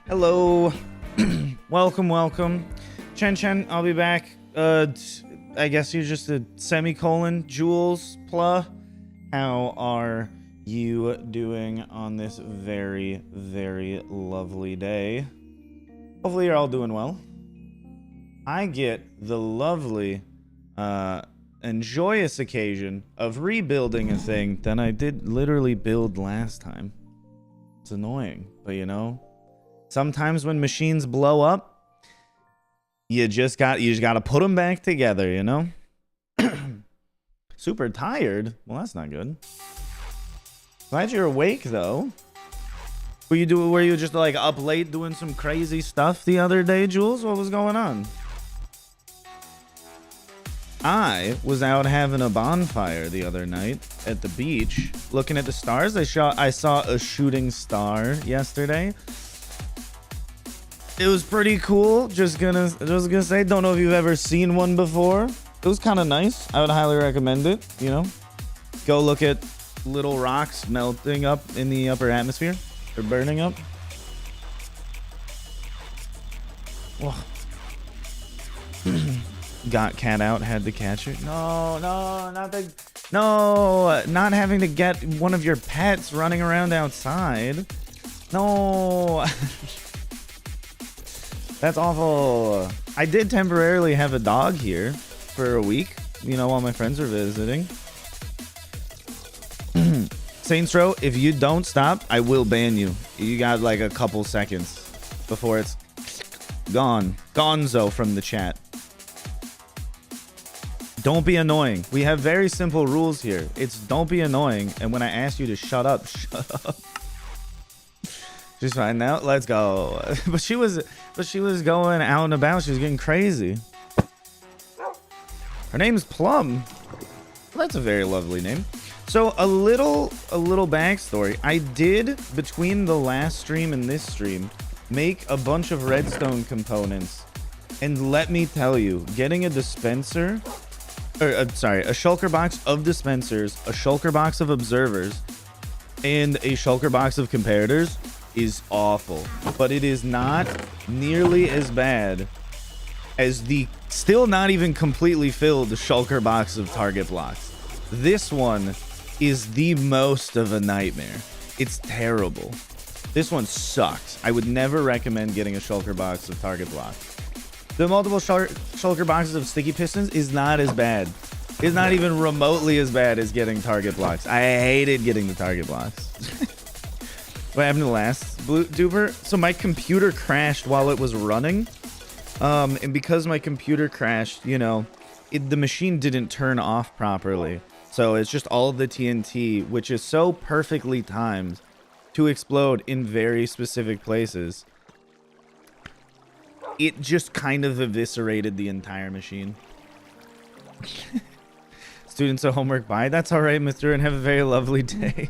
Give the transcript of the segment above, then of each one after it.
Hello. welcome. Chen, I'll be back. I guess you're just a semicolon. Jules, Pla. How are you doing on this very, very lovely day? Hopefully you're all doing well. I get the lovely, and joyous occasion of rebuilding a thing that I did literally build last time. It's annoying, but you know, sometimes when machines blow up, you just gotta put them back together, you know? Super tired? Well, that's not good. Glad you're awake, though. Were you just like up late doing some crazy stuff the other day, Jules? What was going on? I was out having a bonfire the other night at the beach, looking at the stars. I saw a shooting star yesterday. It was pretty cool. Just gonna say, don't know if you've ever seen one before. It was kind of nice. I would highly recommend it. You know, go look at little rocks melting up in the upper atmosphere or burning up. Whoa. Got cat out, had to catch it. No, not having to get one of your pets running around outside. No. That's awful. I did temporarily have a dog here for a week, you know, while my friends were visiting. Saints Row, if you don't stop, I will ban you. You got like a couple seconds before it's gone. Gonzo from the chat. Don't be annoying. We have very simple rules here. It's don't be annoying, and when I ask you to shut up, shut up. She's fine now. Let's go. But she was going out and about. She was getting crazy. Her name's Plum. Well, that's a very lovely name. So a little backstory. I did, between the last stream and this stream, make a bunch of redstone components, and let me tell you, getting a dispenser, or a shulker box of dispensers, a shulker box of observers, and a shulker box of comparators is awful. But it is not nearly as bad as the still not even completely filled shulker box of target blocks. This one is the most of a nightmare. It's terrible. This one sucks. I would never recommend getting a shulker box of target blocks. The multiple shulker boxes of sticky pistons is not as bad. It's not even remotely as bad as getting target blocks. I hated getting the target blocks. What happened to the last duper? So my computer crashed while it was running. And because my computer crashed, you know, the machine didn't turn off properly. So it's just all of the TNT, which is so perfectly timed to explode in very specific places. It just kind of eviscerated the entire machine. Students of homework, bye. That's all right, mister, and have a very lovely day.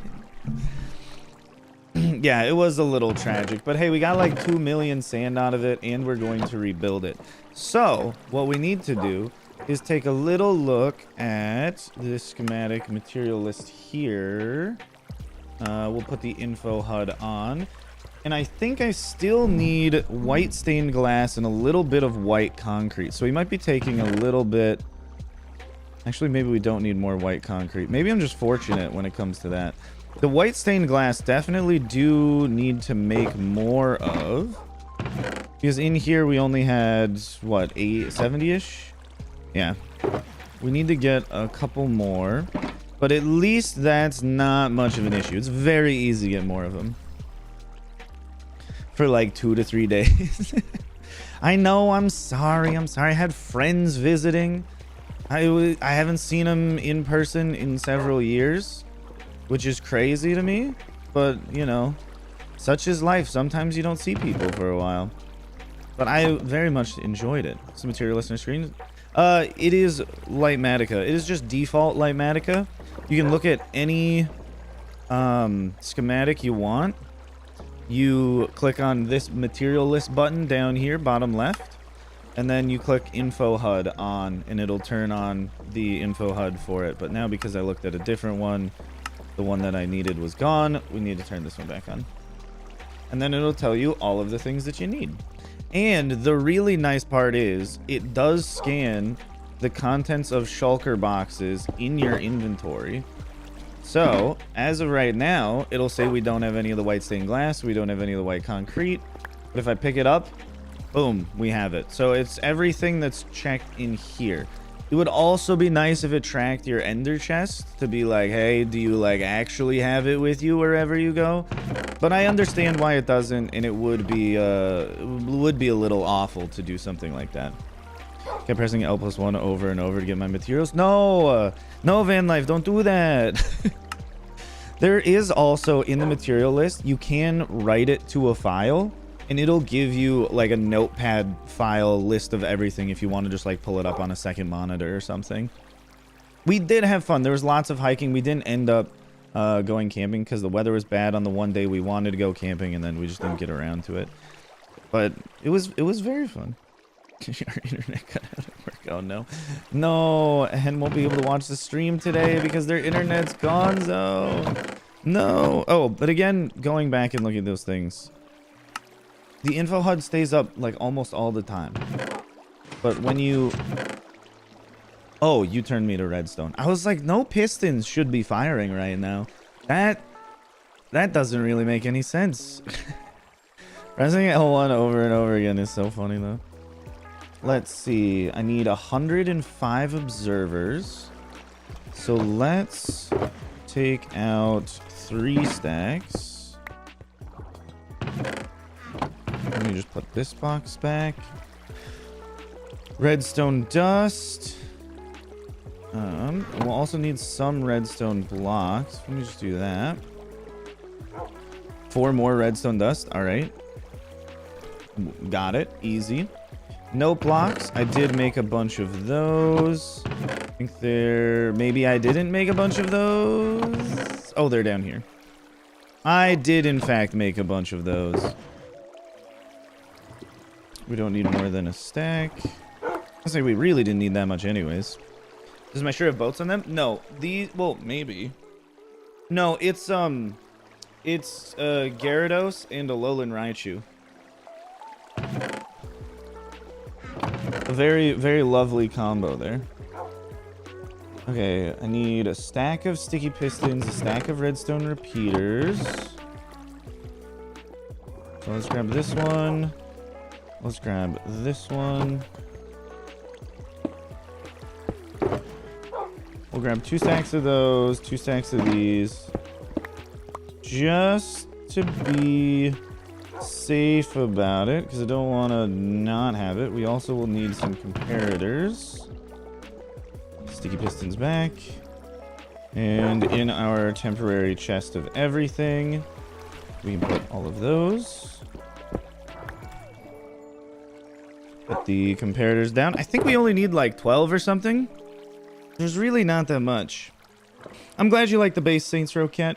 Yeah, it was a little tragic, but hey, we got like 2 million sand out of it, and we're going to rebuild it. So what we need to do is take a little look at the schematic material list here. We'll put the info HUD on. And I think I still need white stained glass and a little bit of white concrete. So we might be taking a little bit... Actually, maybe we don't need more white concrete. Maybe I'm just fortunate when it comes to that. The white stained glass definitely do need to make more of. Because in here we only had, what, 70-ish? Yeah. We need to get a couple more. But at least that's not much of an issue. It's very easy to get more of them. For like 2 to 3 days. I know, I'm sorry. I had friends visiting. I haven't seen them in person in several years, which is crazy to me. But, you know, such is life. Sometimes you don't see people for a while. But I very much enjoyed it. It's a material listener screen. It is Lightmatica. It is just default Lightmatica. You can look at any schematic you want. You click on this material list button down here, bottom left, and then you click info HUD on, and it'll turn on the info HUD for it. But now, because I looked at a different one, the one that I needed was gone. We need to turn this one back on. and then it'll tell you all of the things that you need. And the really nice part is it does scan the contents of shulker boxes in your inventory. So as of right now, it'll say we don't have any of the white stained glass, we don't have any of the white concrete, but if I pick it up, boom, we have it. So it's everything that's checked in here. It would also be nice if it tracked your ender chest to be like, hey, do you like actually have it with you wherever you go? But I understand why it doesn't, and it would be a little awful to do something like that. Kept pressing L+1 over and over to get my materials. No, no, Van Life, don't do that. There is also in the material list, you can write it to a file, and it'll give you like a notepad file list of everything if you want to just like pull it up on a second monitor or something. We did have fun. There was lots of hiking. We didn't end up going camping because the weather was bad on the one day we wanted to go camping, and then we just didn't get around to it. But it was very fun. Our internet got out of work. Oh no. No, and won't be able to watch the stream today because their internet's gone. So no. Oh, but again, going back and looking at those things, the info HUD stays up like almost all the time. But when you... Oh, you turned me to redstone. I was like, no pistons should be firing right now. That doesn't really make any sense. Pressing L1 over and over again is so funny though. Let's see. I need 105 observers. So let's take out 3 stacks. Let me just put this box back. Redstone dust. We'll also need some redstone blocks. Let me just do that. 4 more redstone dust. All right. Got it. Easy. No blocks. I did make a bunch of those. I think maybe I didn't make a bunch of those. Oh, they're down here. I did, in fact, make a bunch of those. We don't need more than a stack. I say we really didn't need that much anyways. Does my shirt have boats on them? No. These, well, maybe. No, it's Gyarados and a Alolan Raichu. A very, very lovely combo there. Okay, I need a stack of sticky pistons, a stack of redstone repeaters. So let's grab this one. Let's grab this one. We'll grab 2 stacks of those, 2 stacks of these. Just to be safe about it, because I don't want to not have it. We also will need some comparators. Sticky pistons back. And in our temporary chest of everything, we can put all of those. Put the comparators down. I think we only need like 12 or something. There's really not that much. I'm glad you like the base Saints Row, Cat.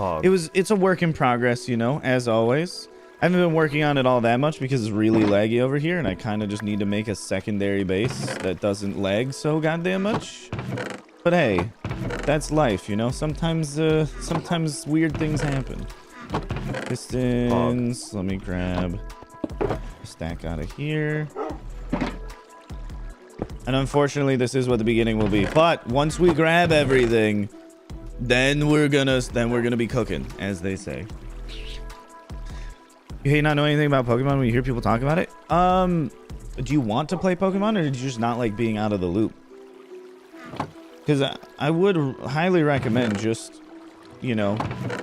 It's a work in progress, you know, as always. I haven't been working on it all that much because it's really laggy over here, and I kind of just need to make a secondary base that doesn't lag so goddamn much. But hey, that's life, you know. Sometimes weird things happen. Pistons. Let me grab a stack out of here. And unfortunately, this is what the beginning will be. But once we grab everything, then we're gonna be cooking, as they say. You hate not knowing anything about Pokemon when you hear people talk about it? Do you want to play Pokemon, or did you just not like being out of the loop? Because I would highly recommend just, you know,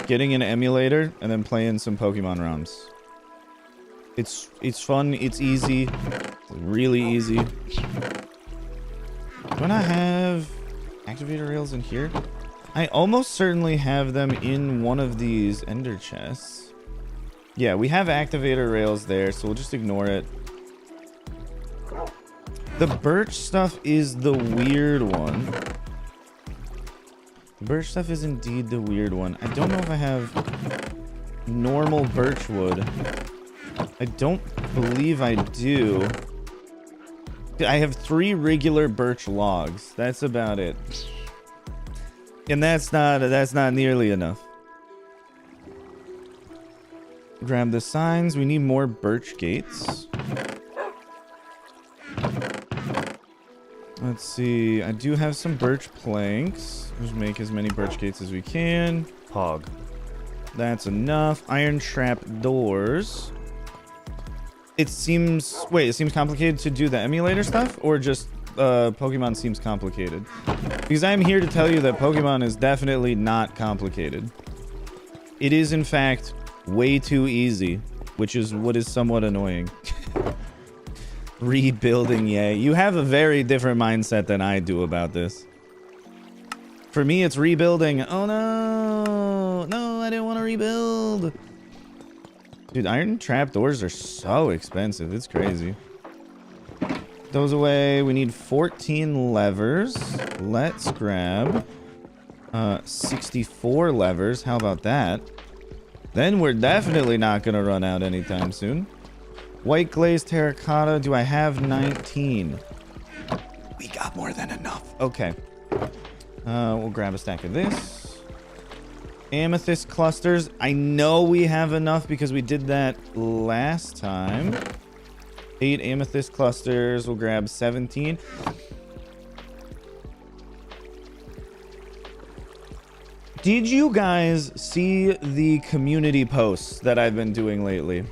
getting an emulator and then playing some Pokemon ROMs. It's fun. It's easy. It's really easy. Do I not have activator rails in here? I almost certainly have them in one of these ender chests. Yeah, we have activator rails there, so we'll just ignore it. The birch stuff is the weird one. The birch stuff is indeed the weird one. I don't know if I have normal birch wood. I don't believe I do. I have 3 regular birch logs. That's about it. And that's not nearly enough. Grab the signs. We need more birch gates. Let's see. I do have some birch planks. Let's make as many birch gates as we can. Pog. That's enough. Iron trap doors. It seems... Wait, it seems complicated to do the emulator stuff? Or just Pokemon seems complicated? Because I'm here to tell you that Pokemon is definitely not complicated. It is, in fact, way too easy. Which is what is somewhat annoying. Rebuilding, yay. You have a very different mindset than I do about this. For me, it's rebuilding. Oh, no. No, I didn't want to rebuild. Dude, iron trapdoors are so expensive. It's crazy. Those away. We need 14 levers. Let's grab 64 levers. How about that? Then we're definitely not going to run out anytime soon. White glazed terracotta. Do I have 19? We got more than enough. Okay. We'll grab a stack of this. Amethyst clusters. I know we have enough because we did that last time. 8 amethyst clusters. We'll grab 17. Did you guys see the community posts that I've been doing lately?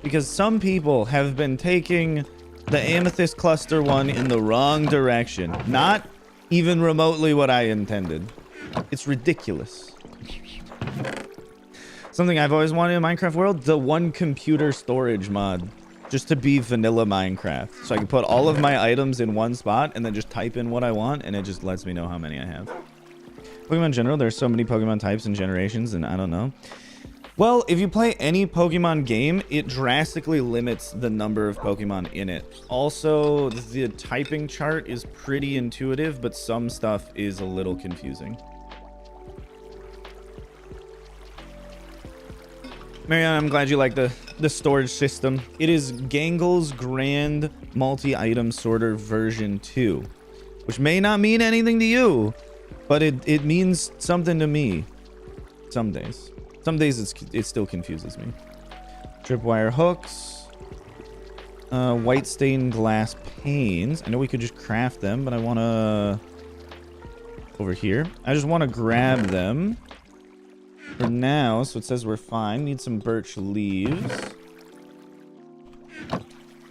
Because some people have been taking the amethyst cluster one in the wrong direction. Not even remotely what I intended. It's ridiculous. Something I've always wanted in Minecraft world, the one computer storage mod. Just to be vanilla Minecraft. So I can put all of my items in one spot and then just type in what I want and it just lets me know how many I have. Pokemon in general, there's so many Pokemon types and generations and I don't know. Well, if you play any Pokemon game, it drastically limits the number of Pokemon in it. Also, the typing chart is pretty intuitive, but some stuff is a little confusing. Marianne, I'm glad you like the storage system. It is Gangle's Grand Multi-Item Sorter version 2, which may not mean anything to you, but it means something to me. Some days. Some days it still confuses me. Tripwire hooks. White stained glass panes. I know we could just craft them, but I want to... Over here. I just want to grab them. For now, so it says we're fine. Need some birch leaves.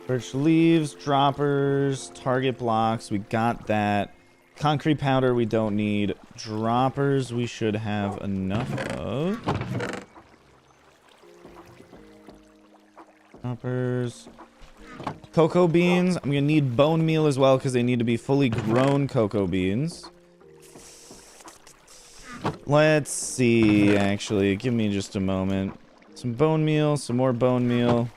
Birch leaves, droppers, target blocks. We got that. Concrete powder we don't need. Droppers we should have enough of. Droppers. Cocoa beans. I'm going to need bone meal as well because they need to be fully grown cocoa beans. Let's see, actually. Give me just a moment. Some bone meal, some more bone meal.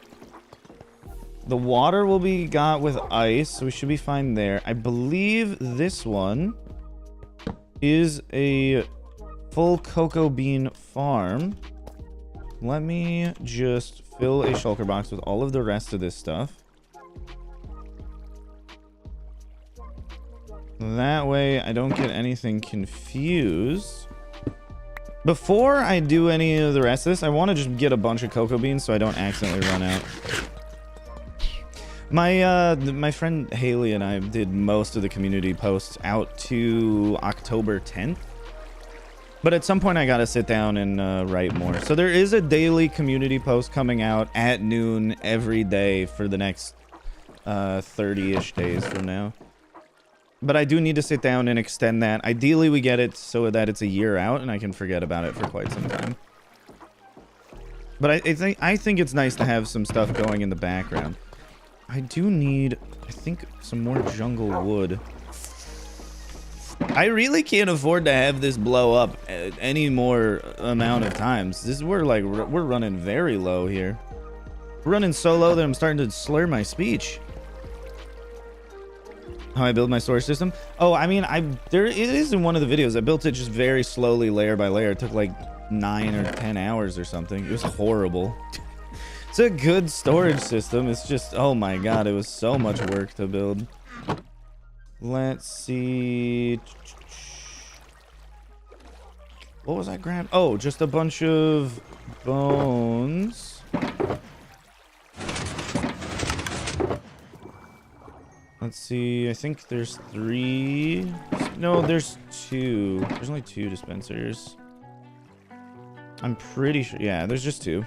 The water will be got with ice, so we should be fine there. I believe this one is a full cocoa bean farm. Let me just fill a shulker box with all of the rest of this stuff. That way I don't get anything confused. Before I do any of the rest of this, I want to just get a bunch of cocoa beans so I don't accidentally run out. My friend Haley and I did most of the community posts out to October 10th. But at some point I gotta sit down and write more. So there is a daily community post coming out at noon every day for the next 30-ish days from now. But I do need to sit down and extend that. Ideally we get it so that it's a year out and I can forget about it for quite some time. But I think it's nice to have some stuff going in the background. I do need, I think, some more jungle wood. I really can't afford to have this blow up any more amount of times. We're running very low here. We're running so low that I'm starting to slur my speech. How I build my storage system? Oh, I mean, it is in one of the videos. I built it just very slowly, layer by layer. It took like 9 or 10 hours or something. It was horrible. It's a good storage system. It's just, oh my god, it was so much work to build. Let's see. What was I grabbing? Oh, just a bunch of bones. Let's see. I think there's 3. No, there's 2. There's only 2 dispensers. I'm pretty sure. Yeah, there's just 2.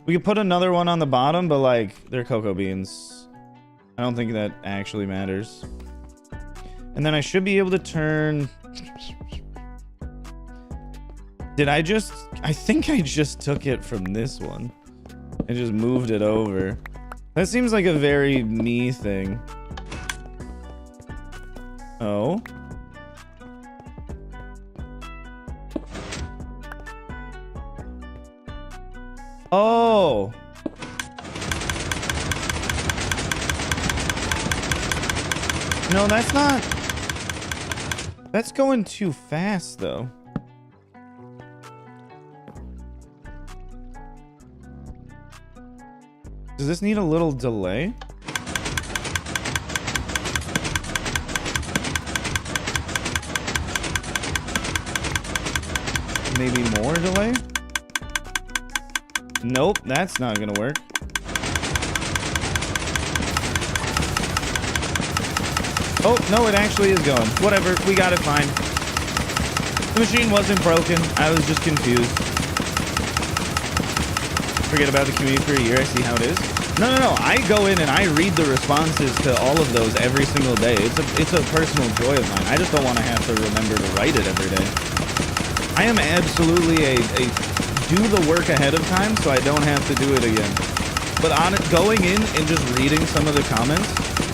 We could put another one on the bottom, but like they're cocoa beans. I don't think that actually matters. And then I should be able to turn... Did I just... I think I just took it from this one. I just moved it over. That seems like a very me thing. Oh. Oh. No, that's not... That's going too fast, though. Does this need a little delay? Maybe more delay? Nope, that's not gonna work. Oh, no, it actually is going. Whatever, we got it fine. The machine wasn't broken. I was just confused. Forget about the community for a year. I see how it is. No. I go in and I read the responses to all of those every single day. It's a personal joy of mine. I just don't want to have to remember to write it every day. I am absolutely a do the work ahead of time so I don't have to do it again. But on it, going in and just reading some of the comments,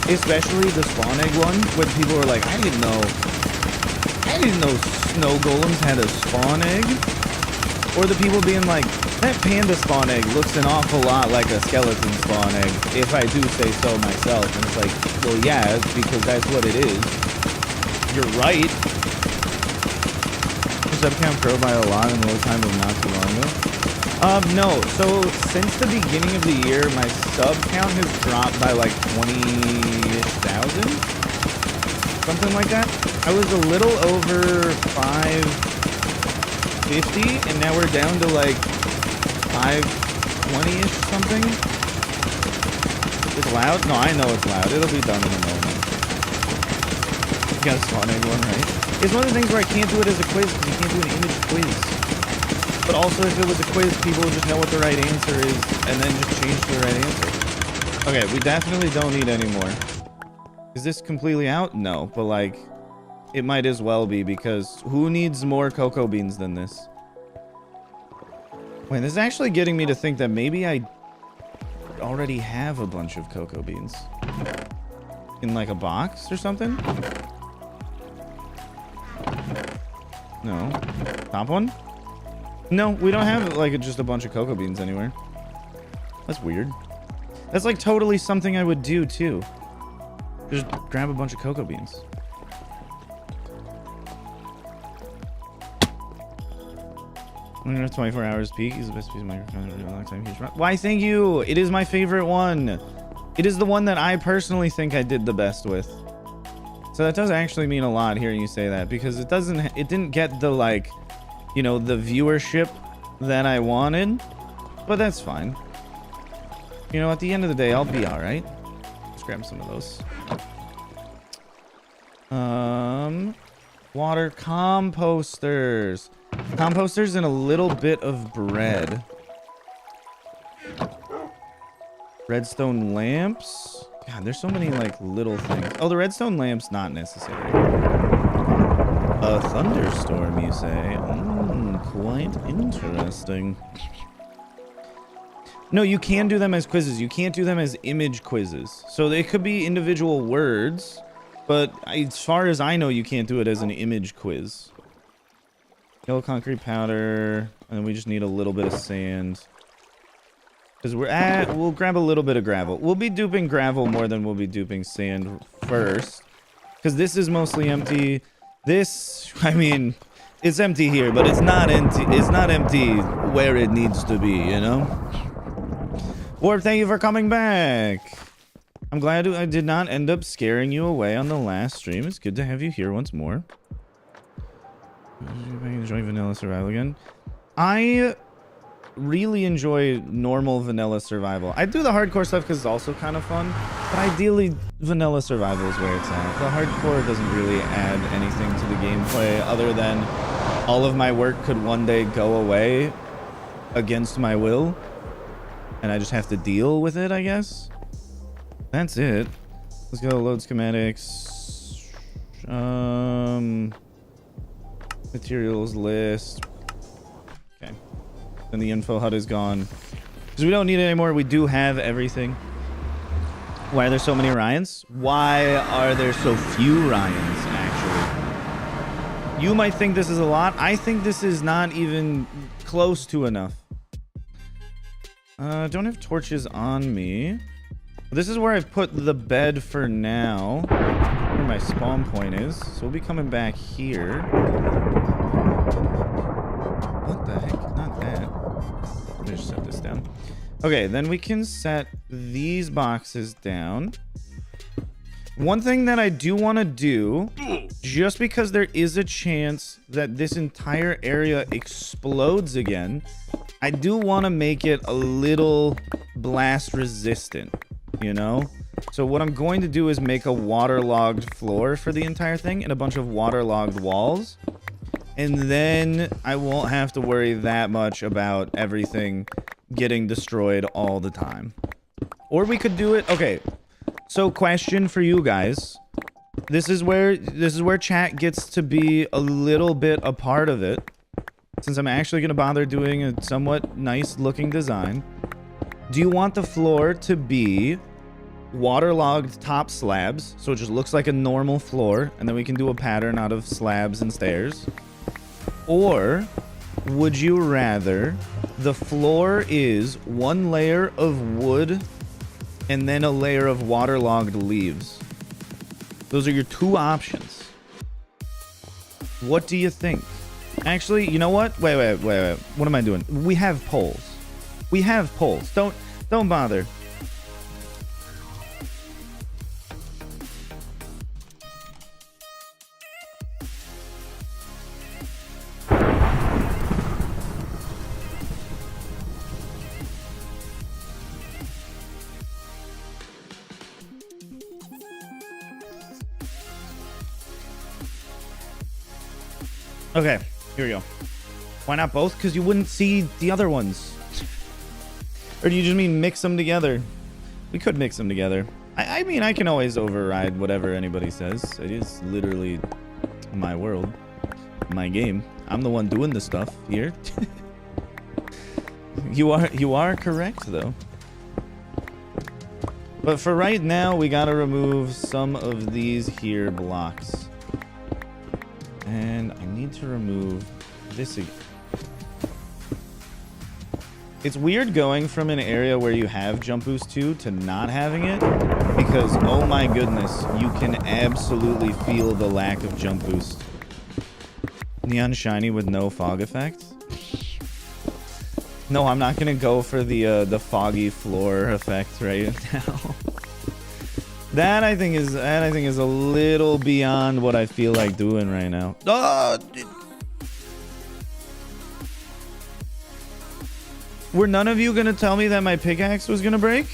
especially the spawn egg one, when people were like, I didn't know snow golems had a spawn egg. Or the people being like, that panda spawn egg looks an awful lot like a skeleton spawn egg, if I do say so myself. And it's like, well, yeah, because that's what it is. You're right. Does subcount grow by a lot in a little time of not too long ago? No. So since the beginning of the year, my sub count has dropped by like 20,000, something like that. I was a little over 550, and now we're down to like 520-ish something. It's loud? No, I know it's loud. It'll be done in a moment. You got a spawn egg one, right? It's one of the things where I can't do it as a quiz because you can't do an image quiz. But also, if it was a quiz, people would just know what the right answer is and then just change to the right answer. Okay, we definitely don't need any more. Is this completely out? No, but like, it might as well be because who needs more cocoa beans than this? Wait, this is actually getting me to think that maybe I already have a bunch of cocoa beans. In like a box or something? No. Top one? No, we don't have like just a bunch of cocoa beans anywhere. That's weird. That's like totally something I would do too. Just grab a bunch of cocoa beans. I'm gonna have 24 hours peak. He's the best piece of microphone in a long time. Why, thank you. It is my favorite one. It is the one that I personally think I did the best with. So that does actually mean a lot hearing you say that, because it didn't get the like, you know, the viewership that I wanted, but that's fine. You know, at the end of the day, I'll be all right. Let's grab some of those. Water composters. Composters and a little bit of bread. Redstone lamps. God, there's so many like little things. Oh, the redstone lamp's not necessary. A thunderstorm, you say? Quite interesting. No, you can do them as quizzes. You can't do them as image quizzes. So they could be individual words, but as far as I know, you can't do it as an image quiz. Yellow concrete powder, and we just need a little bit of sand. Because we'll grab a little bit of gravel. We'll be duping gravel more than we'll be duping sand first. Because this is mostly empty. This, I mean, it's empty here, but it's not empty. It's not empty where it needs to be, you know? Warp, thank you for coming back. I'm glad I did not end up scaring you away on the last stream. It's good to have you here once more. Enjoy vanilla survival again. I really enjoy normal vanilla survival. I do the hardcore stuff because it's also kind of fun, but ideally vanilla survival is where it's at. The hardcore doesn't really add anything to the gameplay other than all of my work could one day go away against my will, and I just have to deal with it, I guess. That's it. Let's go load schematics. Materials list. Okay. Then the info HUD is gone. Because we don't need it anymore. We do have everything. Why are there so many Ryans? Why are there so few Ryans, actually? You might think this is a lot. I think this is not even close to enough. Don't have torches on me. This is where I've put the bed for now. Where my spawn point is. So we'll be coming back here. What the heck? Not that. Let me just set this down. Okay, then we can set these boxes down. One thing that I do want to do, just because there is a chance that this entire area explodes again, I do want to make it a little blast resistant, you know? So what I'm going to do is make a waterlogged floor for the entire thing and a bunch of waterlogged walls. And then I won't have to worry that much about everything getting destroyed all the time. Or we could do it... Okay, so question for you guys. This is where chat gets to be a little bit a part of it. Since I'm actually going to bother doing a somewhat nice looking design. Do you want the floor to be waterlogged top slabs, so it just looks like a normal floor, and then we can do a pattern out of slabs and stairs? Or would you rather the floor is one layer of wood and then a layer of waterlogged leaves? Those are your two options. What do you think? Actually, you know what? Wait. What am I doing? We have poles. We have poles. Don't bother. Okay, here we go. Why not both? Because you wouldn't see the other ones. Or do you just mean mix them together? We could mix them together. I mean, I can always override whatever anybody says. It is literally my world, my game. I'm the one doing the stuff here. You are correct, though. But for right now, we gotta remove some of these here blocks. And I need to remove this again. It's weird going from an area where you have jump boost 2 to not having it, because oh my goodness, you can absolutely feel the lack of jump boost. Neon shiny with no fog effect. No, I'm not gonna go for the foggy floor effect right now. That I think is a little beyond what I feel like doing right now. Were none of you gonna tell me that my pickaxe was gonna break?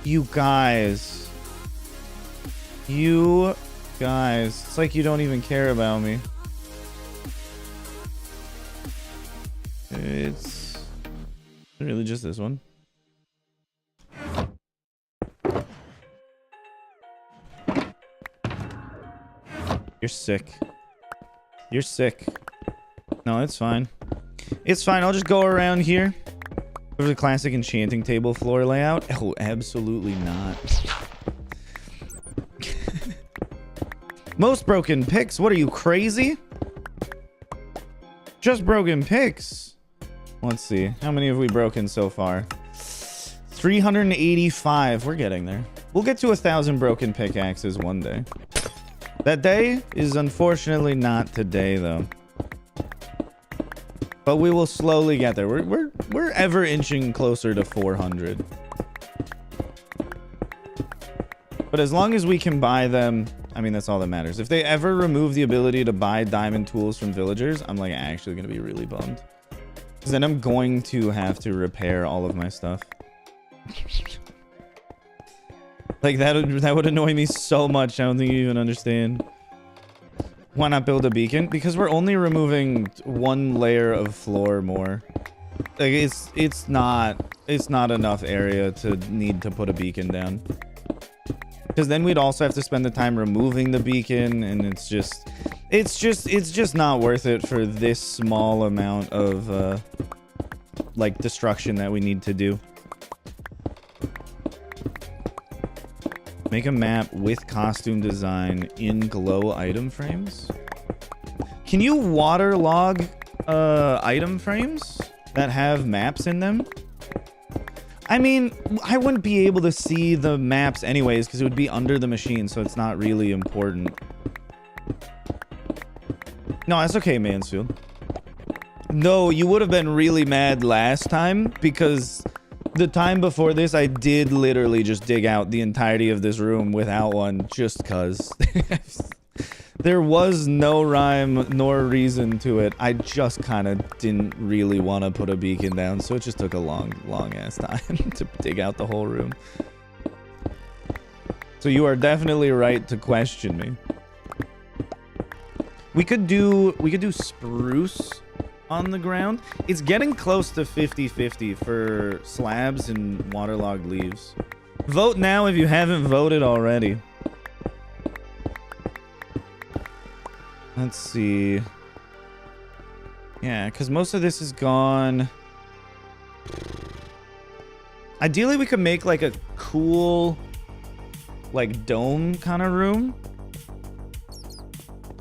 You guys. It's like you don't even care about me. It's really just this one. You're sick. You're sick. No, it's fine. It's fine. I'll just go around here. Over the classic enchanting table floor layout. Oh, absolutely not. Most broken picks? What are you, crazy? Just broken picks. Let's see. How many have we broken so far? 385. We're getting there. We'll get to 1,000 broken pickaxes one day. That day is unfortunately not today, though. But we will slowly get there. We're ever inching closer to 400. But as long as we can buy them, I mean, that's all that matters. If they ever remove the ability to buy diamond tools from villagers, I'm like actually going to be really bummed. Because then I'm going to have to repair all of my stuff. Like, that would annoy me so much. I don't think you even understand. Why not build a beacon? Because we're only removing 1 layer of floor more. Like, it's not enough area to need to put a beacon down. Because then we'd also have to spend the time removing the beacon, and it's just not worth it for this small amount of like destruction that we need to do. Make a map with costume design in glow item frames. Can you waterlog item frames that have maps in them? I mean, I wouldn't be able to see the maps anyways because it would be under the machine, so it's not really important. No, that's okay, Mansfield. No, you would have been really mad last time because the time before this, I did literally just dig out the entirety of this room without one just because. There was no rhyme nor reason to it. I just kind of didn't really want to put a beacon down, so it just took a long ass time to dig out the whole room. So you are definitely right to question me. We could do spruce on the ground. It's getting close to 50-50 for slabs and waterlogged leaves. Vote now if you haven't voted already. Let's see. Yeah, because most of this is gone. Ideally, we could make like a cool, like dome kind of room.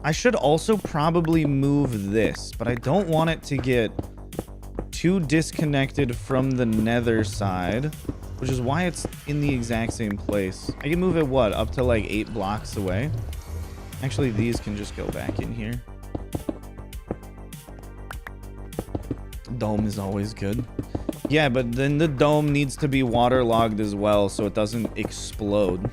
I should also probably move this, but I don't want it to get too disconnected from the nether side, which is why it's in the exact same place. I can move it, what, up to like 8 blocks away? Actually, these can just go back in here. Dome is always good. Yeah, but then the dome needs to be waterlogged as well so it doesn't explode.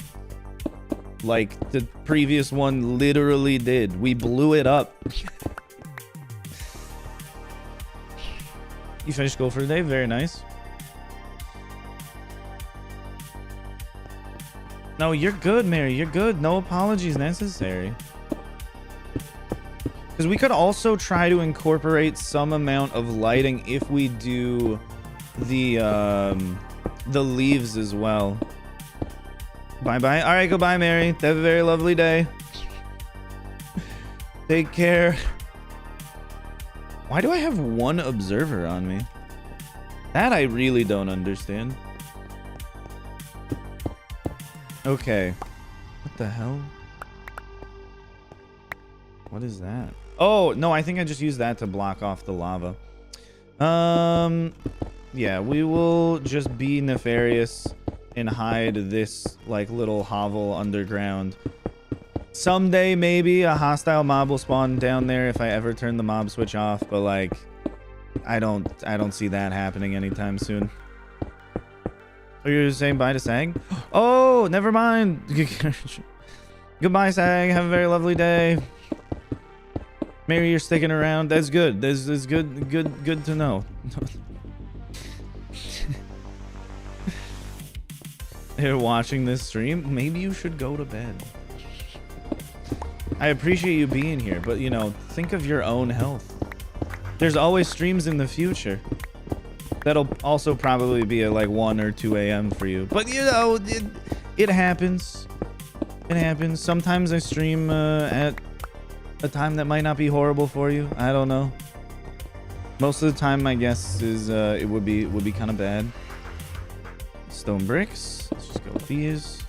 Like the previous one literally did. We blew it up. You finished school for the day? Very nice. No, you're good, Mary. You're good. No apologies necessary. Because we could also try to incorporate some amount of lighting if we do the leaves as well. Bye-bye. All right, goodbye, Mary. Have a very lovely day. Take care. Why do I have 1 observer on me? That I really don't understand. Okay. What the hell? What is that? Oh, no, I think I just used that to block off the lava. Yeah, we will just be nefarious and hide this like little hovel underground. Someday maybe a hostile mob will spawn down there if I ever turn the mob switch off, but like I don't see that happening anytime soon. Oh, you're saying bye to Sag? Oh, never mind. Goodbye, Sag. Have a very lovely day. Mary, you're sticking around. That's good. That's good to know. You're watching this stream. Maybe you should go to bed. I appreciate you being here, but you know, think of your own health. There's always streams in the future. That'll also probably be at like 1 or 2 a.m. for you. But you know, it happens. It happens. Sometimes I stream at a time that might not be horrible for you. I don't know. Most of the time, my guess is it would be kind of bad. Stone bricks. Let's just go with these.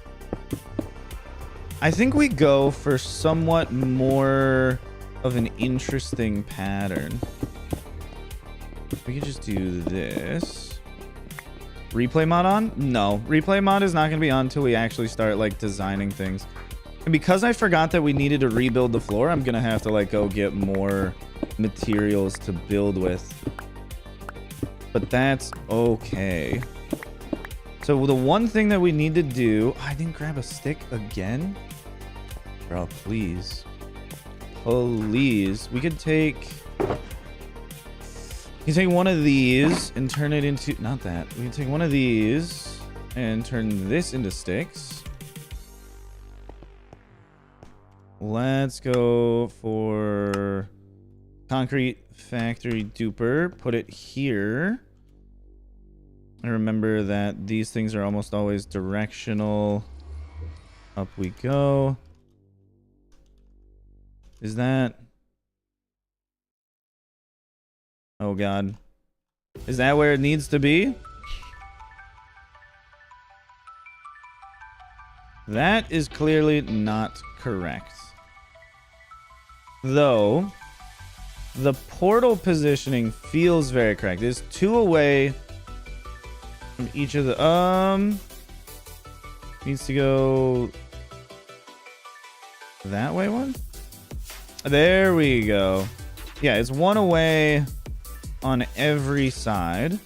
I think we go for somewhat more of an interesting pattern. We could just do this. Replay mod on? No. Replay mod is not going to be on until we actually start like designing things. And because I forgot that we needed to rebuild the floor, I'm going to have to like go get more materials to build with. But that's okay. So the one thing that we need to do... I didn't grab a stick again? Bro, please. Please. We could take... You take one of these and turn it into... Not that. We can take one of these and turn this into sticks. Let's go for concrete factory duper. Put it here. I remember that these things are almost always directional. Up we go. Is that... Oh god. Is that where it needs to be? That is clearly not correct. Though, the portal positioning feels very correct. It's 2 away from each of the... Needs to go... That way one? There we go. Yeah, it's 1 away on every side.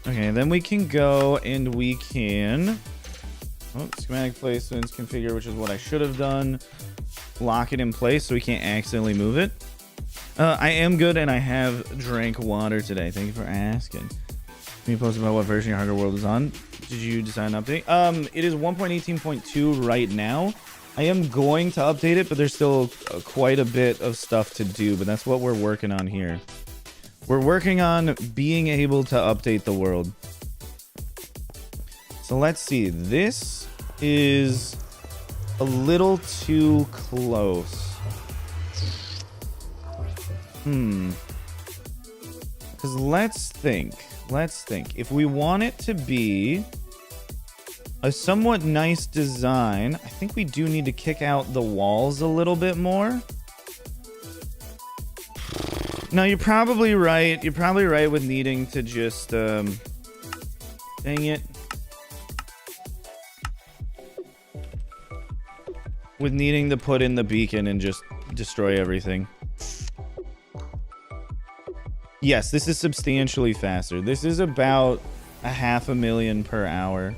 Okay, then we can go and we can... Oh, schematic placements, configure, which is what I should have done. Lock it in place so we can't accidentally move it. I am good and I have drank water today. Thank you for asking. Can you post about what version your Hunger World is on? Did you decide an update? It is 1.18.2 right now. I am going to update it, but there's still quite a bit of stuff to do, but that's what we're working on here. We're working on being able to update the world. So let's see. This is a little too close. Because let's think. If we want it to be a somewhat nice design, I think we do need to kick out the walls a little bit more. No, you're probably right. You're probably right with needing to just... dang it. With needing to put in the beacon and just destroy everything. Yes, this is substantially faster. This is about 500,000 per hour.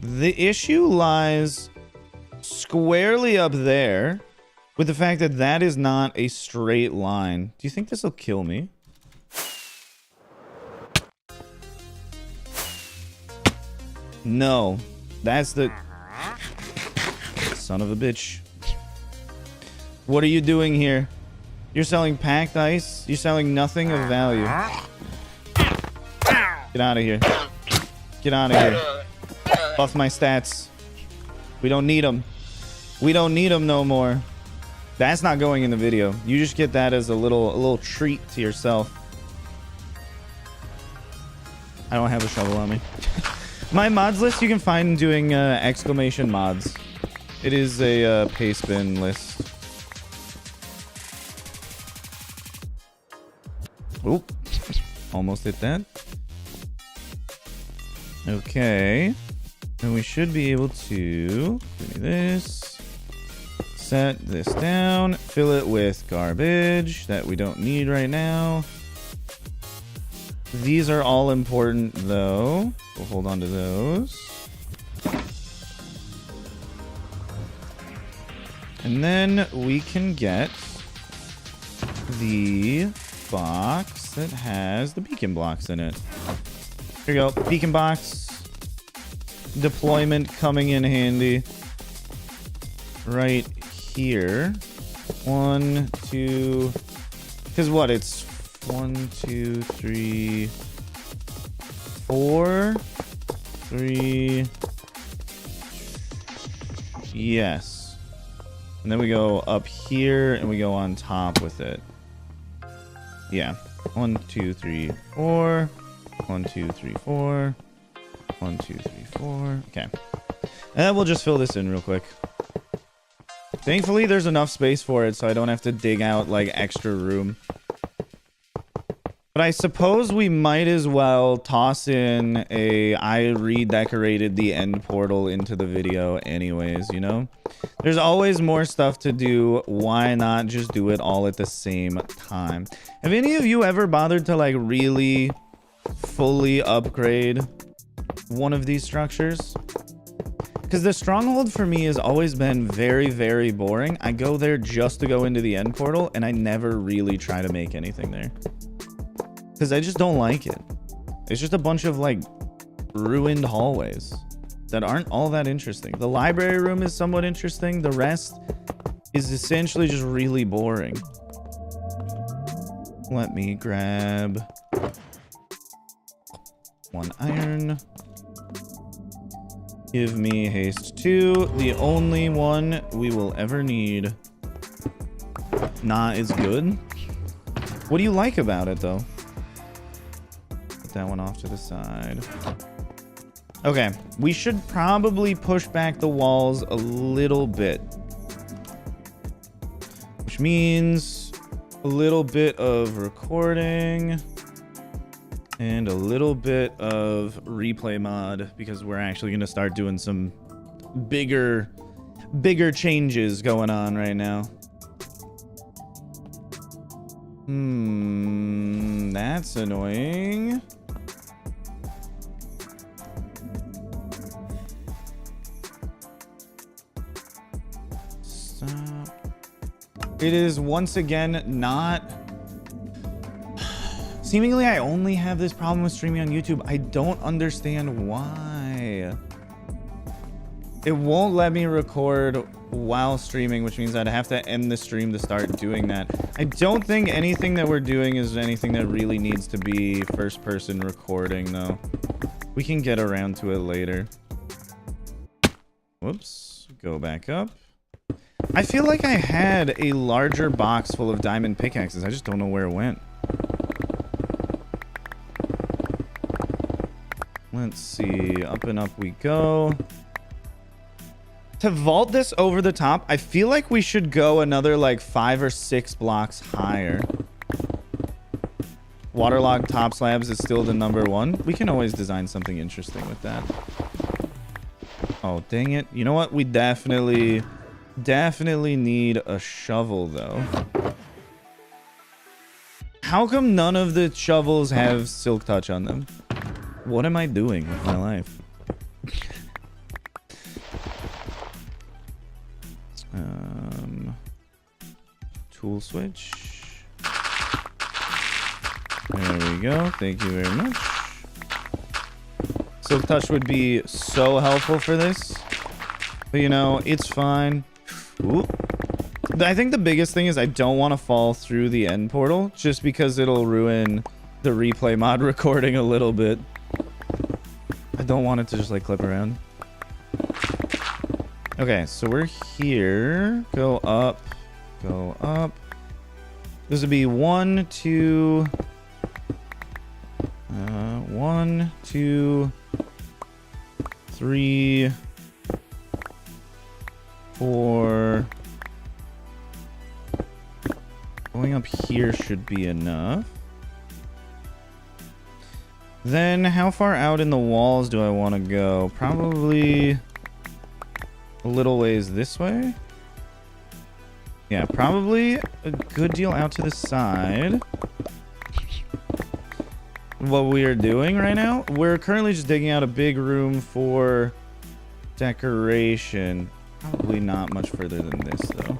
The issue lies squarely up there with the fact that that is not a straight line. Do you think this will kill me? No. That's the... Son of a bitch. What are you doing here? You're selling packed ice? You're selling nothing of value. Get out of here. Get out of here. Buff my stats. We don't need them. We don't need them no more. That's not going in the video. You just get that as a little treat to yourself. I don't have a shovel on me. My mods list you can find doing exclamation mods. It is a paste bin list. Oop. Almost hit that. Okay. And we should be able to do this. Set this down. Fill it with garbage that we don't need right now. These are all important though. We'll hold on to those. And then we can get the box that has the beacon blocks in it. Here you go. Beacon box. Deployment coming in handy. Right here. 1, 2. Because what? It's 1, 2, 3, 4. 3. Yes. And then we go up here and we go on top with it. Yeah. 1, 2, 3, 4. 1, 2, 3, 4. 1, 2, 3, 4. Okay. And we'll just fill this in real quick. Thankfully, there's enough space for it, so I don't have to dig out, like, extra room. But But I suppose we might as well toss in I redecorated the end portal into the video anyways, you know? There's always more stuff to do. Why not just do it all at the same time? Have any of you ever bothered to like really fully upgrade one of these structures? Because the stronghold for me has always been very, very boring. I go there just to go into the end portal, and I never really try to make anything there. Because I just don't like it. It's just a bunch of like ruined hallways that aren't all that interesting. The library room is somewhat interesting. The rest is essentially just really boring. Let me grab 1 iron. Give me haste 2. The only one we will ever need. Nah, is good. What do you like about it though? Put that one off to the side. Okay, we should probably push back the walls a little bit. Which means a little bit of recording and a little bit of replay mod, because we're actually going to start doing some bigger changes going on right now. That's annoying. Stop. It is once again not... Seemingly, I only have this problem with streaming on YouTube. I don't understand why. It won't let me record while streaming, which means I'd have to end the stream to start doing that. I don't think anything that we're doing is anything that really needs to be first-person recording, though. We can get around to it later. Whoops. Go back up. I feel like I had a larger box full of diamond pickaxes. I just don't know where it went. Let's see. Up and up we go. To vault this over the top, I feel like we should go another like 5 or 6 blocks higher. Waterlogged top slabs is still the #1. We can always design something interesting with that. Oh, dang it. You know what? We definitely need a shovel, though. How come none of the shovels have silk touch on them? What am I doing with my life? Tool switch. There we go. Thank you very much. Silk touch would be so helpful for this. But you know, it's fine. Ooh. I think the biggest thing is I don't want to fall through the end portal just because it'll ruin the replay mod recording a little bit. I don't want it to just like clip around. Okay, so we're here. Go up. Go up. This would be 1, 2... 1, 2... 3... 4... Going up here should be enough. Then, how far out in the walls do I want to go? Probably a little ways this way. Yeah, probably a good deal out to the side. What we are doing right now, we're currently just digging out a big room for decoration. Probably not much further than this, though.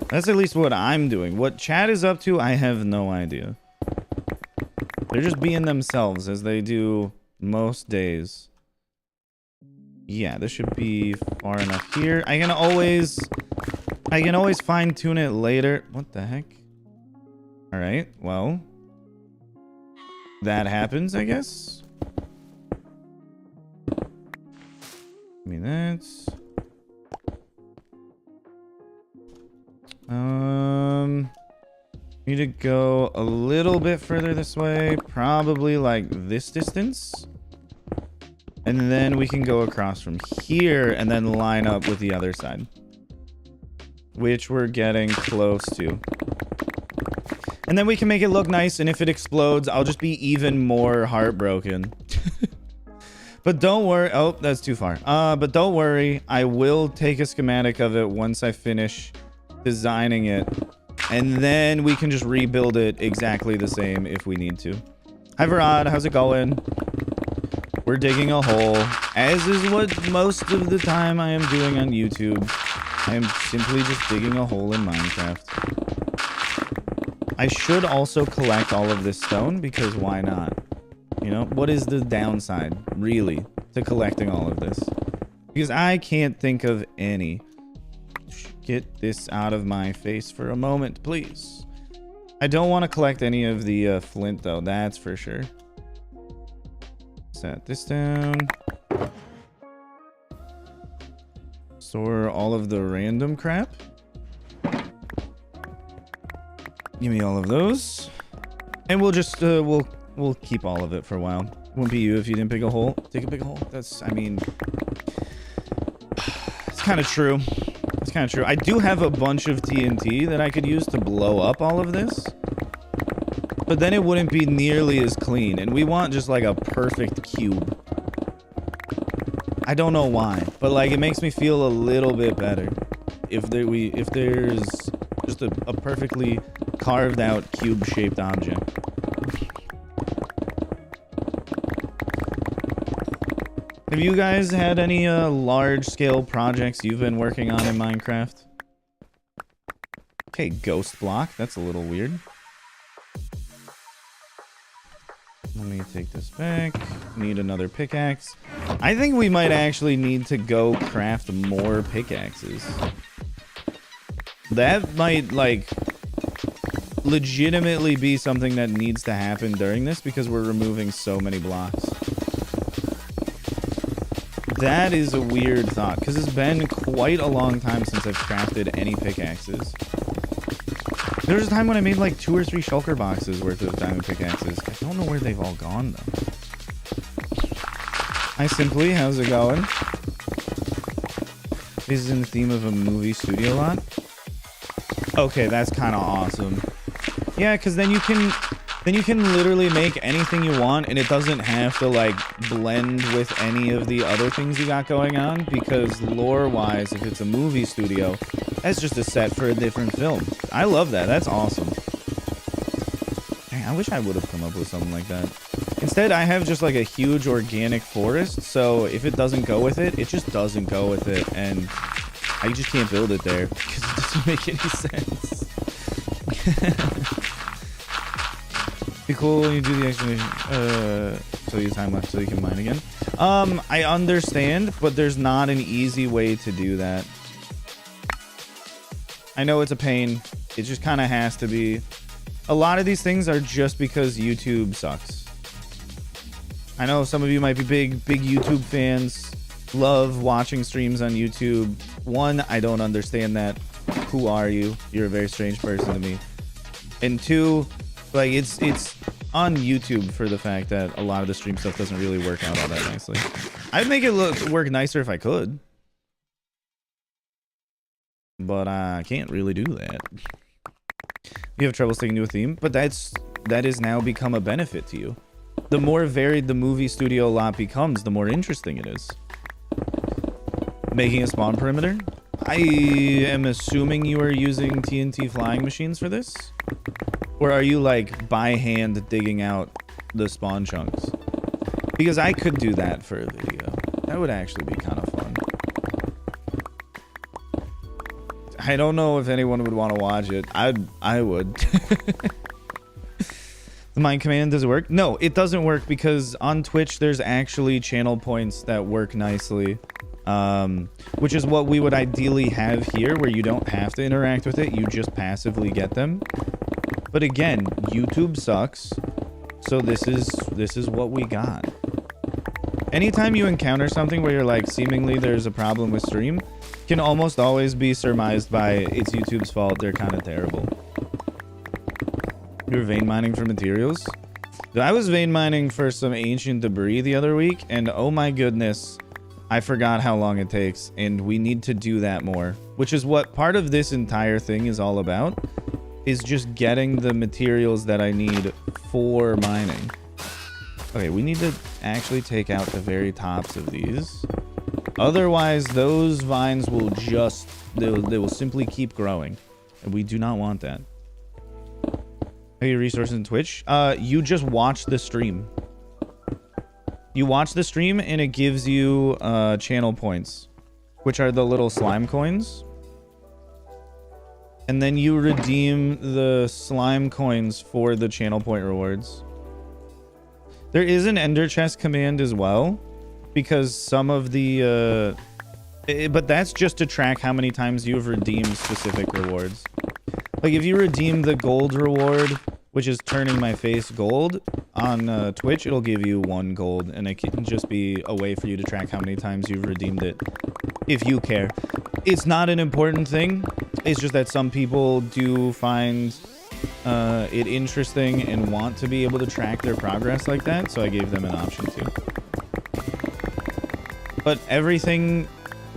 That's at least what I'm doing. What chat is up to, I have no idea. They're just being themselves, as they do most days. Yeah, this should be far enough here. I can always fine-tune it later. What the heck? Alright, well. That happens, I guess. Give me that. Need to go a little bit further this way. Probably like this distance. And then we can go across from here and then line up with the other side. Which we're getting close to. And then we can make it look nice, and if it explodes, I'll just be even more heartbroken. But don't worry. Oh, that's too far. But don't worry. I will take a schematic of it once I finish designing it. And then we can just rebuild it exactly the same if we need to. Hi, Varad. How's it going? We're digging a hole, as is what most of the time I am doing on YouTube. I am simply just digging a hole in Minecraft. I should also collect all of this stone, because why not? You know, what is the downside, really, to collecting all of this? Because I can't think of any. Get this out of my face for a moment, please. I don't want to collect any of the flint, though, that's for sure. Set this down. Store all of the random crap. Give me all of those. And we'll just, we'll keep all of it for a while. Wouldn't be you if you didn't pick a hole. Take a big hole. That's, I mean, it's kind of true. It's kind of true. I do have a bunch of TNT that I could use to blow up all of this. But then it wouldn't be nearly as clean. And we want just like a perfect cube. I don't know why. But like it makes me feel a little bit better. If there's just a perfectly carved out cube shaped object. Have you guys had any large-scale projects you've been working on in Minecraft? Okay, ghost block. That's a little weird. Let me take this back. Need another pickaxe. I think we might actually need to go craft more pickaxes. That might, like, legitimately be something that needs to happen during this because we're removing so many blocks. That is a weird thought, because it's been quite a long time since I've crafted any pickaxes. There was a time when I made like 2 or 3 shulker boxes worth of diamond pickaxes. I don't know where they've all gone, though. Hi, Simply. How's it going? This is in the theme of a movie studio lot. Okay, that's kind of awesome. Yeah, because then you can literally make anything you want, and it doesn't have to like blend with any of the other things you got going on, because lore-wise, if it's a movie studio, that's just a set for a different film. I love that. That's awesome. Dang, I wish I would have come up with something like that. Instead, I have just like a huge organic forest, so if it doesn't go with it, it just doesn't go with it, and I just can't build it there because it doesn't make any sense. Be cool when you do the excavation. So you time left so you can mine again. I understand, but there's not an easy way to do that. I know it's a pain. It just kind of has to be. A lot of these things are just because YouTube sucks. I know some of you might be big YouTube fans. Love watching streams on YouTube. One, I don't understand that. Who are you? You're a very strange person to me. And two, like it's on YouTube for the fact that a lot of the stream stuff doesn't really work out all that nicely. I'd make it work nicer if I could, but I can't really do that. You have trouble sticking to a theme, but that has now become a benefit to you. The more varied the movie studio lot becomes, the more interesting it is. Making a spawn perimeter. I am assuming you are using TNT flying machines for this? Or are you like by hand digging out the spawn chunks? Because I could do that for a video. That would actually be kind of fun. I don't know if anyone would want to watch it. I would. The mine command, does it work? No, it doesn't work because on Twitch there's actually channel points that work nicely. Which is what we would ideally have here, where you don't have to interact with it, you just passively get them. But again, YouTube sucks, so this is what we got. Anytime you encounter something where you're like, seemingly there's a problem with stream, can almost always be surmised by it's YouTube's fault, they're kind of terrible. You were vein mining for materials? I was vein mining for some ancient debris the other week, and oh my goodness, I forgot how long it takes, and we need to do that more, which is what part of this entire thing is all about. is just getting the materials that I need for mining. Okay, we need to actually take out the very tops of these. Otherwise, those vines will just, they will simply keep growing. And we do not want that. Hey, resources in Twitch? You just watch the stream. You watch the stream and it gives you channel points, which are the little slime coins. And then you redeem the slime coins for the channel point rewards. There is an ender chest command as well, because some of the but that's just to track how many times you've redeemed specific rewards. Like if you redeem the gold reward, which is turning my face gold on Twitch, it'll give you 1 gold, and it can just be a way for you to track how many times you've redeemed it, if you care. It's not an important thing. It's just that some people do find it interesting and want to be able to track their progress like that, so I gave them an option too. But everything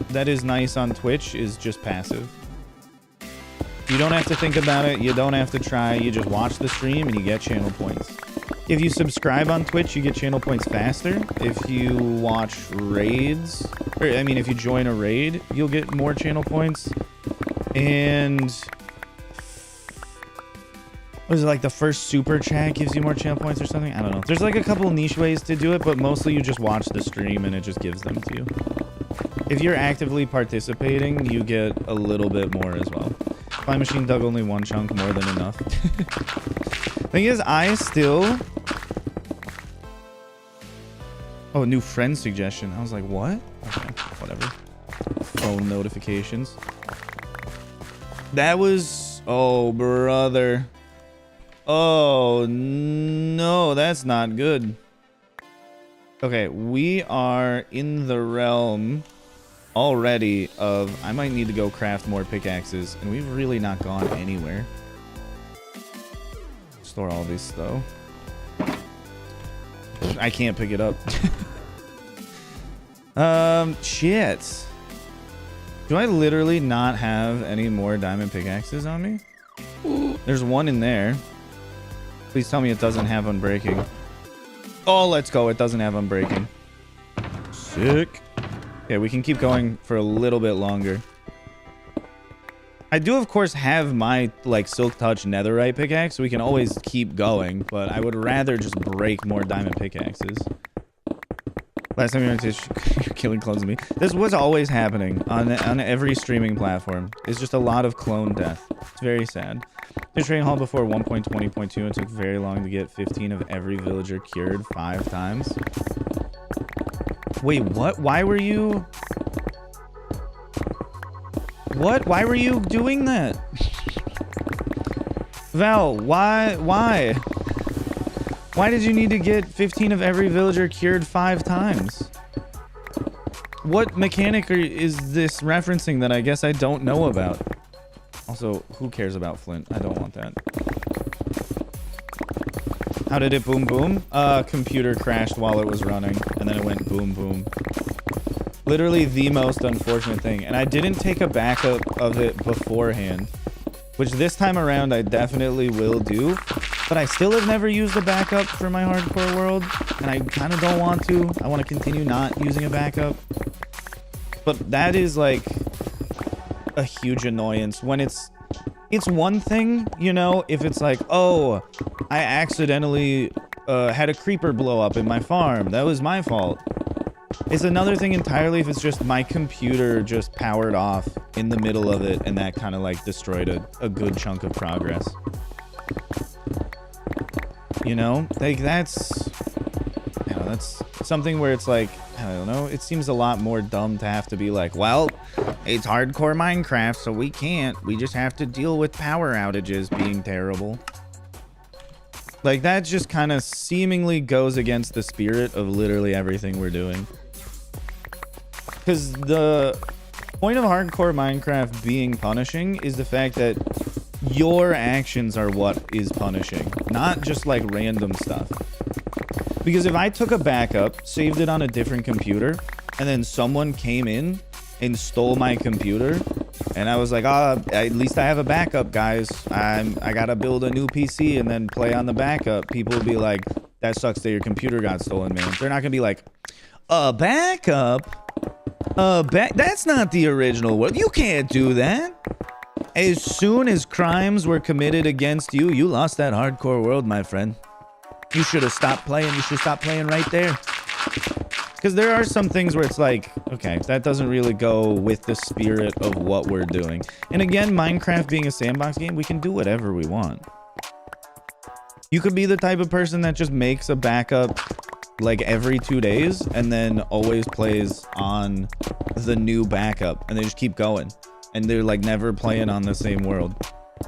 that is nice on Twitch is just passive. You don't have to think about it. You don't have to try. You just watch the stream and you get channel points. If you subscribe on Twitch, you get channel points faster. If you watch raids, or I mean, if you join a raid, you'll get more channel points. And what is it, like the first super chat gives you more channel points or something? I don't know. There's like a couple niche ways to do it, but mostly you just watch the stream and it just gives them to you. If you're actively participating, you get a little bit more as well. My machine dug only 1 chunk, more than enough. Thing is, I still... Oh, new friend suggestion. I was like, what? Okay, whatever. Phone notifications. That was... Oh, brother. Oh, no, that's not good. Okay, we are in the realm already of... I might need to go craft more pickaxes, and we've really not gone anywhere. Store all these, though. I can't pick it up. Shit. Do I literally not have any more diamond pickaxes on me? There's 1 in there. Please tell me it doesn't have unbreaking. Oh, let's go. It doesn't have unbreaking. Sick. Okay, we can keep going for a little bit longer. I do, of course, have my, like, Silk Touch netherite pickaxe, so we can always keep going, but I would rather just break more diamond pickaxes. Last time you went to you're killing clones of me. This was always happening on every streaming platform. It's just a lot of clone death. It's very sad. The training hall before 1.20.2 and took very long to get 15 of every villager cured 5 times. Wait, what? Why were you... What? Why were you doing that? Val, why? Why did you need to get 15 of every villager cured 5 times? What mechanic is this referencing that I guess I don't know about? Also, who cares about Flint? I don't want that. How did it boom boom? Computer crashed while it was running, and then it went boom boom. Literally the most unfortunate thing. And I didn't take a backup of it beforehand, which this time around I definitely will do. But I still have never used a backup for my hardcore world, and I kind of don't want to. I want to continue not using a backup. But that is like a huge annoyance when it's one thing, you know, if it's like, oh, I accidentally had a creeper blow up in my farm. That was my fault. It's another thing entirely if it's just my computer just powered off in the middle of it and that kind of like destroyed a good chunk of progress. You know, like that's something where it's like, I don't know, it seems a lot more dumb to have to be like, well, it's hardcore Minecraft, so we can't. We just have to deal with power outages being terrible. Like, that just kind of seemingly goes against the spirit of literally everything we're doing. Because the point of hardcore Minecraft being punishing is the fact that your actions are what is punishing, not just like random stuff. Because if I took a backup, saved it on a different computer, and then someone came in and stole my computer, And I was like, at least I have a backup, guys. I gotta build a new PC and then play on the backup. People will be like, that sucks that your computer got stolen, man. They're not gonna be like, a backup? That's not the original one. You can't do that. As soon as crimes were committed against you, you lost that hardcore world, my friend. You should have stopped playing. You should stop playing right there. Because there are some things where it's like, okay, that doesn't really go with the spirit of what we're doing. And again, Minecraft being a sandbox game, we can do whatever we want. You could be the type of person that just makes a backup like every 2 days and then always plays on the new backup and they just keep going. And they're like never playing on the same world.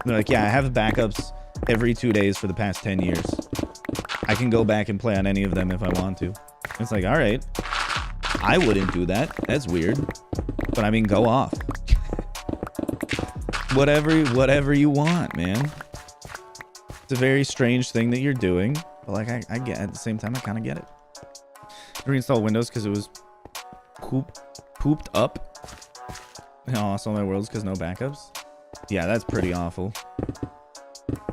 They're like, yeah, I have backups every 2 days for the past 10 years. I can go back and play on any of them if I want to. It's like, all right, I wouldn't do that. That's weird. But I mean, go off. whatever you want, man. It's a very strange thing that you're doing. But like, I get at the same time, I kind of get it. Reinstall Windows because it was pooped up. I lost all my worlds because no backups. Yeah, that's pretty awful.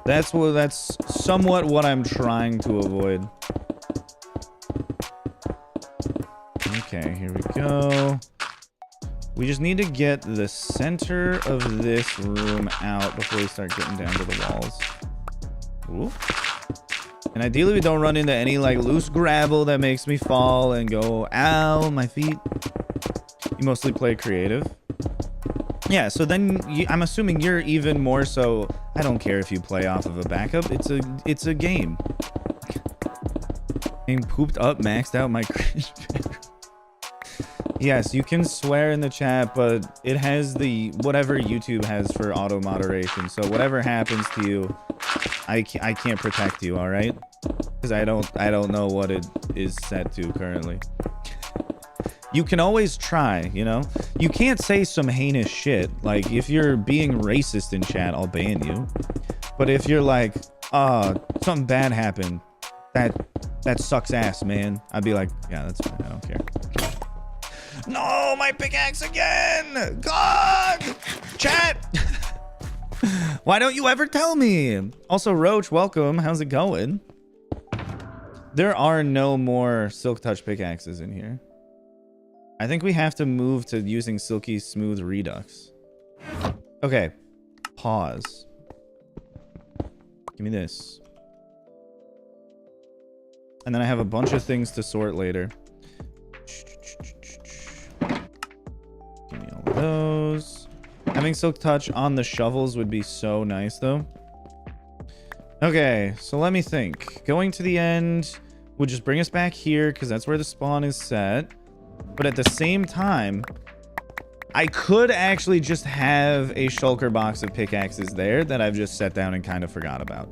That's somewhat what I'm trying to avoid. Okay, here we go. We just need to get the center of this room out before we start getting down to the walls. Ooh. And ideally we don't run into any like loose gravel that makes me fall and go, ow, my feet. You mostly play creative. Yeah, so then I'm assuming you're even more so, I don't care if you play off of a backup. It's a game. Being pooped up, maxed out my cringe. Yes, you can swear in the chat, but it has the whatever YouTube has for auto moderation. So whatever happens to you, I can't protect you, all right? Because I don't know what it is set to currently. You can always try, you know? You can't say some heinous shit. Like, if you're being racist in chat, I'll ban you. But if you're like, something bad happened, that sucks ass, man, I'd be like, yeah, that's fine, I don't care. No, my pickaxe again! God! Chat! Why don't you ever tell me? Also, Roach, welcome. How's it going? There are no more Silk Touch pickaxes in here. I think we have to move to using Silky Smooth Redux. Okay. Pause. Give me this. And then I have a bunch of things to sort later. Give me all of those. Having Silk Touch on the shovels would be so nice, though. Okay, so let me think. Going to the end would just bring us back here, because that's where the spawn is set. But at the same time, I could actually just have a shulker box of pickaxes there that I've just set down and kind of forgot about.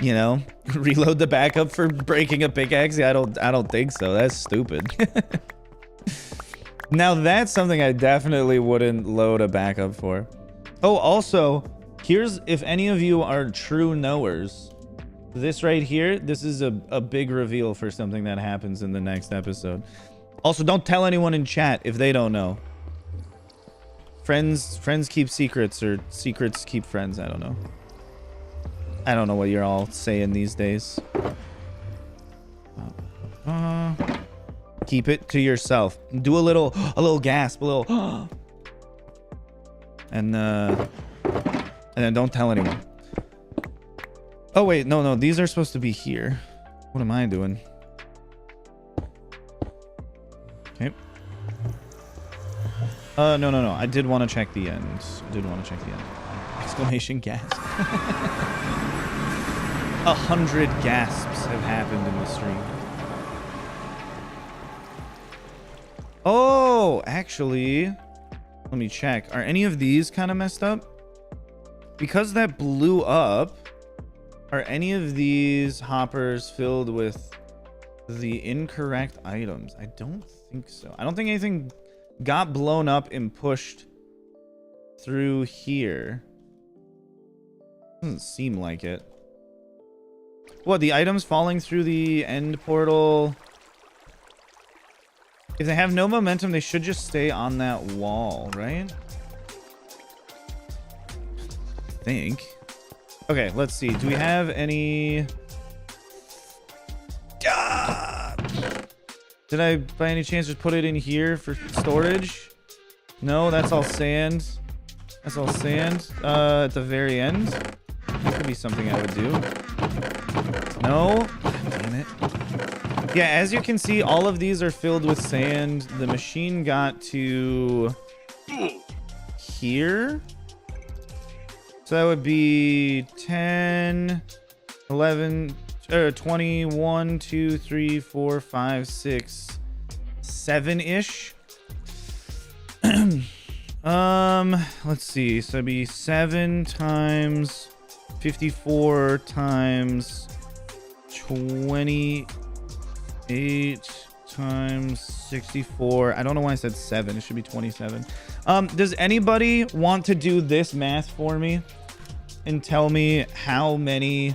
You know, reload the backup for breaking a pickaxe. I don't think so. That's stupid. Now that's something I definitely wouldn't load a backup for. Oh, also, here's, if any of you are true knowers, this right here, this is a big reveal for something that happens in the next episode. Also, don't tell anyone in chat if they don't know. Friends keep secrets, or secrets keep friends. I don't know. I don't know what you're all saying these days. Keep it to yourself. Do a little gasp, a little. And then don't tell anyone. Oh wait, no, these are supposed to be here. What am I doing? Okay. No. I did want to check the end. Exclamation gasp. 100 gasps have happened in the stream. Oh, actually, let me check. Are any of these kind of messed up? Because that blew up, are any of these hoppers filled with the incorrect items? I don't think so. I don't think anything got blown up and pushed through here. Doesn't seem like it. What, the items falling through the end portal? If they have no momentum, they should just stay on that wall, right? think. Okay, let's see. Do we have any... Ah! Did I, by any chance, just put it in here for storage? No, that's all sand. That's all sand. At the very end. That could be something I would do. No. Damn it. Yeah, as you can see, all of these are filled with sand. The machine got to here. So that would be 10, 11, 21, 2, 3, 4, 5, 6, 7-ish. Let's see. So it'd be 7 times 54 times 28 times 64. I don't know why I said 7. It should be 27. Does anybody want to do this math for me and tell me how many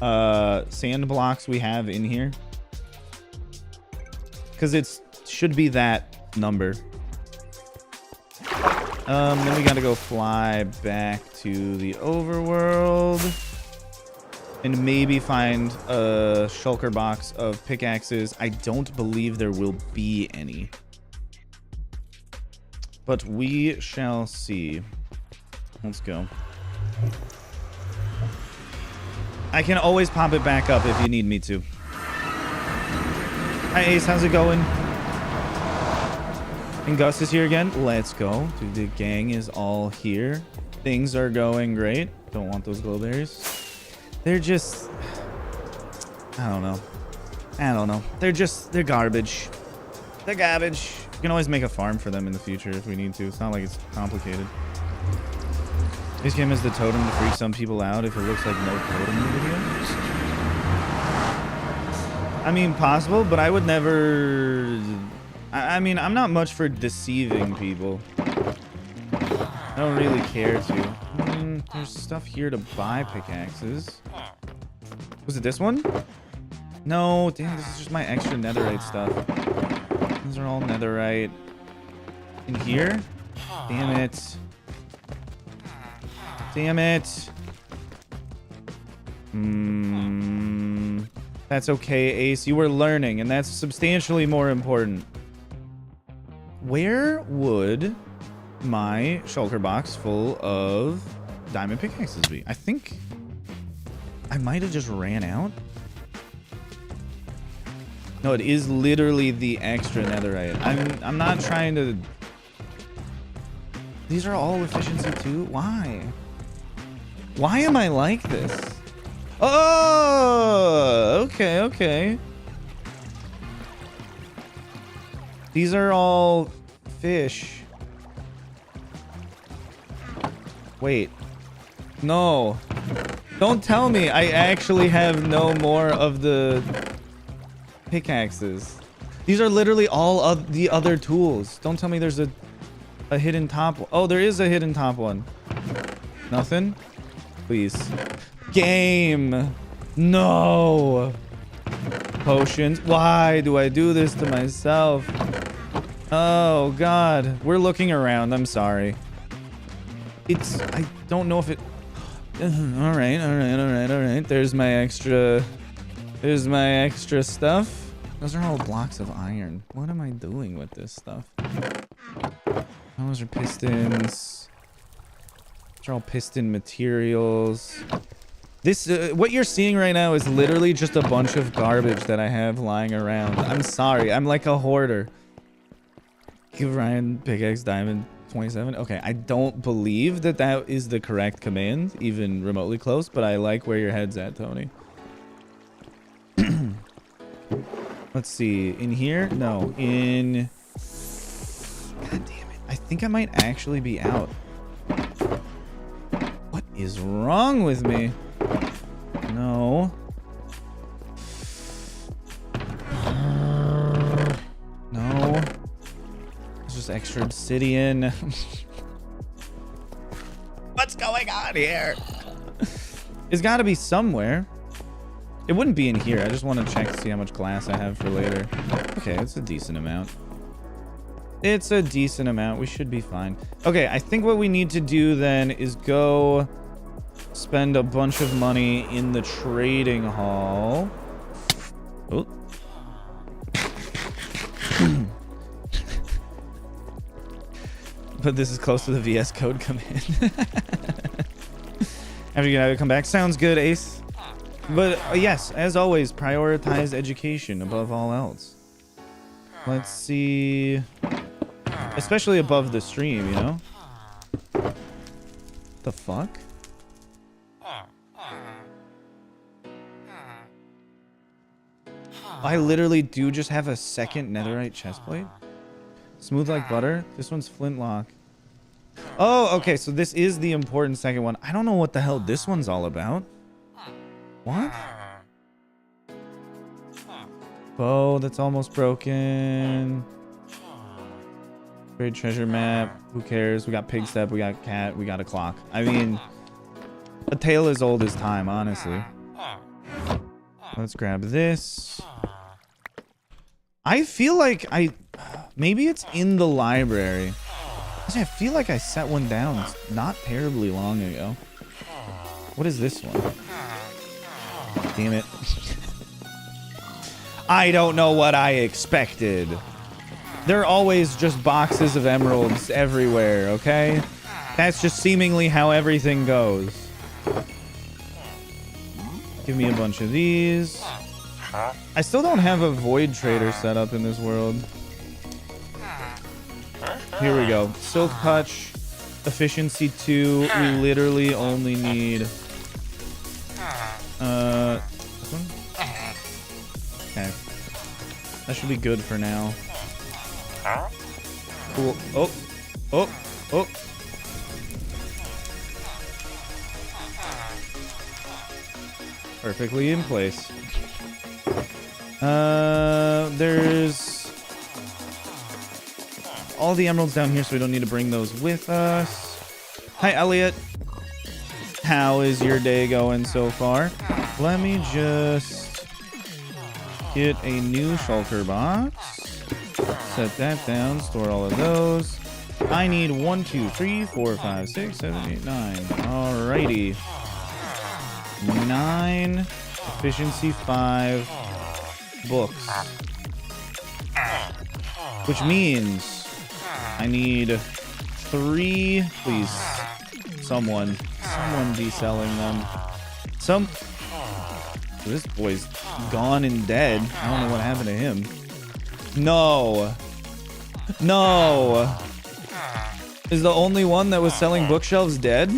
sand blocks we have in here? Because it should be that number. Then we gotta go fly back to the overworld and maybe find a shulker box of pickaxes. I don't believe there will be any, but we shall see. Let's go. I can always pop it back up if you need me to. Hi Ace, how's it going? And Gus is here again. Let's go. Dude, the gang is all here. Things are going great. Don't want those glowberries. They're just... I don't know. They're garbage. They're garbage. You can always make a farm for them in the future if we need to. It's not like it's complicated. This game is the totem to freak some people out if it looks like no totem in the videos. I mean, possible, but I would never... I mean, I'm not much for deceiving people. I don't really care to. There's stuff here to buy pickaxes. Was it this one? No, damn, this is just my extra netherite stuff. Those are all netherite. In here? Damn it. Damn it. That's okay, Ace. You were learning, and that's substantially more important. Where would my shulker box full of diamond pickaxes be? I think I might have just ran out. No, it is literally the extra netherite. I'm not trying to... These are all efficiency too? Why? Why am I like this? Oh, okay. These are all fish. Wait. No. Don't tell me I actually have no more of the pickaxes. These are literally all of the other tools. Don't tell me there's a hidden top one. Oh, there is a hidden top one. Nothing? Please. Game. No. Potions. Why do I do this to myself? Oh god, we're looking around. I'm sorry. I don't know if it... all right. There's my extra stuff. Those are all blocks of iron. What am I doing with this stuff? Those are pistons. Those are all piston materials. This, what you're seeing right now is literally just a bunch of garbage that I have lying around. I'm sorry. I'm like a hoarder. Give Ryan pickaxe diamond 27. Okay, I don't believe that is the correct command, even remotely close, but I like where your head's at, Tony. Let's see. In here? No. God damn it. I think I might actually be out. What is wrong with me? No. No. It's just extra obsidian. What's going on here? It's got to be somewhere. It wouldn't be in here. I just want to check to see how much glass I have for later. Okay, it's a decent amount. We should be fine. Okay, I think what we need to do then is go spend a bunch of money in the trading hall. Oh. But this is close to the VS Code command. After you gotta come back. Sounds good, Ace. But yes, as always, prioritize education above all else. Let's see. Especially above the stream, you know? The fuck? I literally do just have a second netherite chestplate. Smooth like butter. This one's flintlock. Oh, okay. So this is the important second one. I don't know what the hell this one's all about. What? Oh, that's almost broken. Great treasure map. Who cares? We got pig step. We got cat. We got a clock. I mean, a tale as old as time, honestly. Let's grab this. I feel like maybe it's in the library. I feel like I set one down not terribly long ago. What is this one? Damn it. I don't know what I expected. There are always just boxes of emeralds everywhere, okay? That's just seemingly how everything goes. Give me a bunch of these. I still don't have a void trader set up in this world. Here we go. Silk touch, efficiency 2. We literally only need this one. Okay, that should be good for now. Cool. Oh. Perfectly in place. There's all the emeralds down here, so we don't need to bring those with us. Hi, Elliot. How is your day going so far? Let me just get a new shulker box. Set that down. Store all of those. I need 1, 2, 3, 4, 5, 6, 7, 8, 9. Alrighty. 9. Efficiency 5. Books. Which means I need 3. Please. Someone be selling them. This boy's gone and dead. I don't know what happened to him. No. Is the only one that was selling bookshelves dead?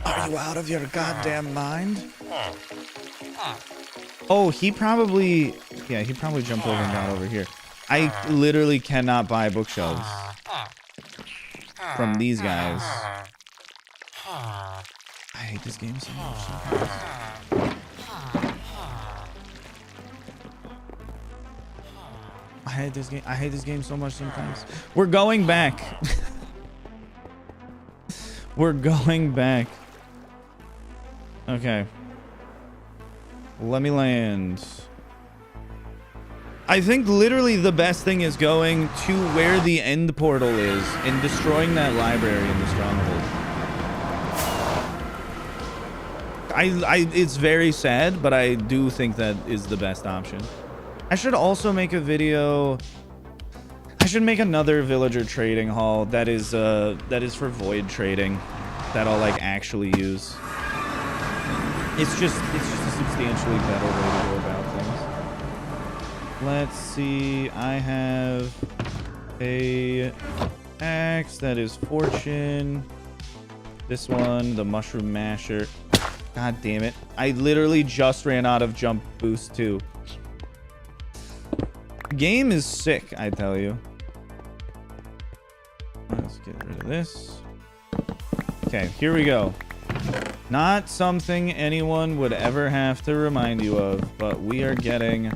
Are you out of your goddamn mind? Oh, he probably jumped over and got over here. I literally cannot buy bookshelves from these guys. I hate this game so much. I hate this game so much sometimes. We're going back. We're going back. Okay. Let me land. I think literally the best thing is going to where the end portal is and destroying that library in the stronghold. It's very sad, but I do think that is the best option. I should also make a video. I should make another villager trading hall that is for void trading that I'll like actually use. It's just a substantially better way to go about things. Let's see. I have a axe that is fortune. This one, the mushroom masher. God damn it. I literally just ran out of jump boost too. Game is sick, I tell you. Let's get rid of this. Okay, here we go. Not something anyone would ever have to remind you of, but we are getting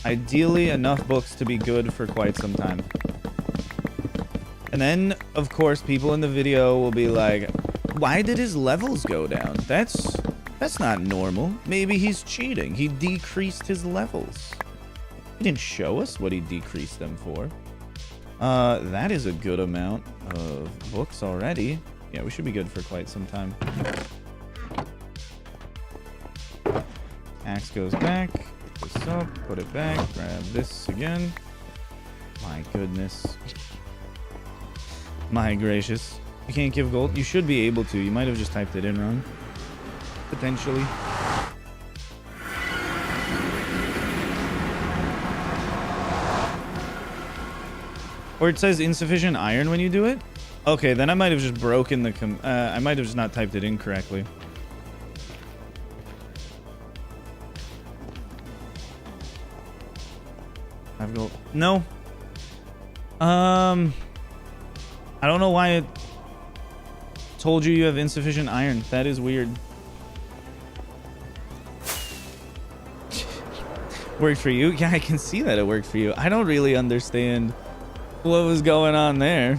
ideally enough books to be good for quite some time. And then, of course, people in the video will be like, why did his levels go down? That's not normal. Maybe he's cheating. He decreased his levels. He didn't show us what he decreased them for. That is a good amount of books already. Yeah, we should be good for quite some time. Axe goes back. Pick this up. Put it back. Grab this again. My goodness. My gracious. You can't give gold? You should be able to. You might have just typed it in wrong. Potentially. Or it says insufficient iron when you do it? Okay, then I might have just broken the I might have just not typed it in correctly. I've got no. I don't know why it told you have insufficient iron. That is weird. Worked for you? Yeah, I can see that it worked for you. I don't really understand what was going on there.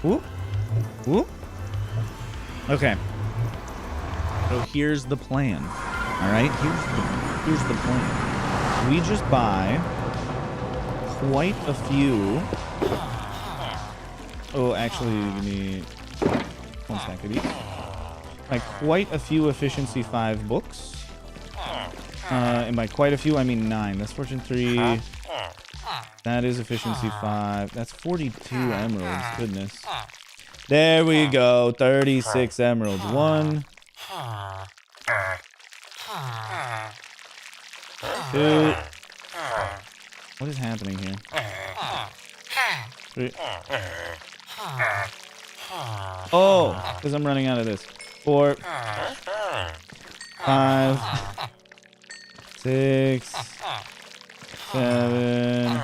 Whoop. Whoop. Okay. So here's the plan. All right, here's the plan. We just buy quite a few. Oh, actually, give me 1 stack of these. Like quite a few efficiency 5 books. And by quite a few, I mean 9. That's fortune 3. That is efficiency 5. That's 42 emeralds. Goodness. There we go. 36 emeralds. 1. 2. What is happening here? 3. Oh, because I'm running out of this. 4. 5. 6. 7.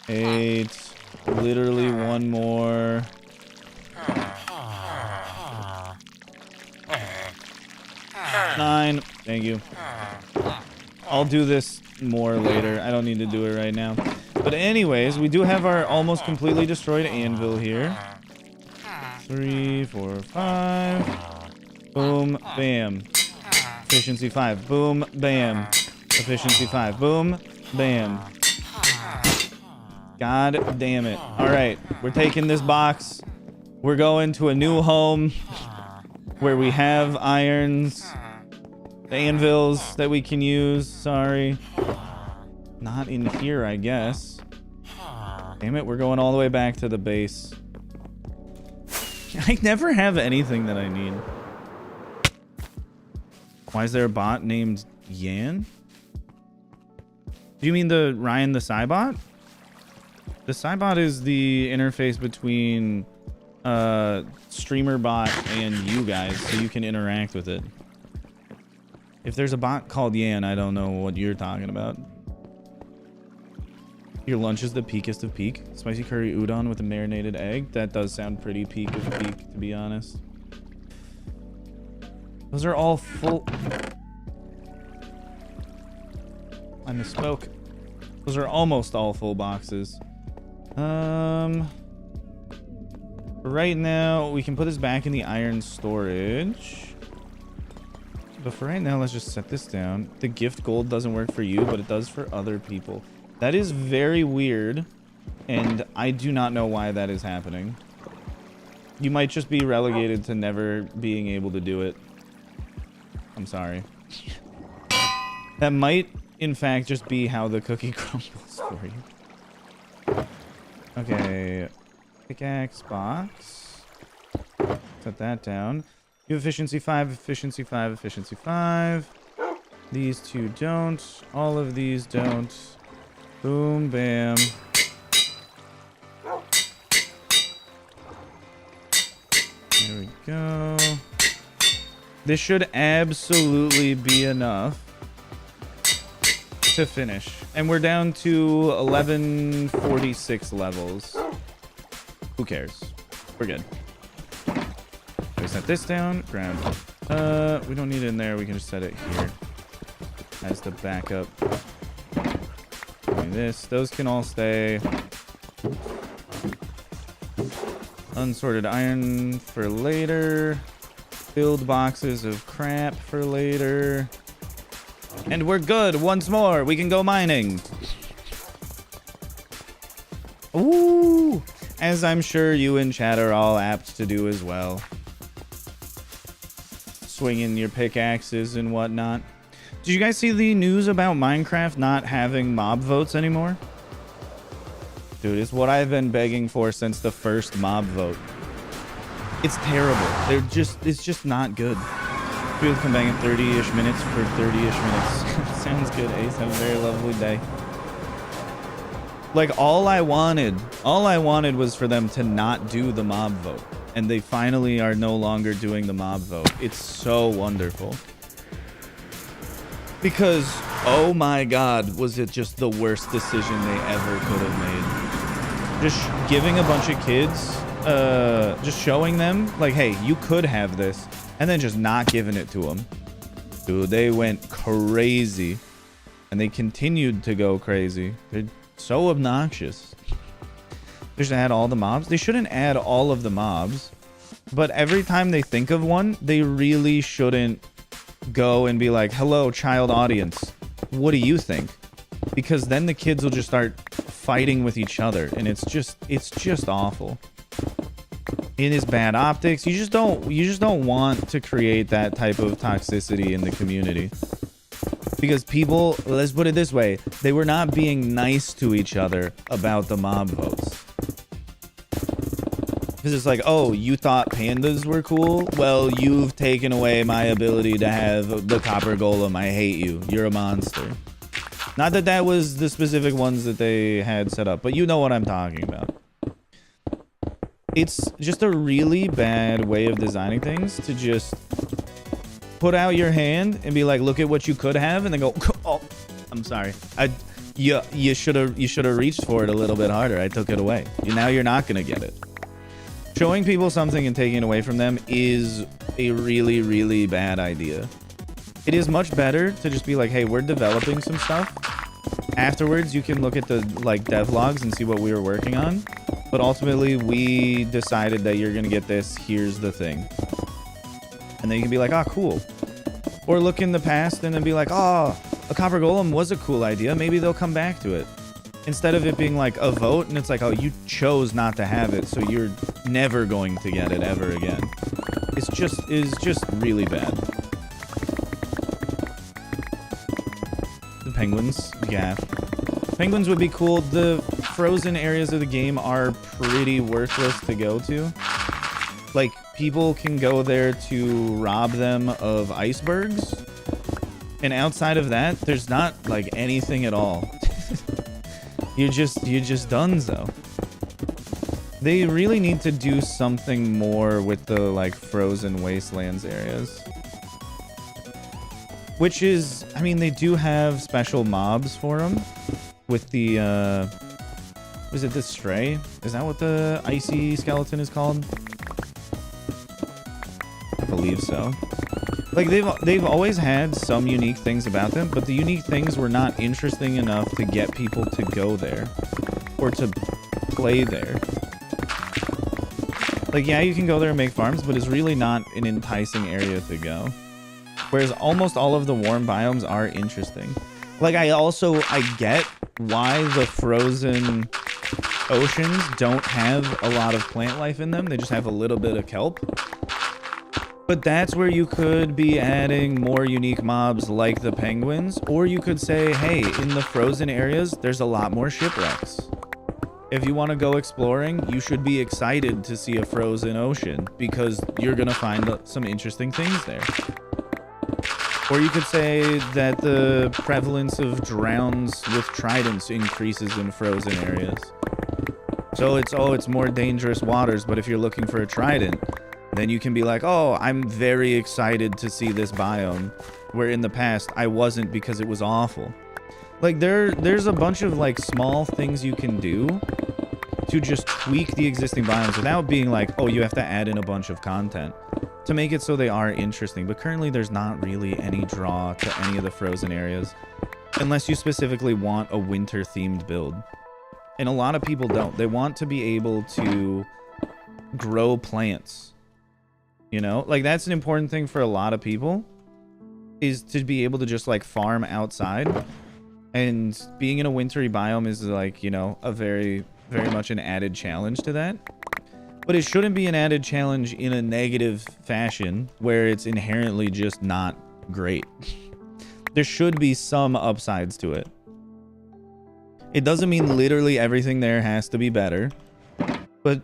8. Literally one more. 9. Thank you. I'll do this more later. I don't need to do it right now. But anyways, we do have our almost completely destroyed anvil here. 3, 4, 5. Boom, bam. Efficiency 5. Boom, bam. Efficiency 5. Boom, bam. God damn it. Alright, we're taking this box. We're going to a new home where we have irons. The anvils that we can use. Sorry. Not in here, I guess. Damn it, we're going all the way back to the base. I never have anything that I need. Why is there a bot named Yan? Do you mean the Ryan the Scybot? The Scybot is the interface between streamer bot and you guys, so you can interact with it. If there's a bot called Yan, I don't know what you're talking about. Your lunch is the peakest of peak. Spicy curry udon with a marinated egg. That does sound pretty peak of peak, to be honest. Those are all full. I misspoke. Those are almost all full boxes. Right now, we can put this back in the iron storage. But for right now, let's just set this down. The gift gold doesn't work for you, but it does for other people. That is very weird, and I do not know why that is happening. You might just be relegated to never being able to do it. I'm sorry. That might, in fact, just be how the cookie crumbles for you. Okay. Pickaxe box. Set that down. You have efficiency 5, efficiency 5, efficiency 5. These two don't. All of these don't. Boom, bam. There we go. This should absolutely be enough to finish. And we're down to 1146 levels. Who cares? We're good. We set this down. Grab. We don't need it in there. We can just set it here as the backup. Doing this. Those can all stay. Unsorted iron for later. Filled boxes of crap for later. And we're good. Once more, we can go mining. Ooh. As I'm sure you in chat are all apt to do as well. Swinging your pickaxes and whatnot. Did you guys see the news about Minecraft not having mob votes anymore? Dude, it's what I've been begging for since the first mob vote. It's terrible. It's just not good. We'll come back in 30-ish minutes for 30-ish minutes. Sounds good, Ace. Have a very lovely day. Like, all I wanted was for them to not do the mob vote. And they finally are no longer doing the mob vote. It's so wonderful. Because, oh my god, was it just the worst decision they ever could have made. Just giving a bunch of kids, just showing them, like, hey, you could have this. And then just not giving it to them. Dude, they went crazy. And they continued to go crazy. They're so obnoxious. They should add all the mobs. They shouldn't add all of the mobs. But every time they think of one, they really shouldn't go and be like, hello, child audience. What do you think? Because then the kids will just start fighting with each other. And it's just awful. It is bad optics. You just don't want to create that type of toxicity in the community. Because people, let's put it this way, they were not being nice to each other about the mob votes. Because it's like, oh, you thought pandas were cool? Well, you've taken away my ability to have the copper golem. I hate you. You're a monster. Not that that was the specific ones that they had set up, but you know what I'm talking about. It's just a really bad way of designing things to just put out your hand and be like, look at what you could have, and then go, oh, I'm sorry. You should have reached for it a little bit harder. I took it away. Now you're not gonna get it. Showing people something and taking it away from them is a really, really bad idea. It is much better to just be like, hey, we're developing some stuff. Afterwards, you can look at the devlogs and see what we were working on. But ultimately, we decided that you're going to get this. Here's the thing. And then you can be like, oh, cool. Or look in the past and then be like, oh, a copper golem was a cool idea. Maybe they'll come back to it. Instead of it being like a vote and it's like, oh, you chose not to have it, so you're never going to get it ever again. It's just really bad. The penguins, yeah. Penguins would be cool. The frozen areas of the game are pretty worthless to go to. Like, people can go there to rob them of icebergs. And outside of that, there's not, like, anything at all. You're just donezo. They really need to do something more with the, like, frozen wastelands areas. Which is, I mean, they do have special mobs for them. With the, was it the stray? Is that what the icy skeleton is called? I believe so. Like, they've always had some unique things about them, but the unique things were not interesting enough to get people to go there. Or to play there. Like, yeah, you can go there and make farms, but it's really not an enticing area to go. Whereas almost all of the warm biomes are interesting. Like, I get why the frozen oceans don't have a lot of plant life in them. They just have a little bit of kelp. But that's where you could be adding more unique mobs like the penguins. Or you could say, hey, in the frozen areas, there's a lot more shipwrecks. If you want to go exploring, you should be excited to see a frozen ocean because you're going to find some interesting things there. Or you could say that the prevalence of drowns with tridents increases in frozen areas. So it's more dangerous waters, but if you're looking for a trident, then you can be like, oh, I'm very excited to see this biome, where in the past I wasn't because it was awful. Like, there's a bunch of, like, small things you can do to just tweak the existing biomes without being like, oh, you have to add in a bunch of content to make it so they are interesting. But currently there's not really any draw to any of the frozen areas unless you specifically want a winter themed build. And a lot of people don't. They want to be able to grow plants. You know, like, that's an important thing for a lot of people, is to be able to just, like, farm outside. And being in a wintry biome is, like, you know, a very very much an added challenge to that. But it shouldn't be an added challenge in a negative fashion where it's inherently just not great. There should be some upsides to it. It doesn't mean literally everything there has to be better, but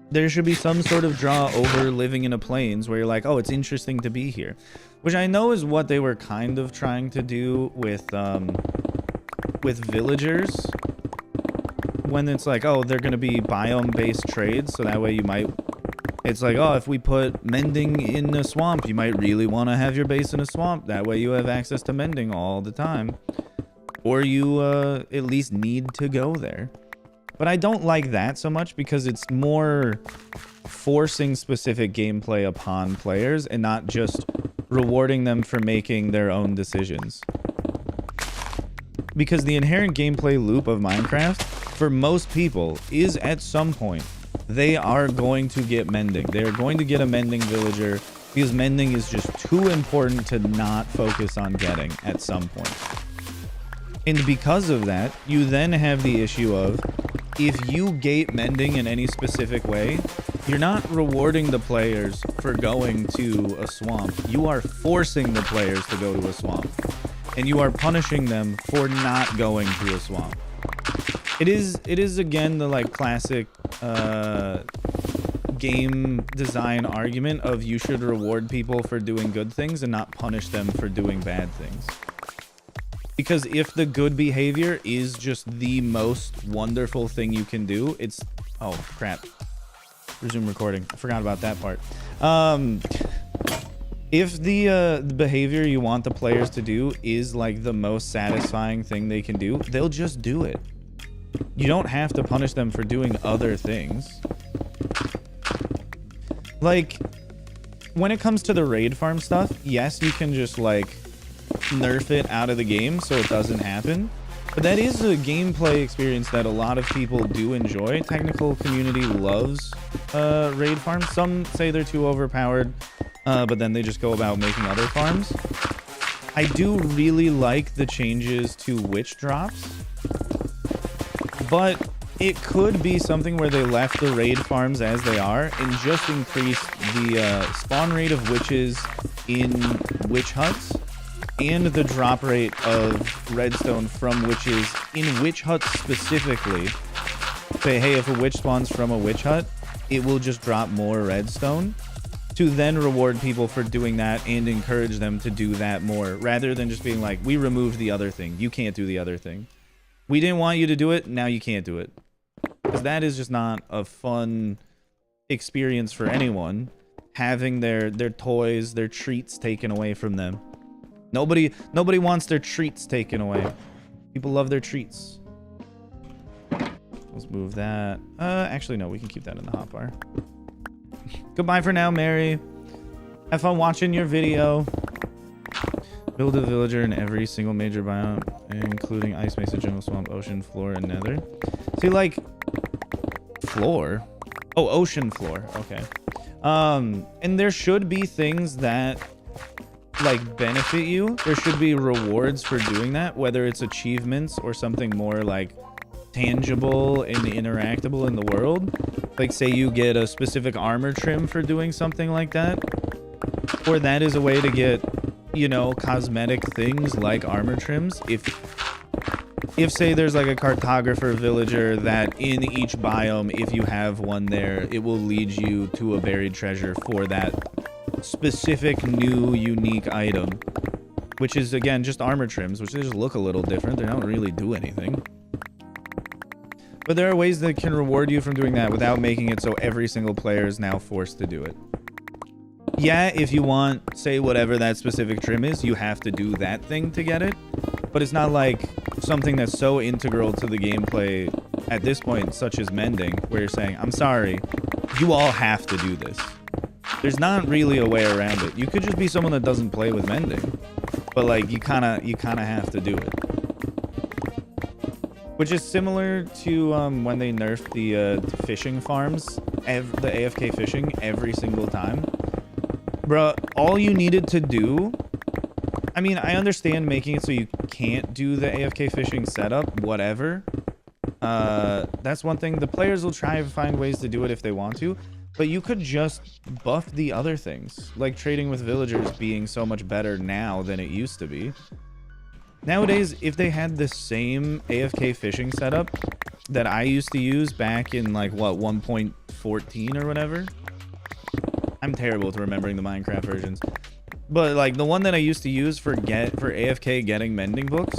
there should be some sort of draw over living in a plains where you're like, oh, it's interesting to be here. Which I know is what they were kind of trying to do with villagers. When it's like, oh, they're going to be biome-based trades, so that way you might... It's like, oh, if we put mending in a swamp, you might really want to have your base in a swamp. That way you have access to mending all the time. Or you at least need to go there. But I don't like that so much because it's more forcing specific gameplay upon players and not just rewarding them for making their own decisions. Because the inherent gameplay loop of Minecraft, for most people, is at some point, they are going to get mending. They're going to get a mending villager because mending is just too important to not focus on getting at some point. And because of that, you then have the issue of, if you gate mending in any specific way, you're not rewarding the players for going to a swamp. You are forcing the players to go to a swamp. And you are punishing them for not going to a swamp. It is again the like classic game design argument of you should reward people for doing good things and not punish them for doing bad things. Because if the good behavior is just the most wonderful thing you can do, it's... Oh, crap. Resume recording. I forgot about that part. If the behavior you want the players to do is like the most satisfying thing they can do, they'll just do it. You don't have to punish them for doing other things. Like, when it comes to the raid farm stuff, yes, you can just like nerf it out of the game so it doesn't happen. But that is a gameplay experience that a lot of people do enjoy. Technical community loves raid farms. Some say they're too overpowered, but then they just go about making other farms. I do really like the changes to witch drops, but it could be something where they left the raid farms as they are and just increased the spawn rate of witches in witch huts and the drop rate of redstone from witches in witch huts specifically. Say, hey, if a witch spawns from a witch hut, it will just drop more redstone, to then reward people for doing that and encourage them to do that more, rather than just being like, we removed the other thing, you can't do the other thing. We didn't want you to do it, now you can't do it. Because that is just not a fun experience for anyone, having their toys, their treats taken away from them. Nobody wants their treats taken away. People love their treats. Let's move that. Actually, no, we can keep that in the hotbar. Goodbye for now, Mary. Have fun watching your video. Build a villager in every single major biome, including ice, mesa, jungle, swamp, ocean, floor, and nether. See, like, floor? Oh, ocean floor. Okay. And there should be things that like benefit you. There should be rewards for doing that, whether it's achievements or something more like tangible and interactable in the world. Like, say you get a specific armor trim for doing something like that, or that is a way to get, you know, cosmetic things like armor trims. If say there's like a cartographer villager that in each biome, if you have one there, it will lead you to a buried treasure for that specific new unique item, which is again just armor trims, which they just look a little different. They don't really do anything, but there are ways that can reward you from doing that without making it so every single player is now forced to do it. Yeah, if you want, say, whatever that specific trim is, you have to do that thing to get it, but it's not like something that's so integral to the gameplay at this point, such as mending, where you're saying, I'm sorry, you all have to do this. There's not really a way around it. You could just be someone that doesn't play with mending, but like you kind of have to do it. Which is similar to when they nerfed the fishing farms, the AFK fishing every single time. Bruh, all you needed to do... I mean, I understand making it so you can't do the AFK fishing setup, whatever. That's one thing. The players will try and find ways to do it if they want to, but you could just buff the other things, like trading with villagers being so much better now than it used to be. Nowadays, if they had the same AFK fishing setup that I used to use back in like what 1.14 or whatever. I'm terrible with remembering the Minecraft versions. But like the one that I used to use for AFK getting mending books,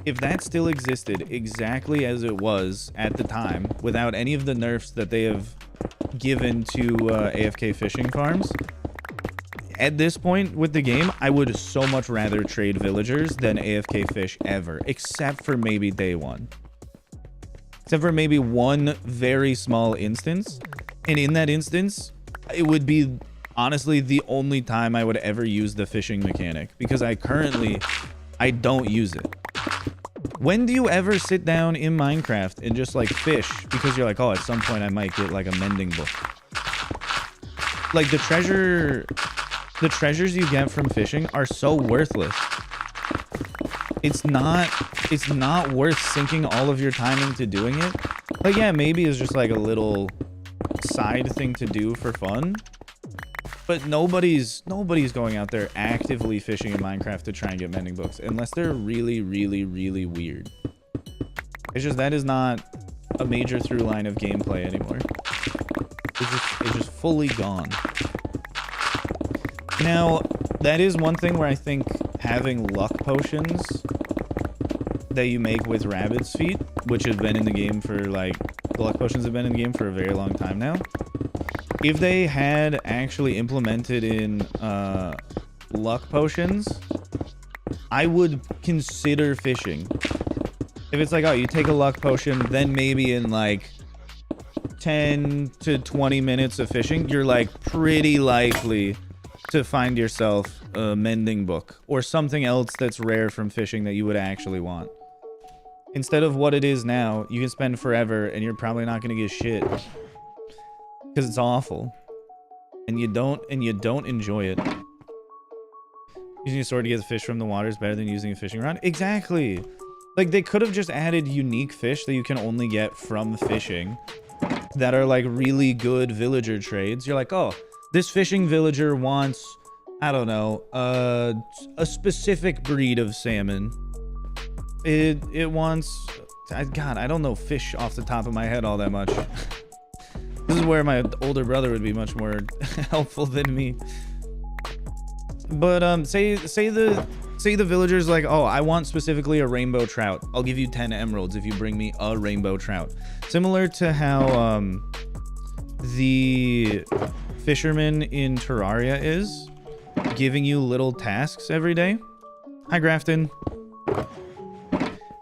if that still existed exactly as it was at the time, without any of the nerfs that they have given to AFK fishing farms, at this point with the game, I would so much rather trade villagers than AFK fish ever, except for maybe day one. Except for maybe one very small instance. And in that instance, it would be honestly the only time I would ever use the fishing mechanic, because I don't use it. When do you ever sit down in Minecraft and just like fish because you're like, oh, at some point I might get like a mending book? Like the treasures you get from fishing are so worthless. It's not worth sinking all of your time into doing it. Like, yeah, maybe it's just like a little side thing to do for fun. But nobody's going out there actively fishing in Minecraft to try and get mending books unless they're really, really, really weird. It's just that is not a major through line of gameplay anymore. It's just fully gone. Now, that is one thing where I think having luck potions that you make with rabbit's feet, which have been in the game for like, the luck potions have been in the game for a very long time now. If they had actually implemented in luck potions, I would consider fishing. If it's like, oh, you take a luck potion, then maybe in like 10 to 20 minutes of fishing, you're like pretty likely to find yourself a mending book or something else that's rare from fishing that you would actually want. Instead of what it is now, you can spend forever and you're probably not going to get shit. Because it's awful. And you don't enjoy it. Using a sword to get the fish from the water is better than using a fishing rod. Exactly. Like, they could have just added unique fish that you can only get from fishing that are, like, really good villager trades. You're like, oh, this fishing villager wants, I don't know, a specific breed of salmon. It wants... God, I don't know fish off the top of my head all that much. This is where my older brother would be much more helpful than me. But say the villager's like, oh, I want specifically a rainbow trout. I'll give you 10 emeralds if you bring me a rainbow trout. Similar to how the fisherman in Terraria is, giving you little tasks every day. Hi, Grafton.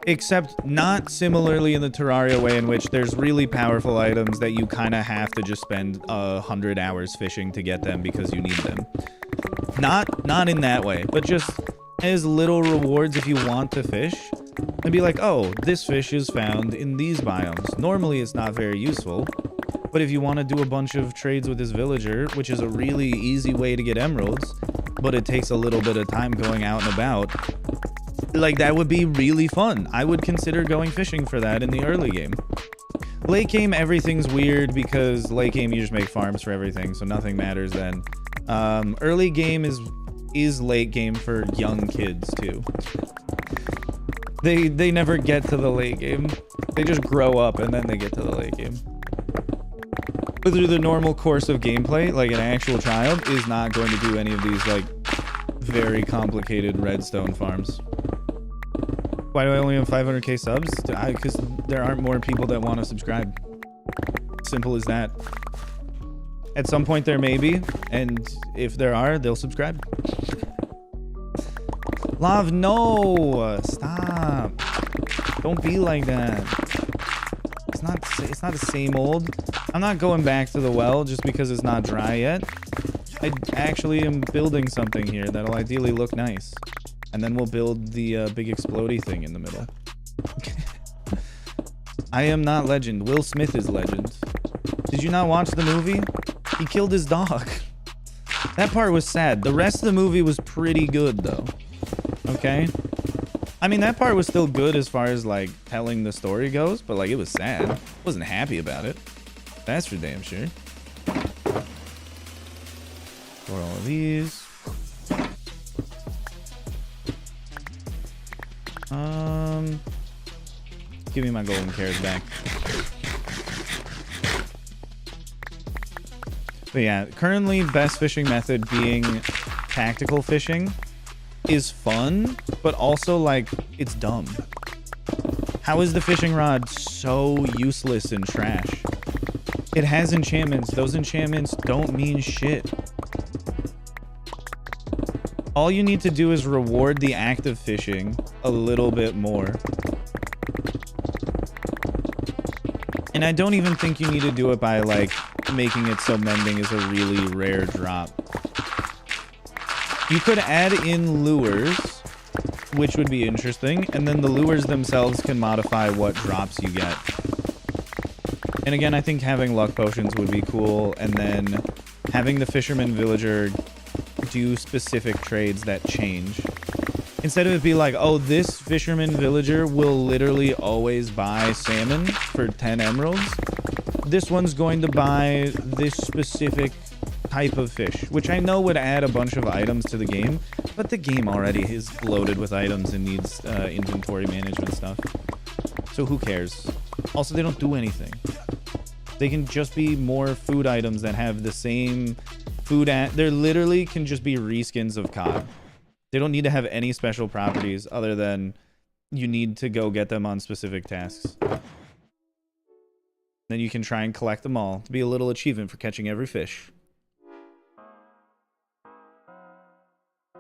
Except not similarly in the Terraria way, in which there's really powerful items that you kind of have to just spend 100 hours fishing to get them because you need them. Not in that way, but just as little rewards if you want to fish. And be like, oh, this fish is found in these biomes. Normally it's not very useful, but if you want to do a bunch of trades with this villager, which is a really easy way to get emeralds, but it takes a little bit of time going out and about, like, that would be really fun. I would consider going fishing for that in the early game. Late game, everything's weird because late game you just make farms for everything, so nothing matters then. Early game is late game for young kids too. They never get to the late game. They just grow up and then they get to the late game. But through the normal course of gameplay, like an actual child is not going to do any of these like very complicated redstone farms. Why do I only have 500k subs? Because there aren't more people that want to subscribe. Simple as that. At some point there may be, and if there are, they'll subscribe. Love, no! Stop. Don't be like that. It's not the same old. I'm not going back to the well just because it's not dry yet. I actually am building something here that'll ideally look nice. And then we'll build the big explodey thing in the middle. I am not legend. Will Smith is legend. Did you not watch the movie? He killed his dog. That part was sad. The rest of the movie was pretty good, though. Okay? I mean, that part was still good as far as like telling the story goes, but like it was sad. Wasn't happy about it. That's for damn sure. For all of these. Give me my golden carrots back. But yeah, currently best fishing method being tactical fishing is fun, but also like it's dumb. How is the fishing rod so useless and trash? It has enchantments. Those enchantments don't mean shit. All you need to do is reward the act of fishing a little bit more. And I don't even think you need to do it by like making it so mending is a really rare drop. You could add in lures, which would be interesting, and then the lures themselves can modify what drops you get. And again, I think having luck potions would be cool, and then having the fisherman villager do specific trades that change. Instead of it be like, oh, this fisherman villager will literally always buy salmon for 10 emeralds. This one's going to buy this specific type of fish, which I know would add a bunch of items to the game, but the game already is bloated with items and needs inventory management stuff. So who cares? Also, they don't do anything. They can just be more food items that have the same food. They literally can just be reskins of cod. They don't need to have any special properties other than you need to go get them on specific tasks. Then you can try and collect them all to be a little achievement for catching every fish.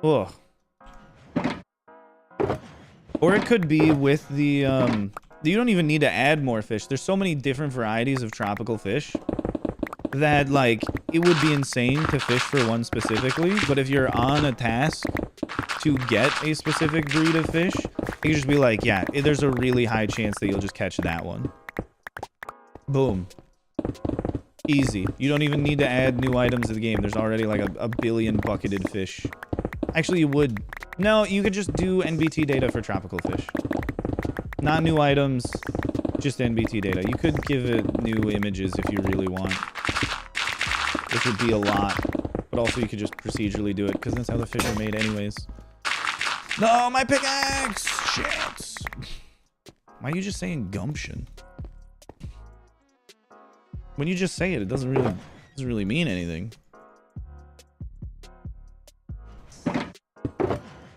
Ugh. Or it could be with the, you don't even need to add more fish. There's so many different varieties of tropical fish that, like, it would be insane to fish for one specifically. But if you're on a task to get a specific breed of fish, you can just be like, yeah, there's a really high chance that you'll just catch that one. Boom. Easy. You don't even need to add new items to the game. There's already like a billion bucketed fish. Actually, you would. No, you could just do NBT data for tropical fish. Not new items, just NBT data. You could give it new images if you really want. Which would be a lot. But also you could just procedurally do it, because that's how the fish are made anyways. No, my pickaxe! Shit! Why are you just saying gumption? When you just say it, it doesn't really mean anything.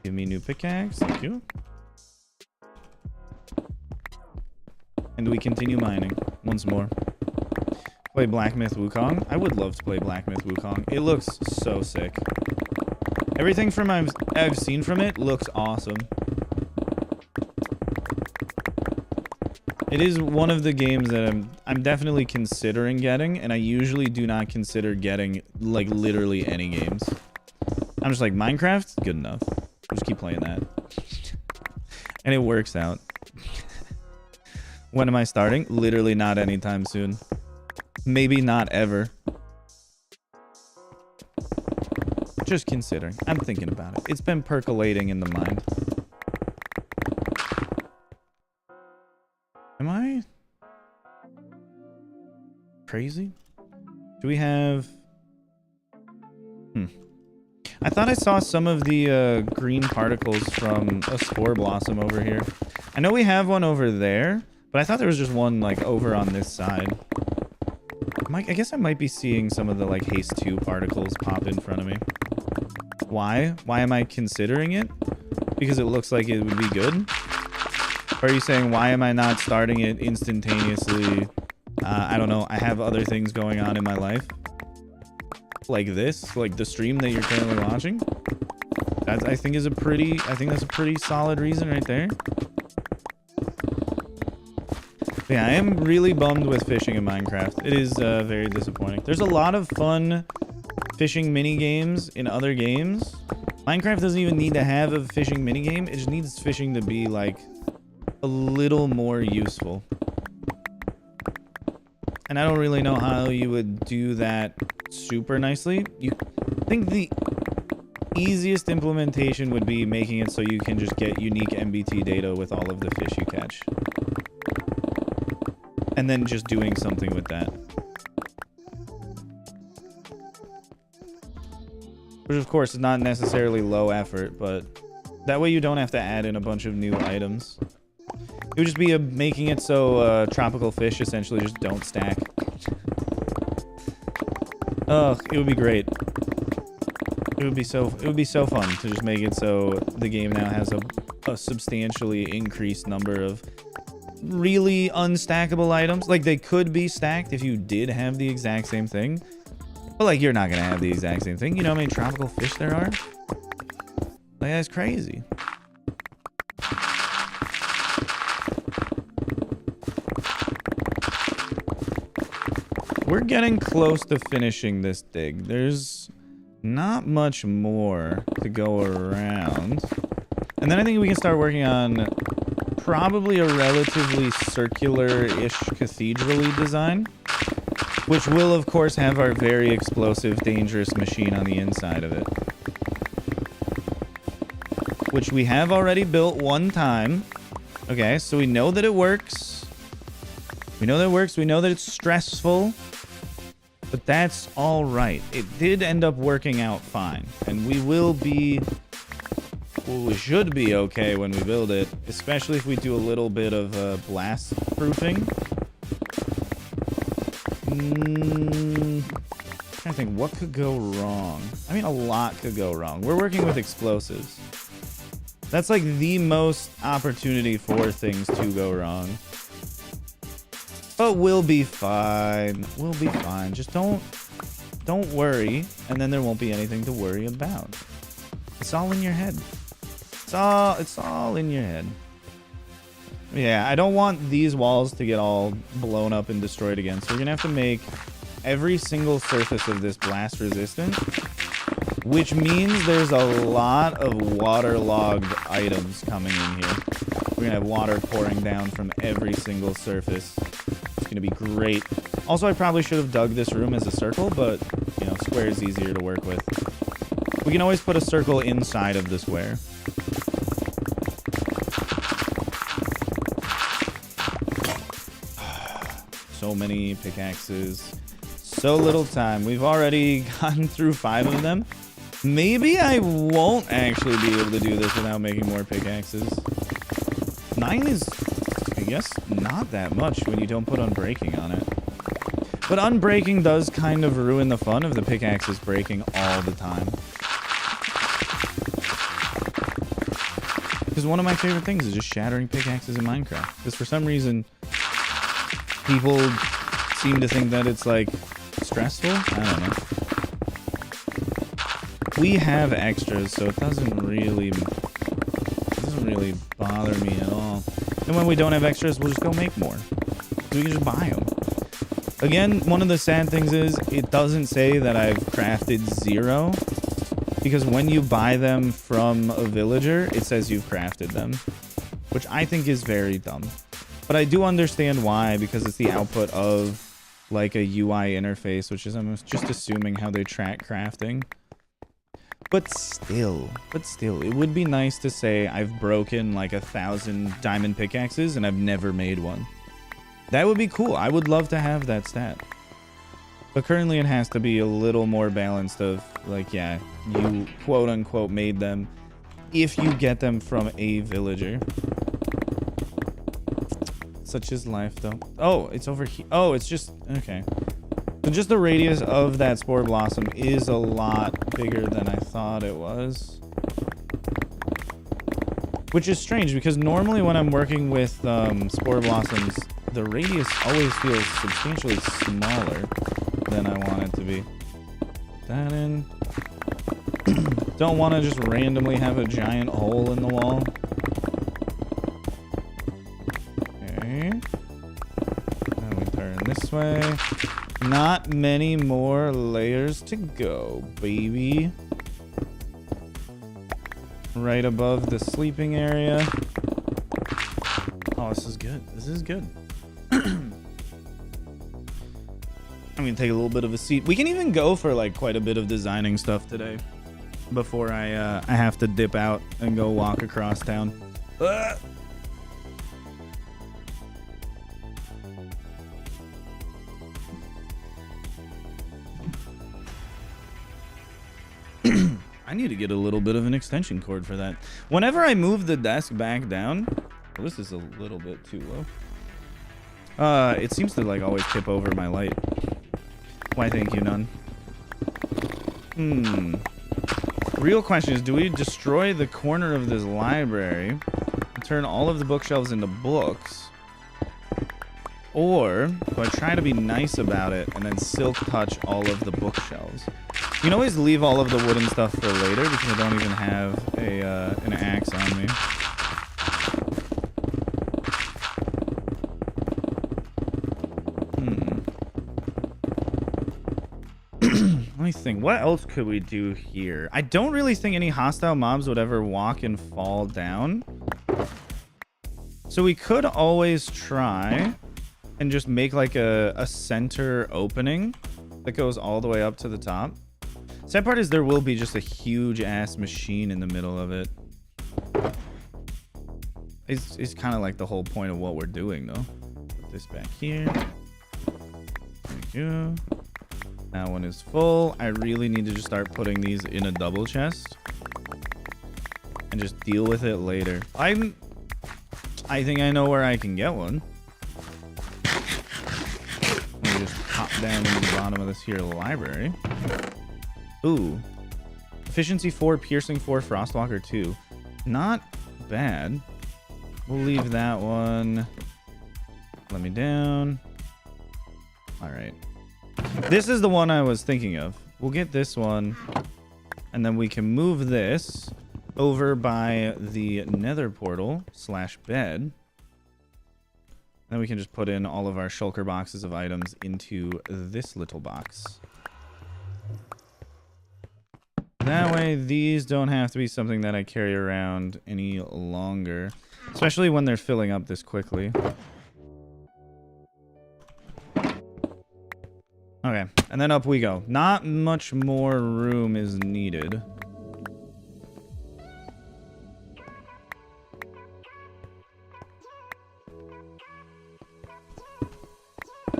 Give me a new pickaxe, thank you. And we continue mining once more. Play Black Myth Wukong. I would love to play Black Myth Wukong. It looks so sick. Everything from I've seen from it looks awesome. It is one of the games that I'm definitely considering getting, and I usually do not consider getting like literally any games. I'm just like, Minecraft, good enough. I'll just keep playing that. And it works out. When am I starting? Literally not anytime soon. Maybe not ever. Just considering. I'm thinking about it. It's been percolating in the mind. Am I crazy? Do we have... I thought I saw some of the green particles from a spore blossom over here. I know we have one over there, but I thought there was just one like over on this side. I guess I might be seeing some of the like haste 2 particles pop in front of me. Why? Why am I considering it? Because it looks like it would be good? Or are you saying why am I not starting it instantaneously? I don't know. I have other things going on in my life. Like this, like the stream that you're currently watching. I think that's a pretty solid reason right there. Yeah, I am really bummed with fishing in Minecraft. It is very disappointing. There's a lot of fun fishing mini games in other games. Minecraft doesn't even need to have a fishing mini game. It just needs fishing to be like a little more useful. And I don't really know how you would do that super nicely. You think easiest implementation would be making it so you can just get unique MBT data with all of the fish you catch. And then just doing something with that. Which of course is not necessarily low effort, but that way you don't have to add in a bunch of new items. It would just be making it so tropical fish essentially just don't stack. Ugh, it would be great. It would be so fun to just make it so the game now has a substantially increased number of really unstackable items. Like, they could be stacked if you did have the exact same thing. But, like, you're not going to have the exact same thing. You know how many tropical fish there are? Like, that's crazy. We're getting close to finishing this dig. There's not much more to go around. And then I think we can start working on probably a relatively circular-ish cathedral-y design, which will, of course, have our very explosive, dangerous machine on the inside of it. Which we have already built one time. Okay, so we know that it works. We know that it works. We know that it's stressful. But that's all right. It did end up working out fine. And we will be... Well, we should be okay when we build it. Especially if we do a little bit of blast proofing. I'm trying to think, what could go wrong? I mean, a lot could go wrong. We're working with explosives. That's like the most opportunity for things to go wrong. But we'll be fine. We'll be fine. Just don't worry, and then there won't be anything to worry about. It's all in your head. It's all in your head. Yeah, I don't want these walls to get all blown up and destroyed again. So we're gonna have to make every single surface of this blast resistant, which means there's a lot of waterlogged items coming in here. We're gonna have water pouring down from every single surface. It's gonna be great. Also, I probably should have dug this room as a circle, but, you know, square is easier to work with. We can always put a circle inside of the square. So many pickaxes. So little time. We've already gotten through 5 of them. Maybe I won't actually be able to do this without making more pickaxes. 9 is, I guess, not that much when you don't put unbreaking on it. But unbreaking does kind of ruin the fun of the pickaxes breaking all the time. Because one of my favorite things is just shattering pickaxes in Minecraft. Because for some reason, people seem to think that it's, like, stressful. I don't know. We have extras, so it doesn't really bother me at all. And when we don't have extras, we'll just go make more. So we can just buy them. Again, one of the sad things is it doesn't say that I've crafted 0, because when you buy them from a villager, it says you've crafted them, which I think is very dumb. But I do understand why, because it's the output of like a UI interface, which is, I'm just assuming how they track crafting. But still, it would be nice to say I've broken like 1,000 diamond pickaxes and I've never made one. That would be cool. I would love to have that stat. But currently it has to be a little more balanced of, like, yeah, you quote-unquote made them if you get them from a villager. Such is life, though. Oh, it's over here. Oh, it's just... Okay. So just the radius of that spore blossom is a lot bigger than I thought it was. Which is strange, because normally when I'm working with spore blossoms, the radius always feels substantially smaller than I want it to be. Put that in. Don't want to just randomly have a giant hole in the wall. Okay. Now we turn this way. Not many more layers to go, baby. Right above the sleeping area. Oh, this is good. This is good. I'm gonna take a little bit of a seat. We can even go for like quite a bit of designing stuff today. before I have to dip out and go walk across town. I need to get a little bit of an extension cord for that. Whenever I move the desk back down, oh, this is a little bit too low. It seems to like always tip over my light. Why, thank you, none. Real question is, do we destroy the corner of this library and turn all of the bookshelves into books? Or do I try to be nice about it and then silk touch all of the bookshelves? You can always leave all of the wooden stuff for later because I don't even have an axe on me. Let me think. What else could we do here? I don't really think any hostile mobs would ever walk and fall down. So we could always try and just make like a center opening that goes all the way up to the top. Sad part is there will be just a huge ass machine in the middle of it. It's kind of like the whole point of what we're doing though. Put this back here. There we go. That one is full. I really need to just start putting these in a double chest and just deal with it later. I think I know where I can get one. Let me just pop down into the bottom of this here library. Ooh. Efficiency 4, piercing 4, frostwalker 2. Not bad. We'll leave that one. Let me down. All right. This is the one I was thinking of. We'll get this one, and then we can move this over by the nether portal / bed. Then we can just put in all of our shulker boxes of items into this little box. That way, these don't have to be something that I carry around any longer, especially when they're filling up this quickly. Okay, and then up we go. Not much more room is needed.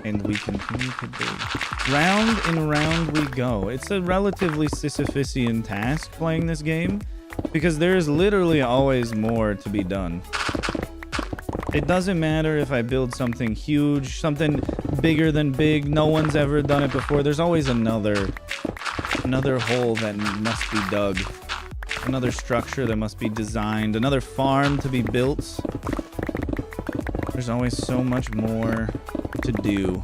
And we continue to dig. Round and round we go. It's a relatively Sisyphusian task playing this game, because there is literally always more to be done. It doesn't matter if I build something huge, something bigger than big, no one's ever done it before. There's always another hole that must be dug, another structure that must be designed, another farm to be built. There's always so much more to do.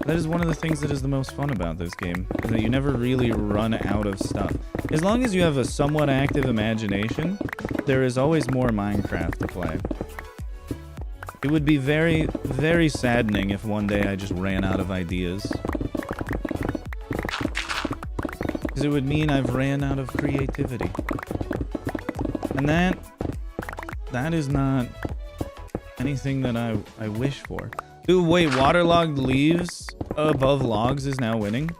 That is one of the things that is the most fun about this game, is that you never really run out of stuff. As long as you have a somewhat active imagination, there is always more Minecraft to play. It would be very, very saddening if one day I just ran out of ideas. Because it would mean I've ran out of creativity. And that is not anything that I wish for. Ooh, wait, waterlogged leaves above logs is now winning.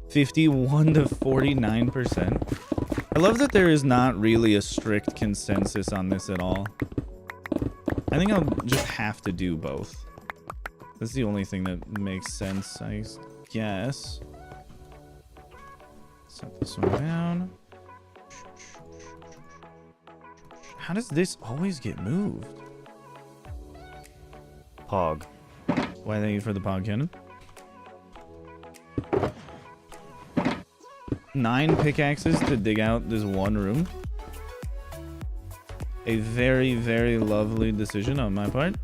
51 to 49%. I love that there is not really a strict consensus on this at all. I think I'll just have to do both. That's the only thing that makes sense, I guess. Set this one down. How does this always get moved? Pog. Why, thank you for the PogCannon. 9 pickaxes to dig out this one room. A very, very lovely decision on my part.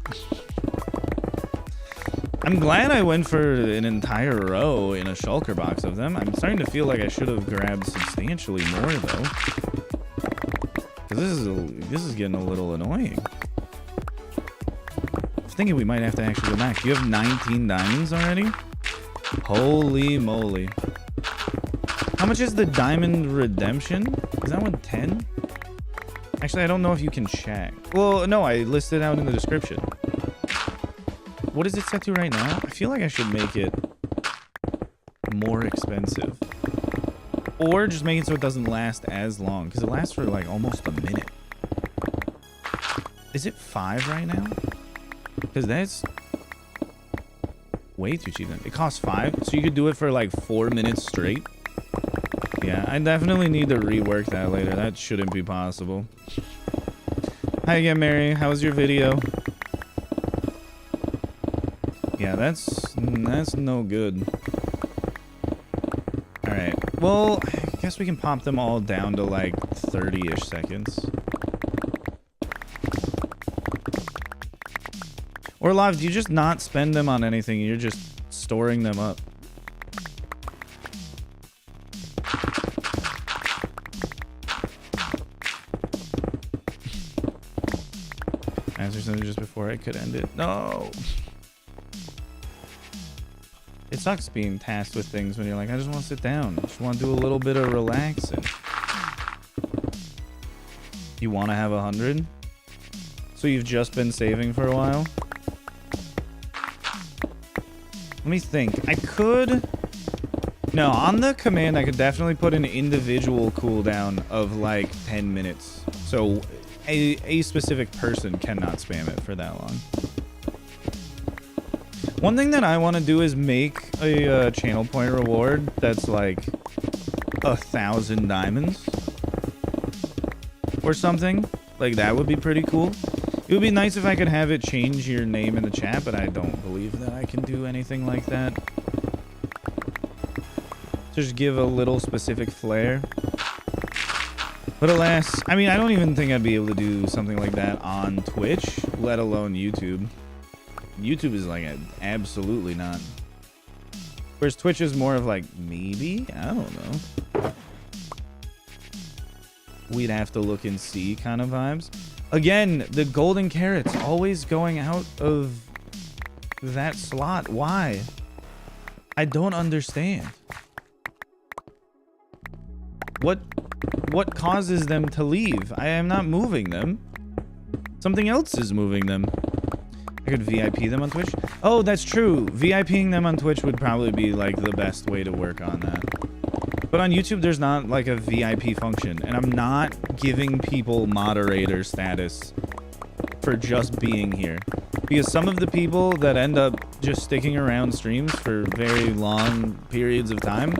I'm glad I went for an entire row in a shulker box of them. I'm starting to feel like I should have grabbed substantially more, though. Because this is getting a little annoying. I'm thinking we might have to actually go back. You have 19 diamonds already? Holy moly. How much is the diamond redemption? Is that one 10? Actually, I don't know if you can check. Well, no, I listed out in the description. What is it set to right now? I feel like I should make it more expensive. Or just make it so it doesn't last as long, because it lasts for like almost a minute. Is it 5 right now? Because that's way too cheap. It costs 5, so you could do it for like 4 minutes straight. Yeah, I definitely need to rework that later. That shouldn't be possible. Hi again, Mary. How was your video? Yeah, that's no good. All right. Well, I guess we can pop them all down to like 30-ish seconds. Or Live, do you just not spend them on anything? You're just storing them up. Answer something just before I could end it. No. It sucks being tasked with things when you're like, I just want to sit down. I just want to do a little bit of relaxing. You want to have 100? So you've just been saving for a while? Let me think. I could... No, on the command, I could definitely put an individual cooldown of like 10 minutes. So a specific person cannot spam it for that long. One thing that I want to do is make a channel point reward that's like 1,000 diamonds or something. Like that would be pretty cool. It would be nice if I could have it change your name in the chat, but I don't believe that I can do anything like that. Just give a little specific flair. But alas, I mean, I don't even think I'd be able to do something like that on Twitch, let alone YouTube. YouTube is like absolutely not. Whereas Twitch is more of like maybe, I don't know. We'd have to look and see kind of vibes. Again, the golden carrots always going out of that slot. Why? I don't understand. What causes them to leave? I am not moving them. Something else is moving them. I could VIP them on Twitch. Oh, that's true. VIPing them on Twitch would probably be like the best way to work on that. But on YouTube, there's not like a VIP function, and I'm not giving people moderator status for just being here. Because some of the people that end up just sticking around streams for very long periods of time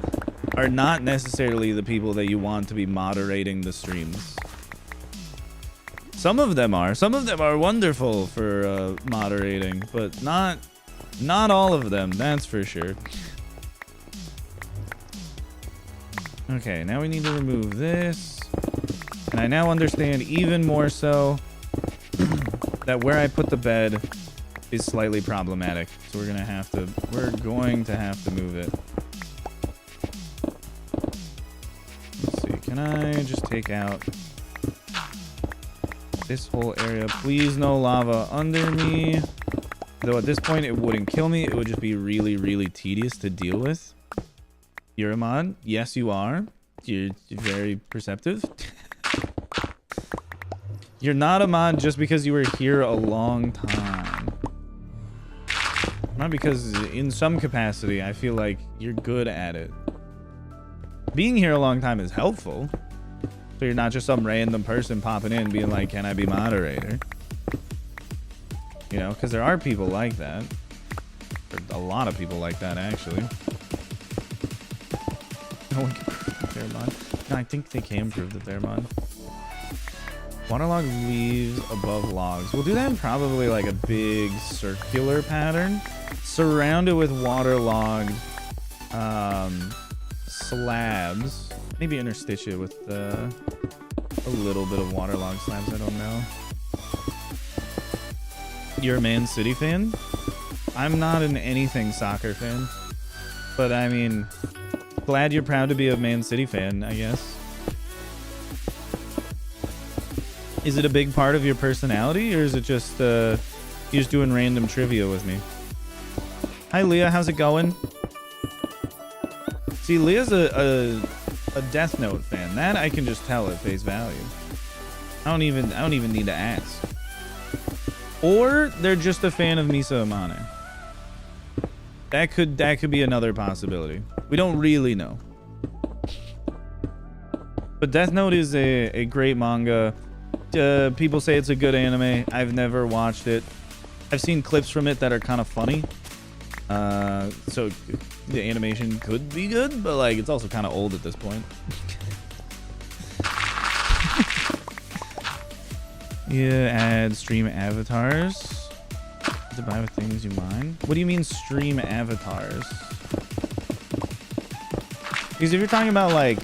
are not necessarily the people that you want to be moderating the streams. Some of them are. Some of them are wonderful for moderating, but not all of them, that's for sure. Okay, now we need to remove this. And I now understand even more so that where I put the bed is slightly problematic. So we're going to have to move it. Let's see, can I just take out this whole area? Please no lava under me. Though at this point it wouldn't kill me, it would just be really, really tedious to deal with. You're a mod? Yes, you are. You're very perceptive. You're not a mod just because you were here a long time. Not because in some capacity I feel like you're good at it. Being here a long time is helpful. So you're not just some random person popping in being like, can I be moderator? You know, because there are people like that. A lot of people like that, actually. No one can prove that they're mod. No, I think they can prove that they're mod. Waterlogged leaves above logs. We'll do that in probably like a big circular pattern. Surround it with waterlogged slabs. Maybe interstitch it with a little bit of waterlogged slabs. I don't know. You're a Man City fan? I'm not an anything soccer fan. But I mean, glad you're proud to be a Man City fan, I guess. Is it a big part of your personality, or is it just you're just doing random trivia with me? Hi Leah, how's it going? See, Leah's a Death Note fan. That I can just tell at face value. I don't even need to ask. Or they're just a fan of Misa Amane. That could be another possibility. We don't really know. But Death Note is a great manga. People say it's a good anime. I've never watched it. I've seen clips from it that are kind of funny. So the animation could be good, but like it's also kind of old at this point. Yeah, add stream avatars to buy with things you mine. What do you mean stream avatars? Because if you're talking about like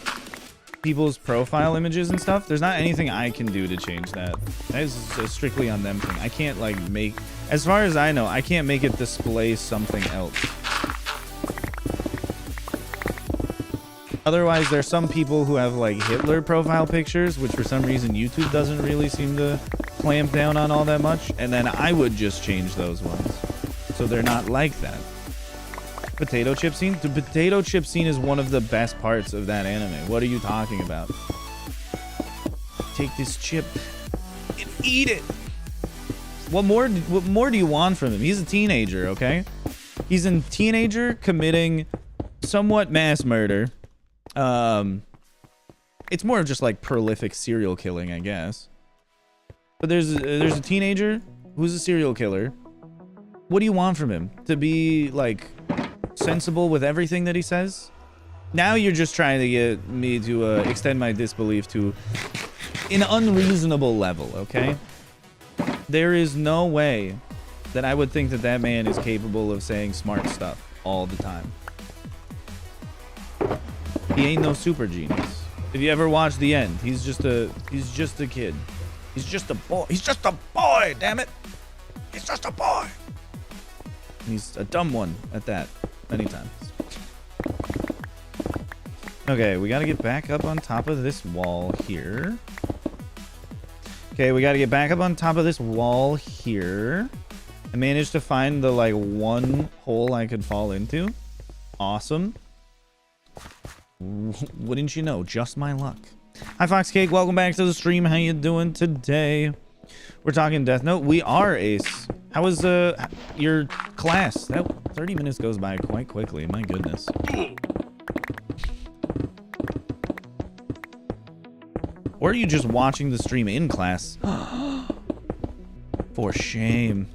people's profile images and stuff, there's not anything I can do to change that. That is a strictly on them thing. I can't like make, as far as I know, I can't make it display something else. Otherwise, there's some people who have like Hitler profile pictures, which for some reason YouTube doesn't really seem to clamp down on all that much. And then I would just change those ones, so they're not like that. Potato chip scene? The potato chip scene is one of the best parts of that anime. What are you talking about? Take this chip and eat it. What more do you want from him? He's a teenager, okay? He's a teenager committing somewhat mass murder. It's more of just like prolific serial killing, I guess. But there's a teenager who's a serial killer. What do you want from him? To be like sensible with everything that he says? Now you're just trying to get me to extend my disbelief to an unreasonable level, okay? There is no way that I would think that that man is capable of saying smart stuff all the time. He ain't no super genius. If you ever watch the end, he's just a kid. He's just a boy. He's just a boy, damn it. He's just a boy. He's a dumb one at that, many times. Okay, we gotta get back up on top of this wall here. Okay, we gotta get back up on top of this wall here. I managed to find the like one hole I could fall into. Awesome. Wouldn't you know? Just my luck. Hi Foxcake, welcome back to the stream. How you doing today? We're talking Death Note. We are, Ace. How was your class? That 30 minutes goes by quite quickly. My goodness. Or are you just watching the stream in class? For shame.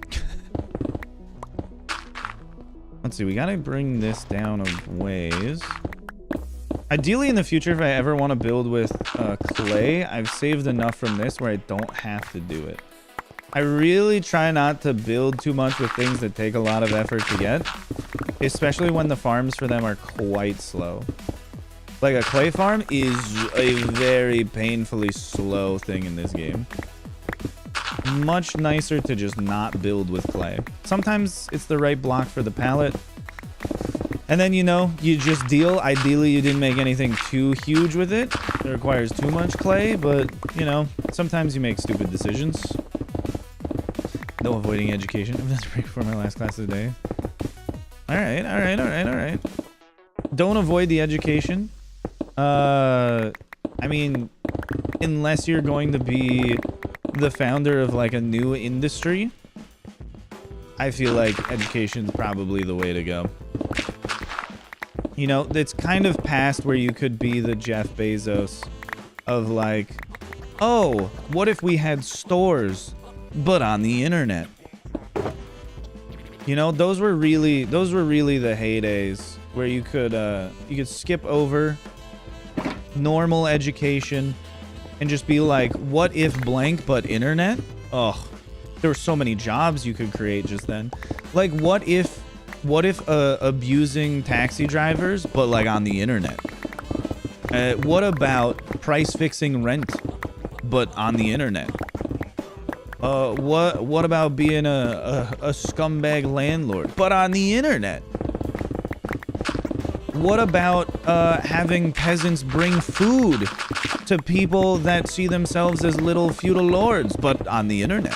Let's see. We gotta bring this down a ways. Ideally, in the future, if I ever want to build with clay, I've saved enough from this where I don't have to do it. I really try not to build too much with things that take a lot of effort to get, especially when the farms for them are quite slow. Like a clay farm is a very painfully slow thing in this game. Much nicer to just not build with clay. Sometimes it's the right block for the pallet. And then, you know, you just deal. Ideally, you didn't make anything too huge with it. It requires too much clay, but, you know, sometimes you make stupid decisions. No avoiding education. That's break for my last class of the day. Alright. Don't avoid the education. I mean, unless you're going to be the founder of, like, a new industry, I feel like education's probably the way to go. You know, it's kind of past where you could be the Jeff Bezos of like, oh, what if we had stores, but on the internet? You know, those were really the heydays where you could skip over normal education and just be like, what if blank but internet? Oh, there were so many jobs you could create just then. Like, what if abusing taxi drivers, but like on the internet? What about price fixing rent, but on the internet? What about being a scumbag landlord, but on the internet? What about having peasants bring food to people that see themselves as little feudal lords, but on the internet?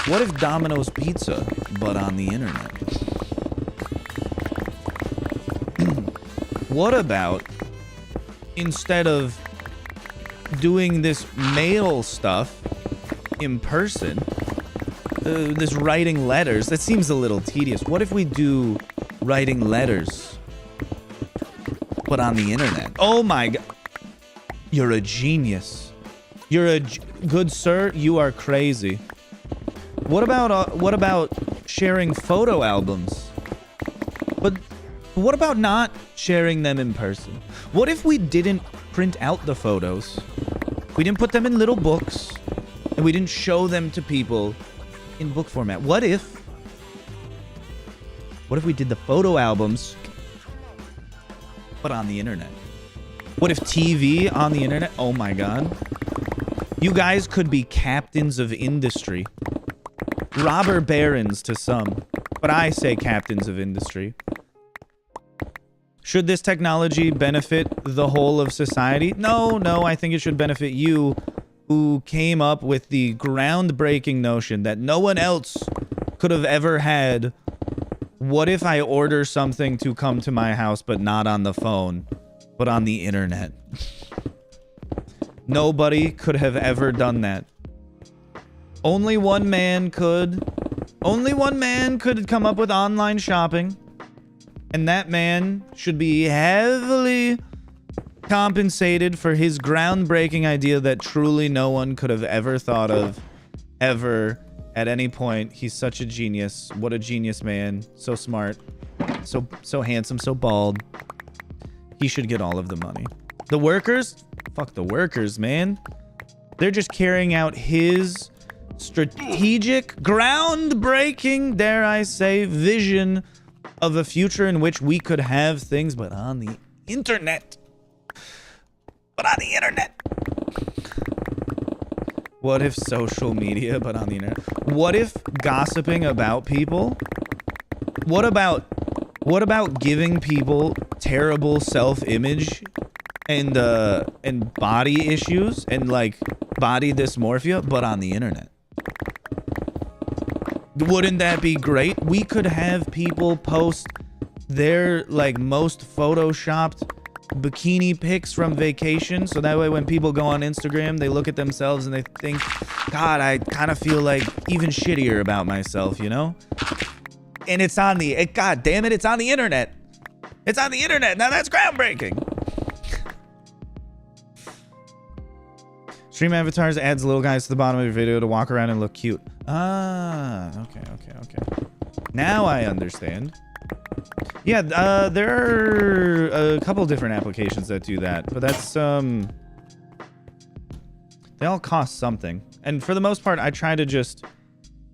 What if Domino's Pizza, but on the internet? What about, instead of doing this mail stuff in person, this writing letters, that seems a little tedious. What if we do writing letters, but on the internet? Oh my god. You're a genius. You're a good sir. You are crazy. What about sharing photo albums? But what about not sharing them in person? What if we didn't print out the photos? We didn't put them in little books, and we didn't show them to people in book format. What if we did the photo albums, but on the internet? What if TV on the internet? Oh my god. You guys could be captains of industry. Robber barons to some, but I say captains of industry. Should this technology benefit the whole of society? No, I think it should benefit you, who came up with the groundbreaking notion that no one else could have ever had. What if I order something to come to my house, but not on the phone, but on the internet? Nobody could have ever done that. Only one man could. Only one man could come up with online shopping. And that man should be heavily compensated for his groundbreaking idea that truly no one could have ever thought of, ever, at any point. He's such a genius. What a genius man. So smart. So handsome, so bald. He should get all of the money. The workers? Fuck the workers, man. They're just carrying out his strategic, groundbreaking, dare I say, vision of a future in which we could have things, but on the internet. But on the internet. What if social media, but on the internet? What if gossiping about people? What about giving people terrible self-image and body issues and like body dysmorphia, but on the internet? Wouldn't that be great? We could have people post their like most photoshopped bikini pics from vacation, so that way when people go on Instagram, they look at themselves and they think, God, I kind of feel like even shittier about myself, you know? And it's on the, God damn it, it's on the internet. It's on the internet. Now that's groundbreaking. Stream avatars adds little guys to the bottom of your video to walk around and look cute. Ah, okay. Now I understand. Yeah, there are a couple different applications that do that, but that's, they all cost something. And for the most part, I try to just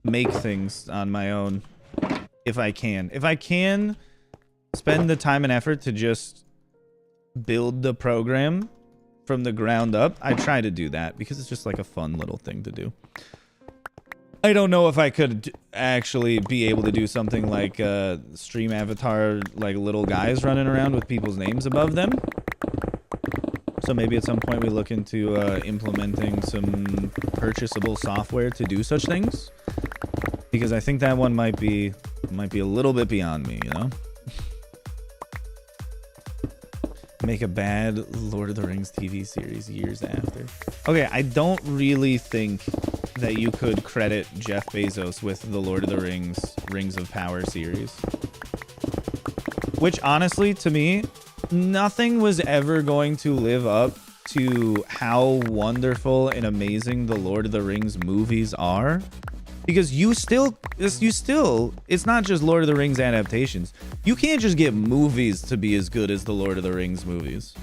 make things on my own if I can. If I can spend the time and effort to just build the program from the ground up, I try to do that because it's just like a fun little thing to do. I don't know if I could actually be able to do something like stream avatar, like little guys running around with people's names above them. So maybe at some point we look into implementing some purchasable software to do such things, because I think that one might be a little bit beyond me, you know? Make a bad Lord of the Rings TV series years after. Okay, I don't really think that you could credit Jeff Bezos with the Lord of the Rings of Power series. Which, honestly, to me, nothing was ever going to live up to how wonderful and amazing the Lord of the Rings movies are. Because it's not just Lord of the Rings adaptations. You can't just get movies to be as good as the Lord of the Rings movies.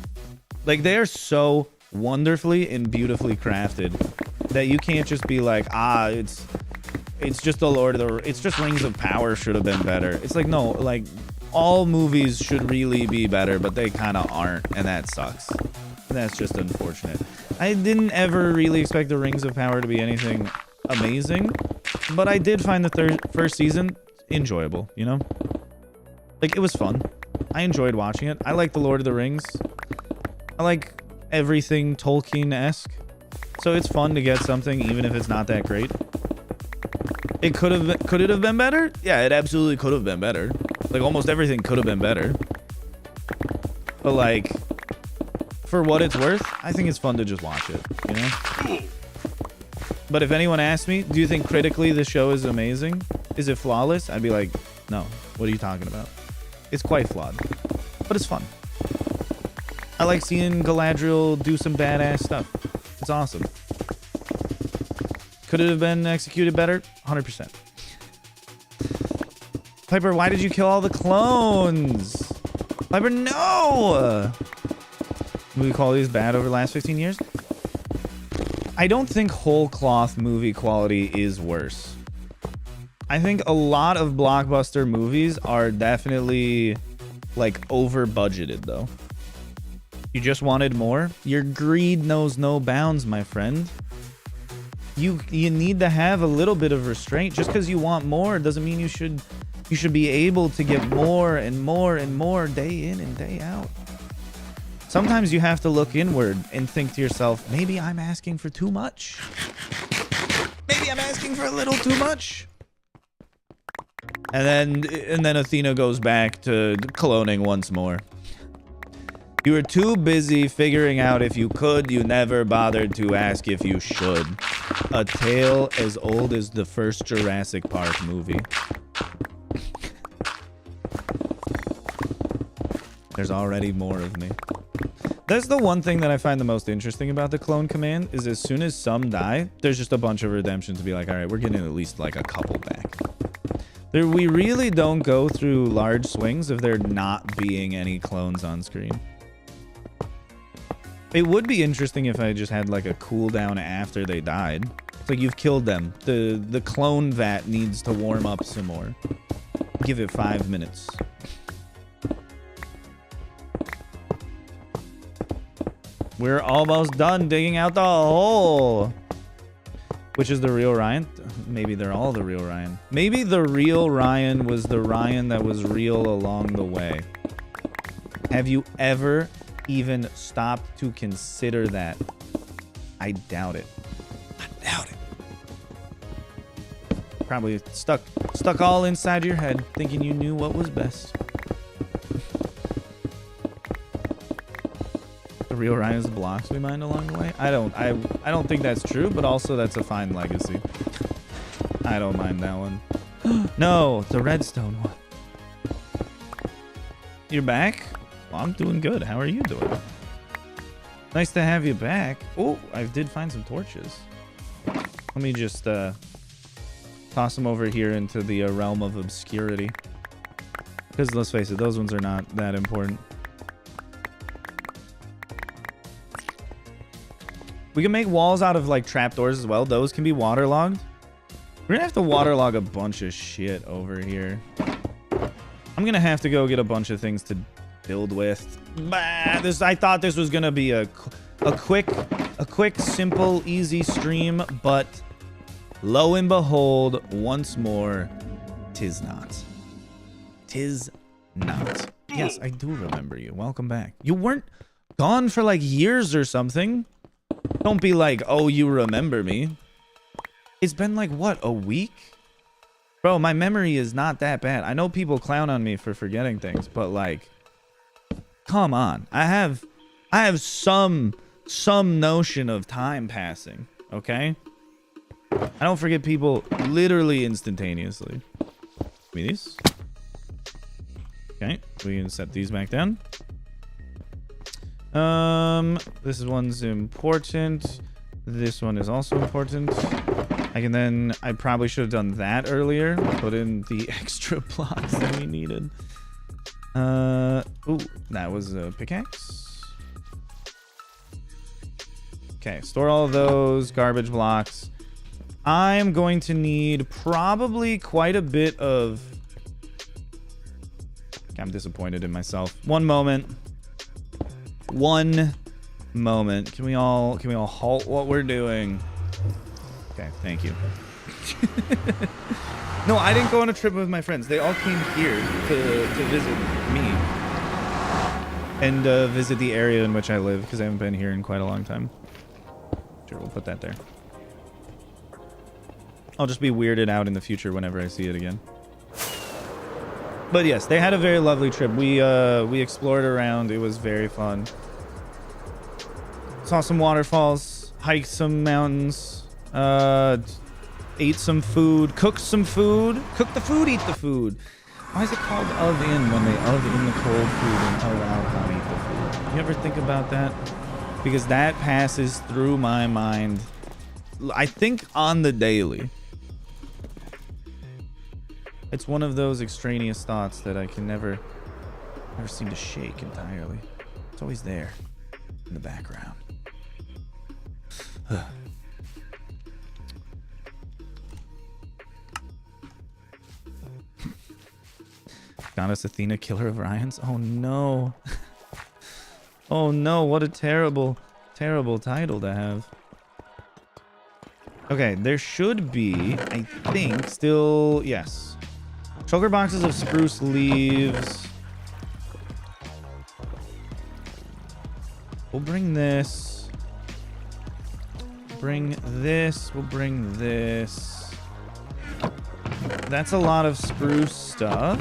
Like, they are so wonderfully and beautifully crafted that you can't just be like, it's just the it's just Rings of Power should have been better. It's like, no, like, all movies should really be better, but they kind of aren't, and that sucks. And that's just unfortunate. I didn't ever really expect the Rings of Power to be anything amazing, but I did find the first season enjoyable, you know? Like, it was fun. I enjoyed watching it. I like the Lord of the Rings. I like everything Tolkien-esque. So it's fun to get something, even if it's not that great. Could it have been better? Yeah, it absolutely could have been better. Like, almost everything could have been better. But, like, for what it's worth, I think it's fun to just watch it, you know? But if anyone asks me, do you think critically this show is amazing? Is it flawless? I'd be like, no. What are you talking about? It's quite flawed, but it's fun. I like seeing Galadriel do some badass stuff. It's awesome. Could it have been executed better? 100%. Piper, why did you kill all the clones? Piper, no! Movie quality is bad over the last 15 years? I don't think whole cloth movie quality is worse. I think a lot of blockbuster movies are definitely like over budgeted though. You just wanted more? Your greed knows no bounds, my friend. You need to have a little bit of restraint. Just because you want more doesn't mean you should be able to get more and more and more day in and day out. Sometimes you have to look inward and think to yourself, maybe I'm asking for too much. Maybe I'm asking for a little too much. And then Athena goes back to cloning once more. You were too busy figuring out if you could, you never bothered to ask if you should. A tale as old as the first Jurassic Park movie. There's already more of me. That's the one thing that I find the most interesting about the clone command is as soon as some die, there's just a bunch of redemption to be like, all right, we're getting at least like a couple back. We really don't go through large swings of there not being any clones on screen. It would be interesting if I just had like a cooldown after they died. It's like you've killed them. The clone vat needs to warm up some more. Give it 5 minutes. We're almost done digging out the hole. Which is the real Ryan? Maybe they're all the real Ryan. Maybe the real Ryan was the Ryan that was real along the way. Have you ever even stopped to consider that? I doubt it. I doubt it. Probably stuck all inside your head, thinking you knew what was best. The real Ryan is the blocks we mined along the way. I don't think that's true, but also that's a fine legacy. I don't mind that one. No, the redstone one. You're back? Well, I'm doing good. How are you doing? Nice to have you back. Oh, I did find some torches. Let me just toss them over here into the realm of obscurity. Because let's face it, those ones are not that important. We can make walls out of like trapdoors as well. Those can be waterlogged. We're gonna have to waterlog a bunch of shit over here. I'm gonna have to go get a bunch of things to build with. Bah, I thought this was gonna be a quick, simple, easy stream, but lo and behold, once more, 'tis not. 'Tis not. Yes, I do remember you. Welcome back. You weren't gone for like years or something. Don't be like, oh, you remember me. It's been like, what, a week? Bro, my memory is not that bad. I know people clown on me for forgetting things, but like, come on. I have some notion of time passing, okay? I don't forget people literally instantaneously. Give me these. Okay, we can set these back down. This one's important. This one is also important. I probably should have done that earlier. Put in the extra blocks that we needed. Ooh, that was a pickaxe. Okay, store all of those garbage blocks. I'm going to need probably quite a bit of... I'm disappointed in myself. One moment. One moment. Can we all halt what we're doing? Okay, thank you. No, I didn't go on a trip with my friends. They all came here to visit me and visit the area in which I live because I haven't been here in quite a long time. Sure, we'll put that there. I'll just be weirded out in the future whenever I see it again. But yes, they had a very lovely trip. We explored around. It was very fun. Saw some waterfalls, hiked some mountains, ate some food, cooked some food. Cook the food, eat the food. Why is it called of in when they of in the cold food and of out on eat the food? You ever think about that? Because that passes through my mind, I think, on the daily. It's one of those extraneous thoughts that I can never seem to shake entirely. It's always there in the background. Goddess Athena, killer of Ryan's. Oh no. Oh no, what a terrible, terrible title to have. Okay, there should be, I think, still, yes. Shulker boxes of spruce leaves. We'll bring this. Bring this. We'll bring this. That's a lot of spruce stuff.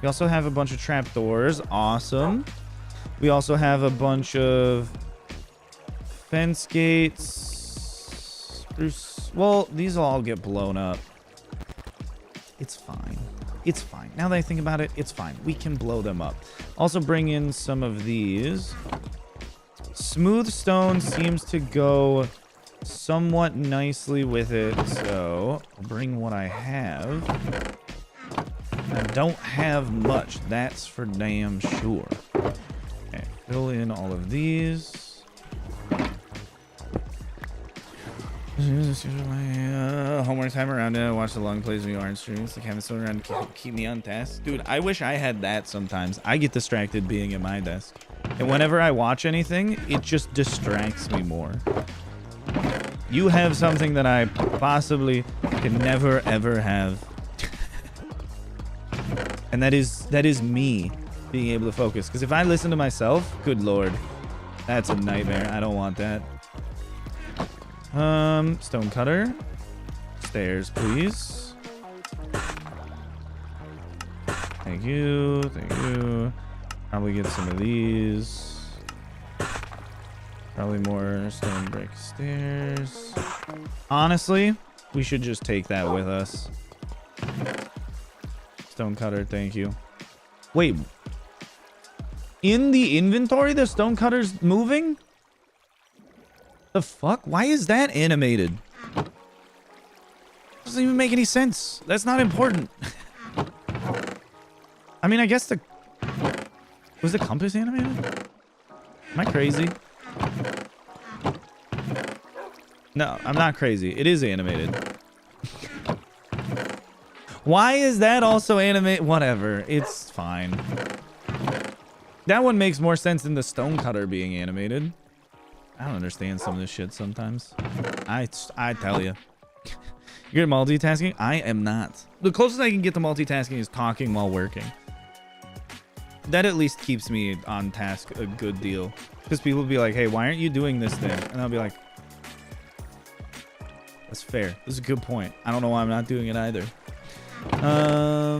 We also have a bunch of trapdoors. Awesome. We also have a bunch of fence gates. Spruce. Well, these will all get blown up. It's fine. It's fine. Now that I think about it, it's fine. We can blow them up. Also bring in some of these. Smooth stone seems to go somewhat nicely with it. So I'll bring what I have. I don't have much. That's for damn sure. Okay, fill in all of these. Homework time around it. Watch the long plays when you aren't streaming. Like having someone around to keep me on task. Dude, I wish I had that sometimes. I get distracted being at my desk. And whenever I watch anything, it just distracts me more. You have something that I possibly can never, ever have. And that is me being able to focus. Because if I listen to myself, good lord, that's a nightmare. I don't want that. Stone cutter. Stairs, please. Thank you. Thank you. Probably get some of these. Probably more stone brick stairs. Honestly, we should just take that with us. Stone cutter, thank you. Wait. In the inventory, the stone cutter's moving? The fuck? Why is that animated? Doesn't even make any sense. That's not important. I mean, I guess the... Was the compass animated? Am I crazy? No, I'm not crazy. It is animated. Why is that also animated? Whatever. It's fine. That one makes more sense than the stone cutter being animated. I don't understand some of this shit sometimes. I tell you. You're multitasking? I am not. The closest I can get to multitasking is talking while working. That at least keeps me on task a good deal. Because people will be like, hey, why aren't you doing this thing? And I'll be like, that's fair. This is a good point. I don't know why I'm not doing it either.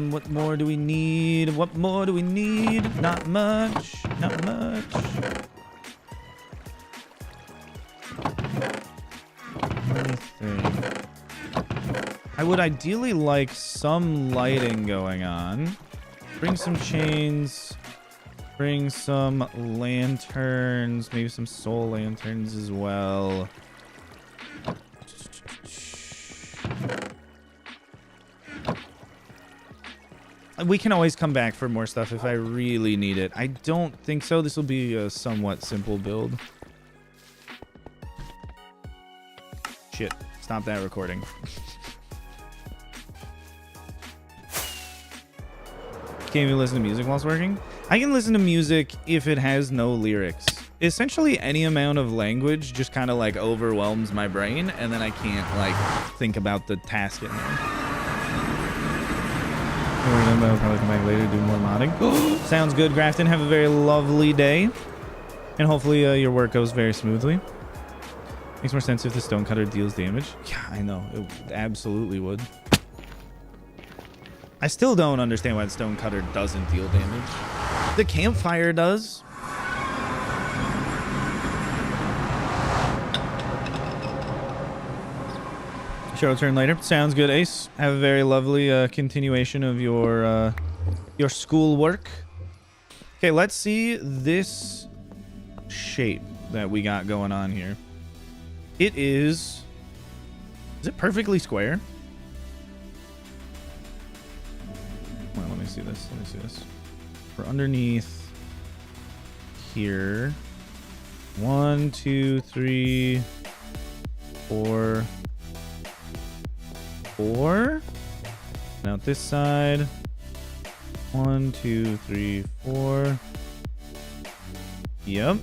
What more do we need? What more do we need? Not much. Not much. Let me think. I would ideally like some lighting going on. Bring some chains. Bring some lanterns. Maybe some soul lanterns as well. We can always come back for more stuff if I really need it. I don't think so. This will be a somewhat simple build. Shit. Stop that recording. Can't even listen to music while it's working? I can listen to music if it has no lyrics. Essentially, any amount of language just kind of like overwhelms my brain, and then I can't like think about the task at hand. I'll probably come back later, do more modding. Sounds good, Grafton. Have a very lovely day. And hopefully your work goes very smoothly. Makes more sense if the stone cutter deals damage. Yeah, I know. It absolutely would. I still don't understand why the stone cutter doesn't deal damage. The campfire does. Show return later. Sounds good, Ace. Have a very lovely continuation of your school work. Okay, let's see this shape that we got going on here. It is it perfectly square? Well, let me see this. Let me see this. We're underneath here. 1, 2, 3, 4. 4. Now this side. 1, 2, 3, 4. Yep.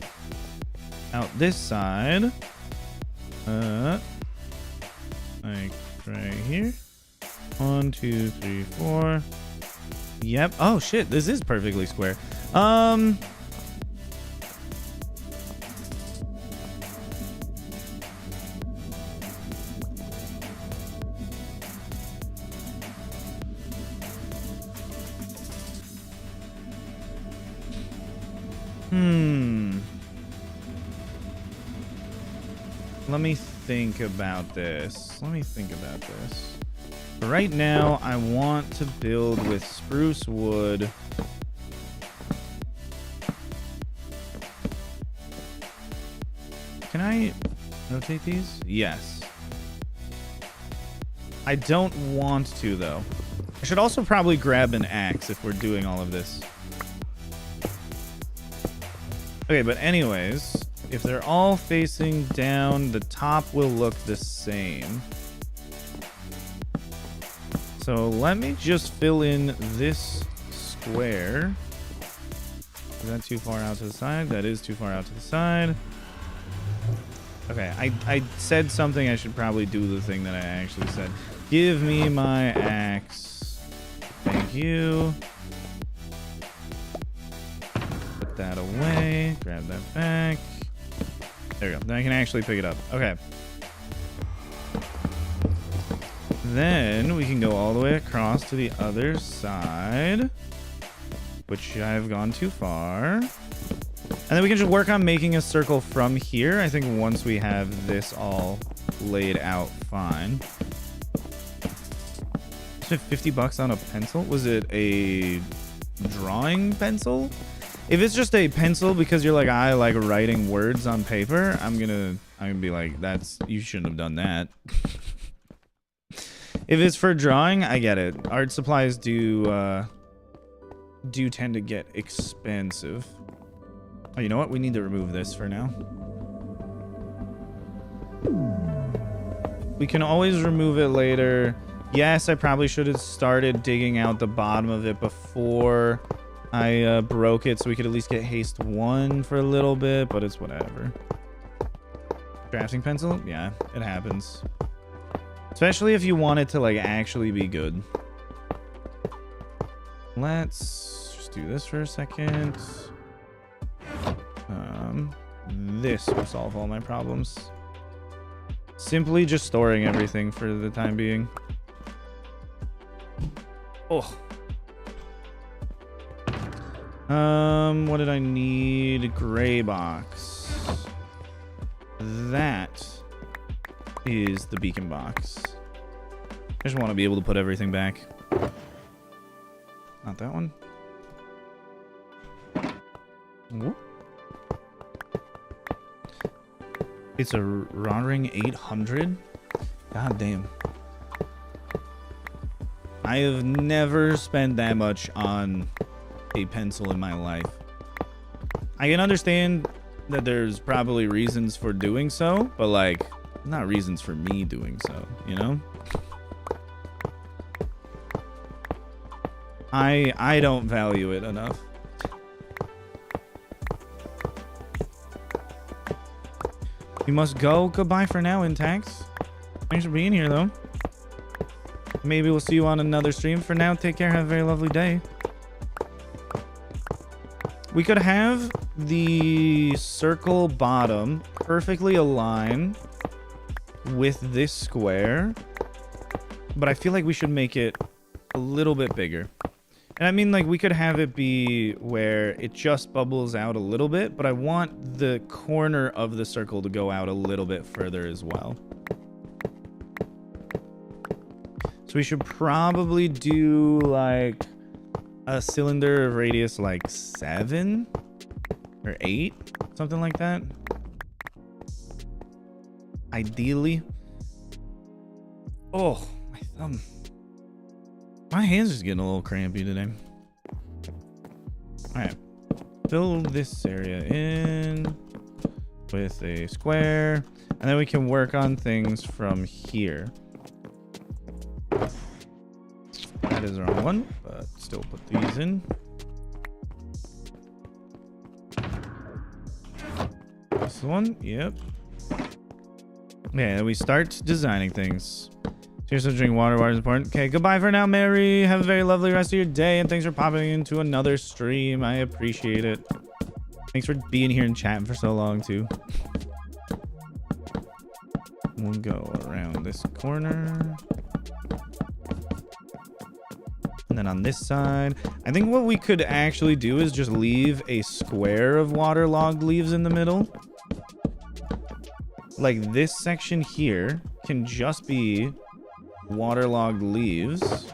Out this side. Like right here. 1, 2, 3, 4. Yep. Oh shit, this is perfectly square. Let me think about this. Right now, I want to build with spruce wood. Can I rotate these? Yes. I don't want to, though. I should also probably grab an axe if we're doing all of this. Okay, but anyways, if they're all facing down, the top will look the same. So let me just fill in this square. Is that too far out to the side? That is too far out to the side. Okay, I said something. I should probably do the thing that I actually said. Give me my axe. Thank you. Put that away. Grab that back. There we go. Then I can actually pick it up. Okay. Then we can go all the way across to the other side, which I've gone too far. And then we can just work on making a circle from here. I think once we have this all laid out fine. Spent 50 bucks on a pencil. Was it a drawing pencil? If it's just a pencil because you're like, I like writing words on paper, I'm gonna be like, you shouldn't have done that. If it's for drawing, I get it. Art supplies do tend to get expensive. Oh, you know what? We need to remove this for now. We can always remove it later. Yes, I probably should have started digging out the bottom of it before I broke it, so we could at least get haste 1 for a little bit, but it's whatever. Drafting pencil? Yeah, it happens. Especially if you want it to like actually be good. Let's just do this for a second. This will solve all my problems. Simply just storing everything for the time being. Oh. What did I need? Gray box. That is the beacon box. I just want to be able to put everything back. Not that one. Whoop. It's a Rottering 800. God damn. I have never spent that much on a pencil in my life. I can understand that there's probably reasons for doing so, but like, not reasons for me doing so, you know? I don't value it enough. You must go. Goodbye for now, Intax. Thanks for being here, though. Maybe we'll see you on another stream. For now, take care. Have a very lovely day. We could have the circle bottom perfectly align with this square, but I feel like we should make it a little bit bigger. And I mean, like, we could have it be where it just bubbles out a little bit, but I want the corner of the circle to go out a little bit further as well. So we should probably do, like, a cylinder of radius, like, 7 or 8. Something like that. Ideally. Oh, my thumb. My hand's just getting a little crampy today. All right. Fill this area in with a square, and then we can work on things from here. That is the wrong one, but still put these in. This one, yep. Yeah, we start designing things. Seriously, drink water. Water is important. Okay, goodbye for now, Mary. Have a very lovely rest of your day, and thanks for popping into another stream. I appreciate it. Thanks for being here and chatting for so long, too. We'll go around this corner. And then on this side, I think what we could actually do is just leave a square of waterlogged leaves in the middle. Like this section here can just be waterlogged leaves.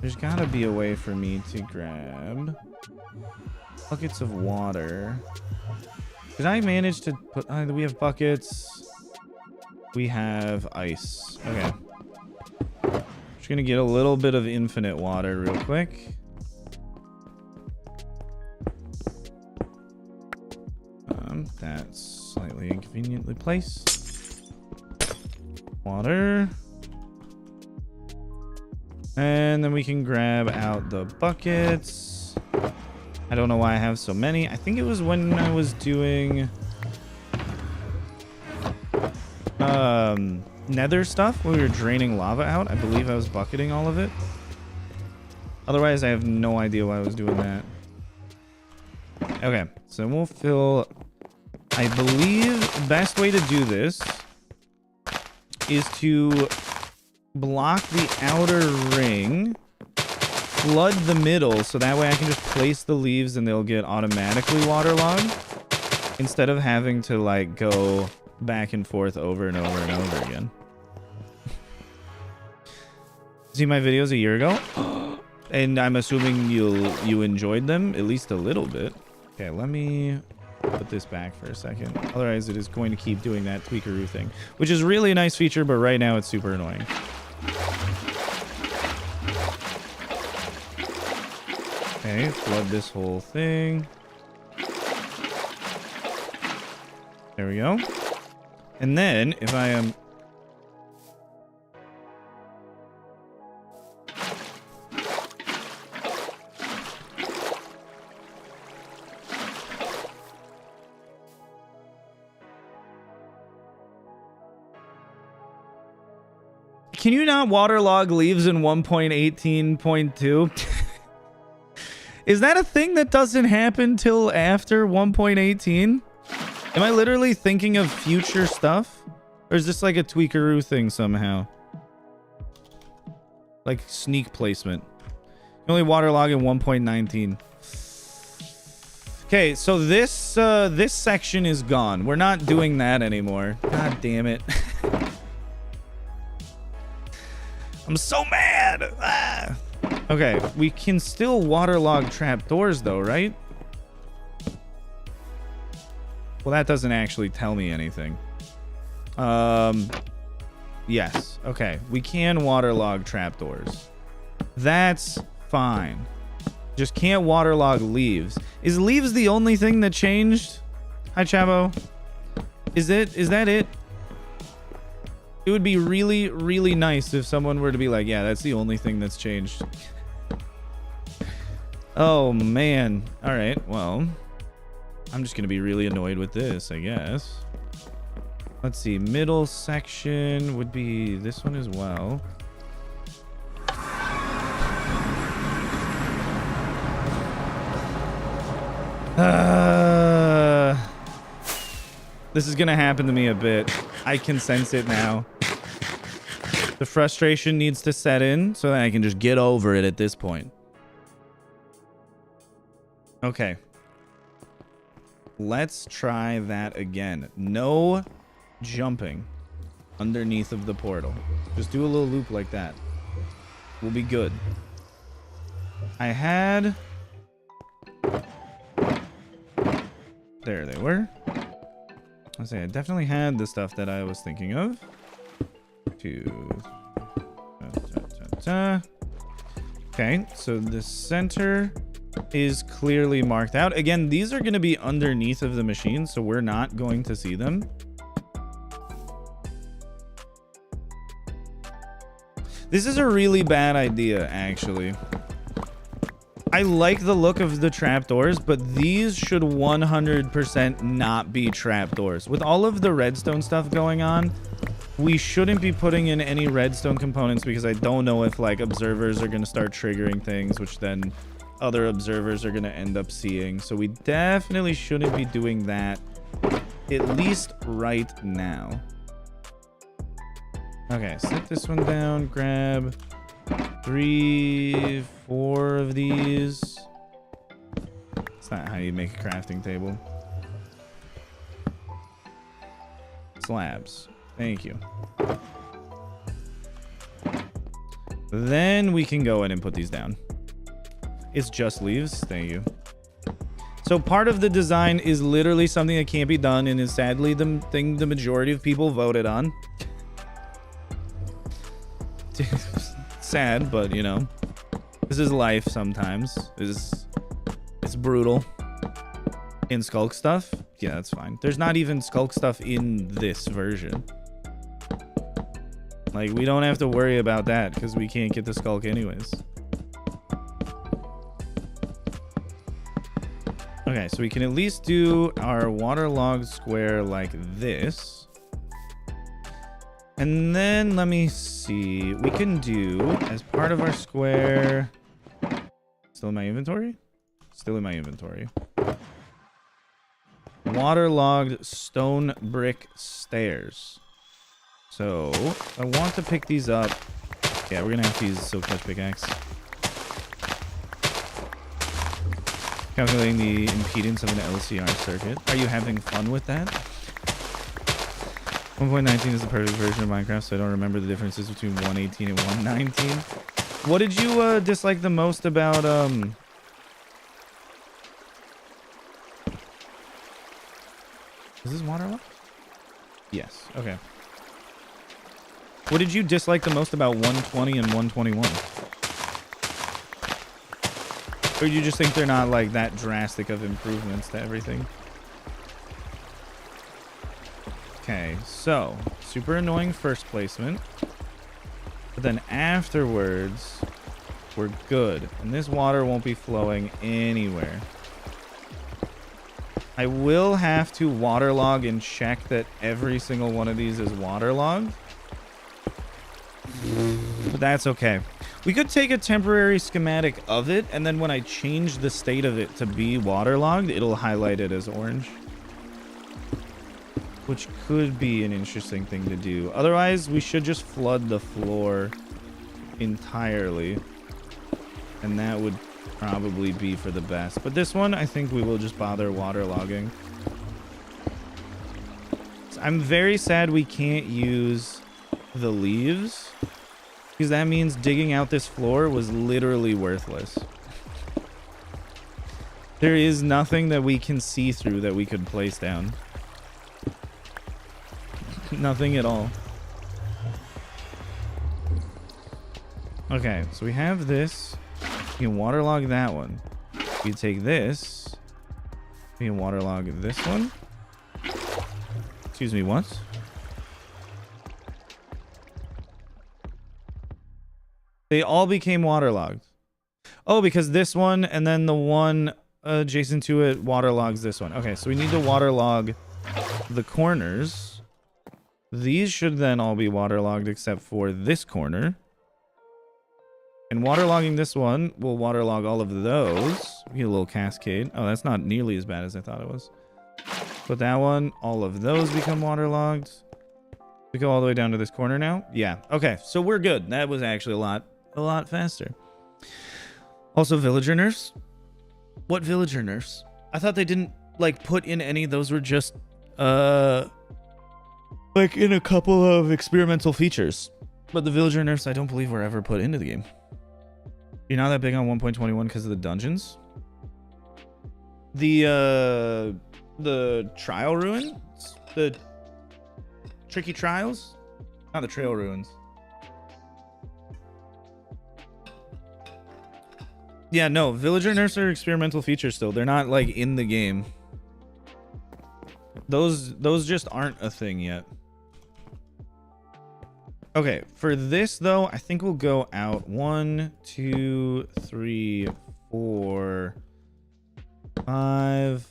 There's gotta be a way for me to grab buckets of water. Did I manage to put... we have buckets. We have ice. Okay. Just gonna get a little bit of infinite water real quick. That's slightly inconveniently placed. Water. And then we can grab out the buckets. I don't know why I have so many. I think it was when I was doing nether stuff, when we were draining lava out. I believe I was bucketing all of it. Otherwise, I have no idea why I was doing that. Okay, so we'll fill... I believe the best way to do this is to block the outer ring, flood the middle, so that way I can just place the leaves and they'll get automatically waterlogged instead of having to like go back and forth over and over and over again. See my videos a year ago? And I'm assuming you enjoyed them at least a little bit. Okay, let me put this back for a second. Otherwise, it is going to keep doing that tweakeroo thing, which is really a nice feature, but right now it's super annoying. Okay, flood this whole thing. There we go. And then, if I am... Can you not waterlog leaves in 1.18.2? Is that a thing that doesn't happen till after 1.18? Am I literally thinking of future stuff? Or is this like a tweakeroo thing somehow? Like sneak placement. You only waterlog in 1.19. Okay, so this this section is gone. We're not doing that anymore. God damn it. I'm so mad. Ah. Okay, we can still waterlog trapdoors though, right? Well, that doesn't actually tell me anything. Yes. Okay, we can waterlog trapdoors. That's fine. Just can't waterlog leaves. Is leaves the only thing that changed? Hi, Chavo. Is that it? It would be really, really nice if someone were to be like, yeah, that's the only thing that's changed. Oh, man. All right, well, I'm just going to be really annoyed with this, I guess. Let's see. Middle section would be this one as well. This is going to happen to me a bit. I can sense it now. The frustration needs to set in so that I can just get over it at this point. Okay. Let's try that again. No jumping underneath of the portal. Just do a little loop like that. We'll be good. There they were. I say I definitely had the stuff that I was thinking of. 2. Okay, so the center is clearly marked out. Again, these are going to be underneath of the machine, so we're not going to see them. This is a really bad idea, actually. I like the look of the trapdoors, but these should 100% not be trapdoors. With all of the redstone stuff going on, we shouldn't be putting in any redstone components because I don't know if like observers are going to start triggering things, which then other observers are going to end up seeing. So we definitely shouldn't be doing that, at least right now. Okay, set this one down, grab 3, 4 of these. That's not how you make a crafting table. Slabs. Thank you. Then we can go in and put these down. It's just leaves. Thank you. So part of the design is literally something that can't be done and is sadly the thing the majority of people voted on. Sad, but you know, this is life sometimes. It's brutal. In skulk stuff? Yeah, that's fine. There's not even skulk stuff in this version. Like, we don't have to worry about that because we can't get the skulk anyways. Okay, so we can at least do our waterlogged square like this. And then let me see. We can do, as part of our square... Still in my inventory? Still in my inventory. Waterlogged stone brick stairs. So, I want to pick these up. Yeah, we're going to have to use a silk touch pickaxe. Calculating the impedance of an LCR circuit. Are you having fun with that? 1.19 is the perfect version of Minecraft, so I don't remember the differences between 1.18 and 1.19. What did you dislike the most about... Is this waterlogged? Yes. Okay. What did you dislike the most about 120 and 121? Or do you just think they're not like that drastic of improvements to everything? Okay, so super annoying first placement. But then afterwards, we're good. And this water won't be flowing anywhere. I will have to waterlog and check that every single one of these is waterlogged. But that's okay. We could take a temporary schematic of it, and then when I change the state of it to be waterlogged, it'll highlight it as orange. Which could be an interesting thing to do. Otherwise, we should just flood the floor entirely. And that would probably be for the best. But this one, I think we will just bother waterlogging. I'm very sad we can't use the leaves, because that means digging out this floor was literally worthless. There is nothing that we can see through that we could place down. Nothing at all. Okay, so we have this. We can waterlog that one. We take this. We can waterlog this one. Excuse me, what? They all became waterlogged. Oh, because this one and then the one adjacent to it waterlogs this one. Okay, so we need to waterlog the corners. These should then all be waterlogged except for this corner. And waterlogging this one will waterlog all of those. We get a little cascade. Oh, that's not nearly as bad as I thought it was. But that one, all of those become waterlogged. We go all the way down to this corner now. Yeah. Okay, so we're good. That was actually a lot faster. Also, villager nerfs. What villager nerfs? I thought they didn't like put in any. Those were just like in a couple of experimental features. But the villager nerfs, I don't believe were ever put into the game. You're not that big on 1.21 because of the dungeons. The the trial ruins, the tricky trials, not the trail ruins. Yeah, no, villager nerfs are experimental features still. They're not like in the game. Those just aren't a thing yet. Okay, for this though, I think we'll go out 1, 2, 3, 4, 5,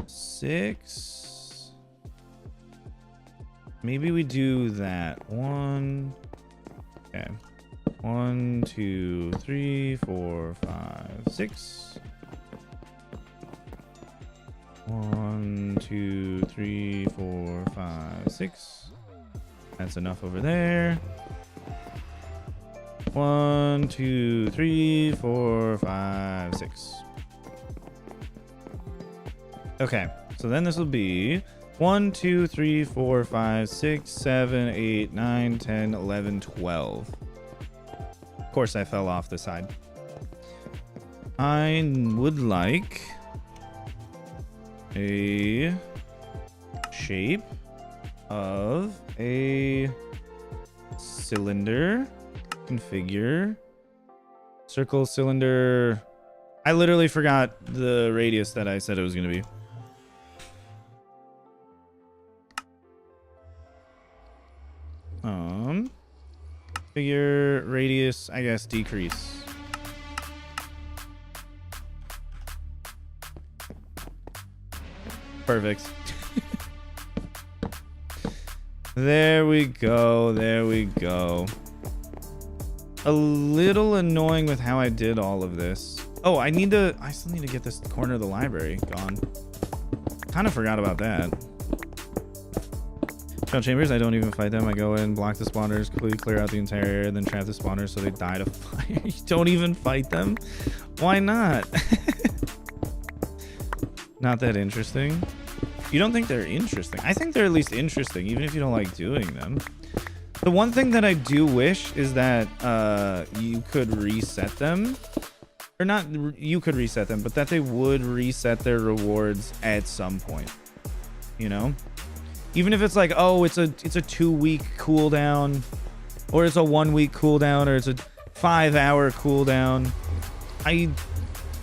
6. Maybe we do that. 1. Okay. 1, 2, 3, 4, 5, 6. 1, 2, 3, 4, 5, 6. That's enough over there. 1, 2, 3, 4, 5, 6. Okay, so then this will be 1, 2, 3, 4, 5, 6, 7, 8, 9, 10, 11, 12. Of course, I fell off the side. I would like a shape of a cylinder. Configure. Circle, cylinder. I literally forgot the radius that I said it was going to be. Figure radius, I guess, decrease. Perfect. There we go. There we go. A little annoying with how I did all of this. Oh, I still need to get this corner of the library gone. Kind of forgot about that. Trial chambers, I don't even fight them. I go in, block the spawners, completely clear out the entire area, then trap the spawners so they die to fire. You don't even fight them? Why not? Not that interesting. You don't think they're interesting? I think they're at least interesting, even if you don't like doing them. The one thing that I do wish is that you could reset them. Or not you could reset them, but that they would reset their rewards at some point. You know? Even if it's like, oh, it's a 2-week cooldown, or it's a 1-week cooldown, or it's a 5-hour cooldown. I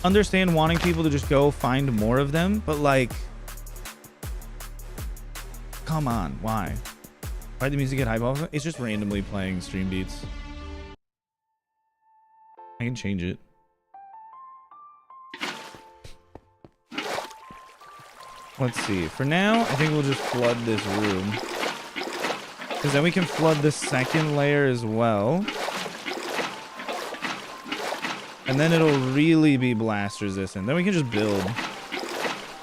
understand wanting people to just go find more of them, but like, come on, why? Why'd the music get hype off? It's just randomly playing stream beats. I can change it. Let's see. For now, I think we'll just flood this room. Because then we can flood the second layer as well. And then it'll really be blast resistant. Then we can just build.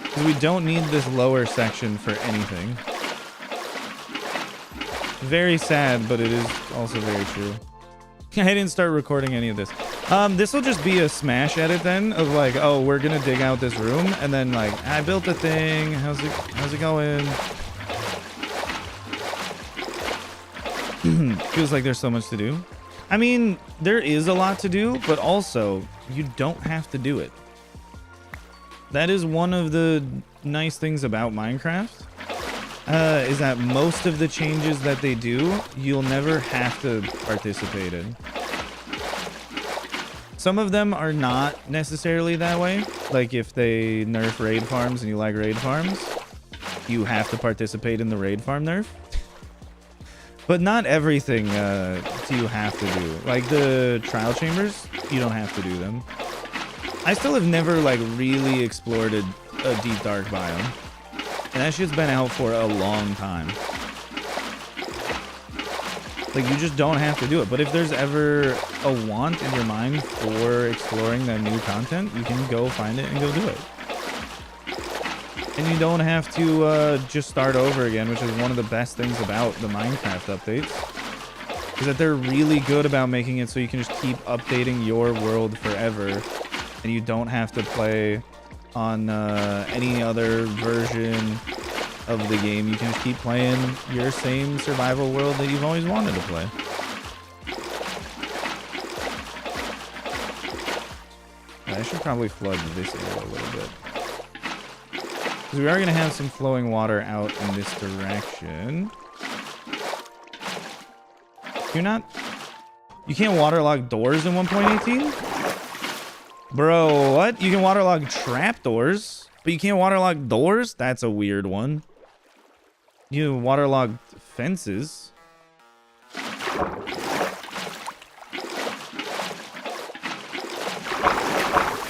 Because we don't need this lower section for anything. Very sad, but it is also very true. I didn't start recording any of this. This will just be a smash edit then of like, oh, we're gonna dig out this room, and then like, I built the thing. How's it going? Feels like there's so much to do. I mean, there is a lot to do, but also you don't have to do it. That is one of the nice things about Minecraft. Is that most of the changes that they do, you'll never have to participate in. Some of them are not necessarily that way. Like if they nerf raid farms and you like raid farms, you have to participate in the raid farm nerf. But not everything do you have to do. Like the trial chambers, you don't have to do them. I still have never like really explored a deep dark biome. And that shit's been out for a long time. Like, you just don't have to do it. But if there's ever a want in your mind for exploring that new content, you can go find it and go do it. And you don't have to just start over again, which is one of the best things about the Minecraft updates. Is that they're really good about making it so you can just keep updating your world forever. And you don't have to play on any other version of the game. You can just keep playing your same survival world that you've always wanted to play. I should probably flood this area a little bit. Because we are going to have some flowing water out in this direction. You can't waterlog doors in 1.18? Bro, what? You can waterlog trapdoors, but you can't waterlog doors? That's a weird one. You can waterlog fences.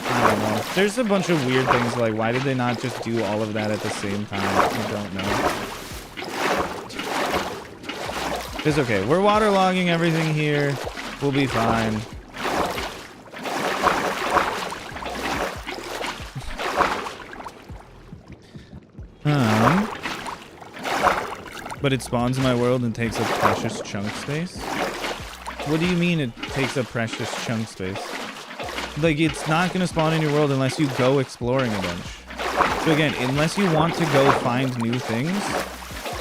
I don't know. There's a bunch of weird things, like why did they not just do all of that at the same time? I don't know. It's okay. We're waterlogging everything here. We'll be fine. But it spawns in my world and takes up precious chunk space? What do you mean it takes up precious chunk space? Like, it's not going to spawn in your world unless you go exploring a bunch. So again, unless you want to go find new things,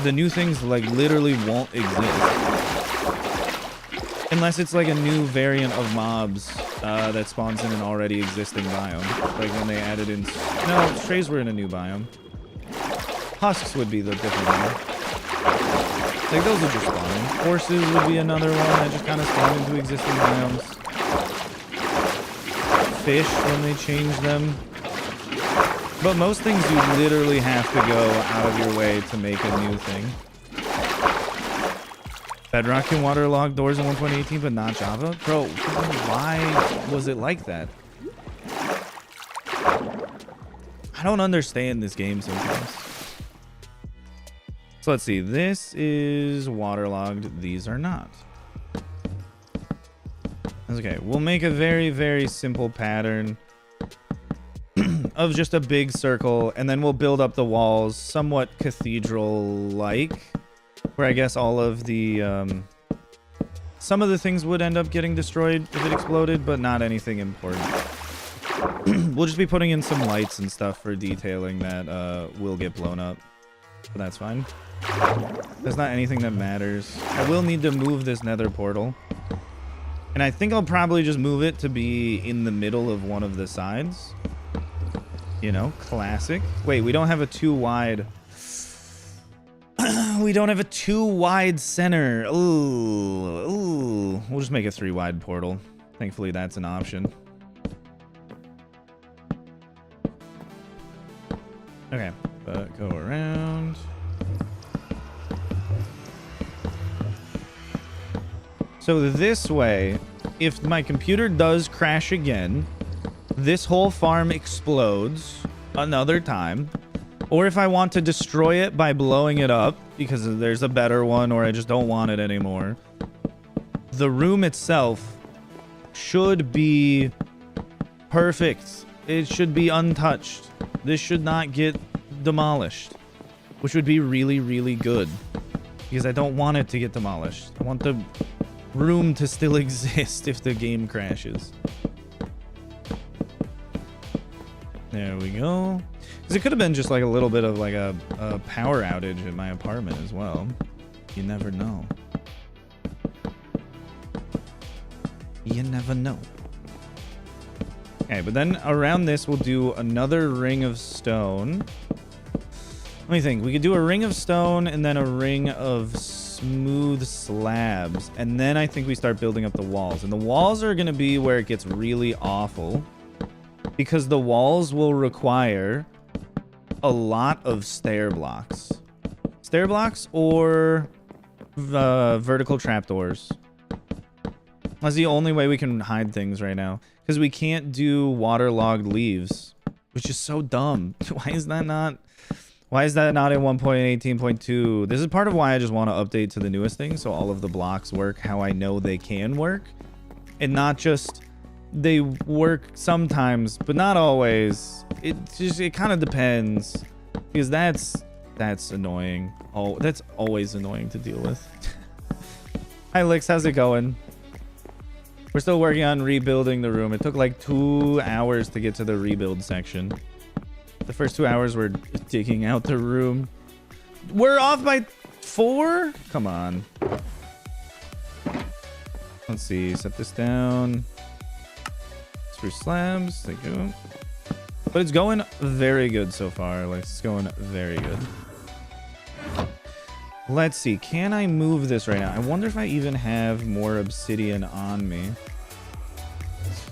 the new things, like, literally won't exist. Unless it's, like, a new variant of mobs that spawns in an already existing biome. Like, when they added in... No, strays were in a new biome. Husks would be the different one. Like, those are just spawning. Horses would be another one that just kind of spawn into existing biomes. Fish, when they change them. But most things you literally have to go out of your way to make a new thing. Bedrock can waterlog doors in 1.18, but not Java? Bro, why was it like that? I don't understand this game sometimes. So let's see. This is waterlogged. These are not. That's okay. We'll make a very, very simple pattern of just a big circle, and then we'll build up the walls somewhat cathedral-like, where I guess all of the... some of the things would end up getting destroyed if it exploded, but not anything important. We'll just be putting in some lights and stuff for detailing that will get blown up. But that's fine. There's not anything that matters. I will need to move this nether portal. And I think I'll probably just move it to be in the middle of one of the sides. You know, classic. Wait, we don't have a too wide... we don't have a too wide center. Ooh. We'll just make a 3 wide portal. Thankfully, that's an option. Okay, but go around. So this way, if my computer does crash again, this whole farm explodes another time. Or if I want to destroy it by blowing it up because there's a better one or I just don't want it anymore, the room itself should be perfect. It should be untouched. This should not get demolished, which would be really, really good because I don't want it to get demolished. I want the room to still exist if the game crashes. There we go. Because it could have been just like a little bit of like a power outage in my apartment as well. You never know. You never know. Okay, but then around this we'll do another ring of stone. Let me think. We could do a ring of stone and then a ring of smooth slabs. And then I think we start building up the walls. And the walls are going to be where it gets really awful. Because the walls will require a lot of stair blocks. Stair blocks or vertical trapdoors. That's the only way we can hide things right now. Because we can't do waterlogged leaves. Which is so dumb. Why is that not in 1.18.2? This is part of why I just want to update to the newest thing. So all of the blocks work how I know they can work. And not just... they work sometimes, but not always. It kind of depends, because that's annoying. Oh, that's always annoying to deal with. Hi Lix, how's it going? We're still working on rebuilding the room. It took like 2 hours to get to the rebuild section. The first 2 hours were digging out the room. We're off by 4? Come on. Let's see. Set this down. Slabs, thank you. But it's going very good so far. Like, it's going very good. Let's see. Can I move this right now? I wonder if I even have more obsidian on me.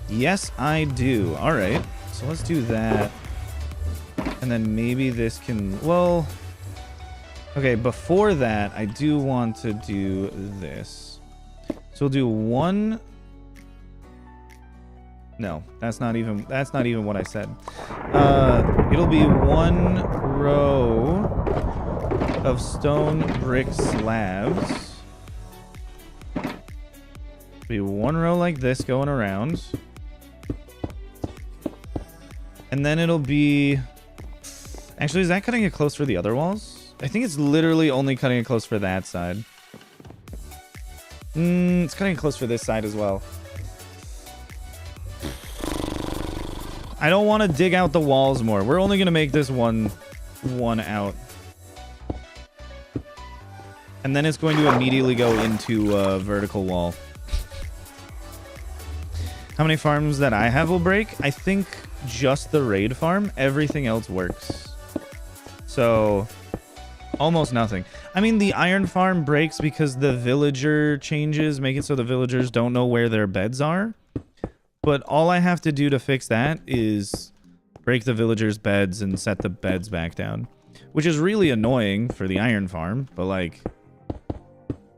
Yes, I do. All right. So let's do that. And then maybe this can... Well... Okay, before that, I do want to do this. So we'll do one... No, that's not even what I said. It'll be one row of stone brick slabs. Be one row like this going around. And then it'll be... Actually, is that cutting it close for the other walls? I think it's literally only cutting it close for that side. It's cutting it close for this side as well. I don't want to dig out the walls more. We're only going to make this one out. And then it's going to immediately go into a vertical wall. How many farms that I have will break? I think just the raid farm. Everything else works. So, almost nothing. I mean, the iron farm breaks because the villager changes make it so the villagers don't know where their beds are. But all I have to do to fix that is break the villagers' beds and set the beds back down. Which is really annoying for the iron farm, but like,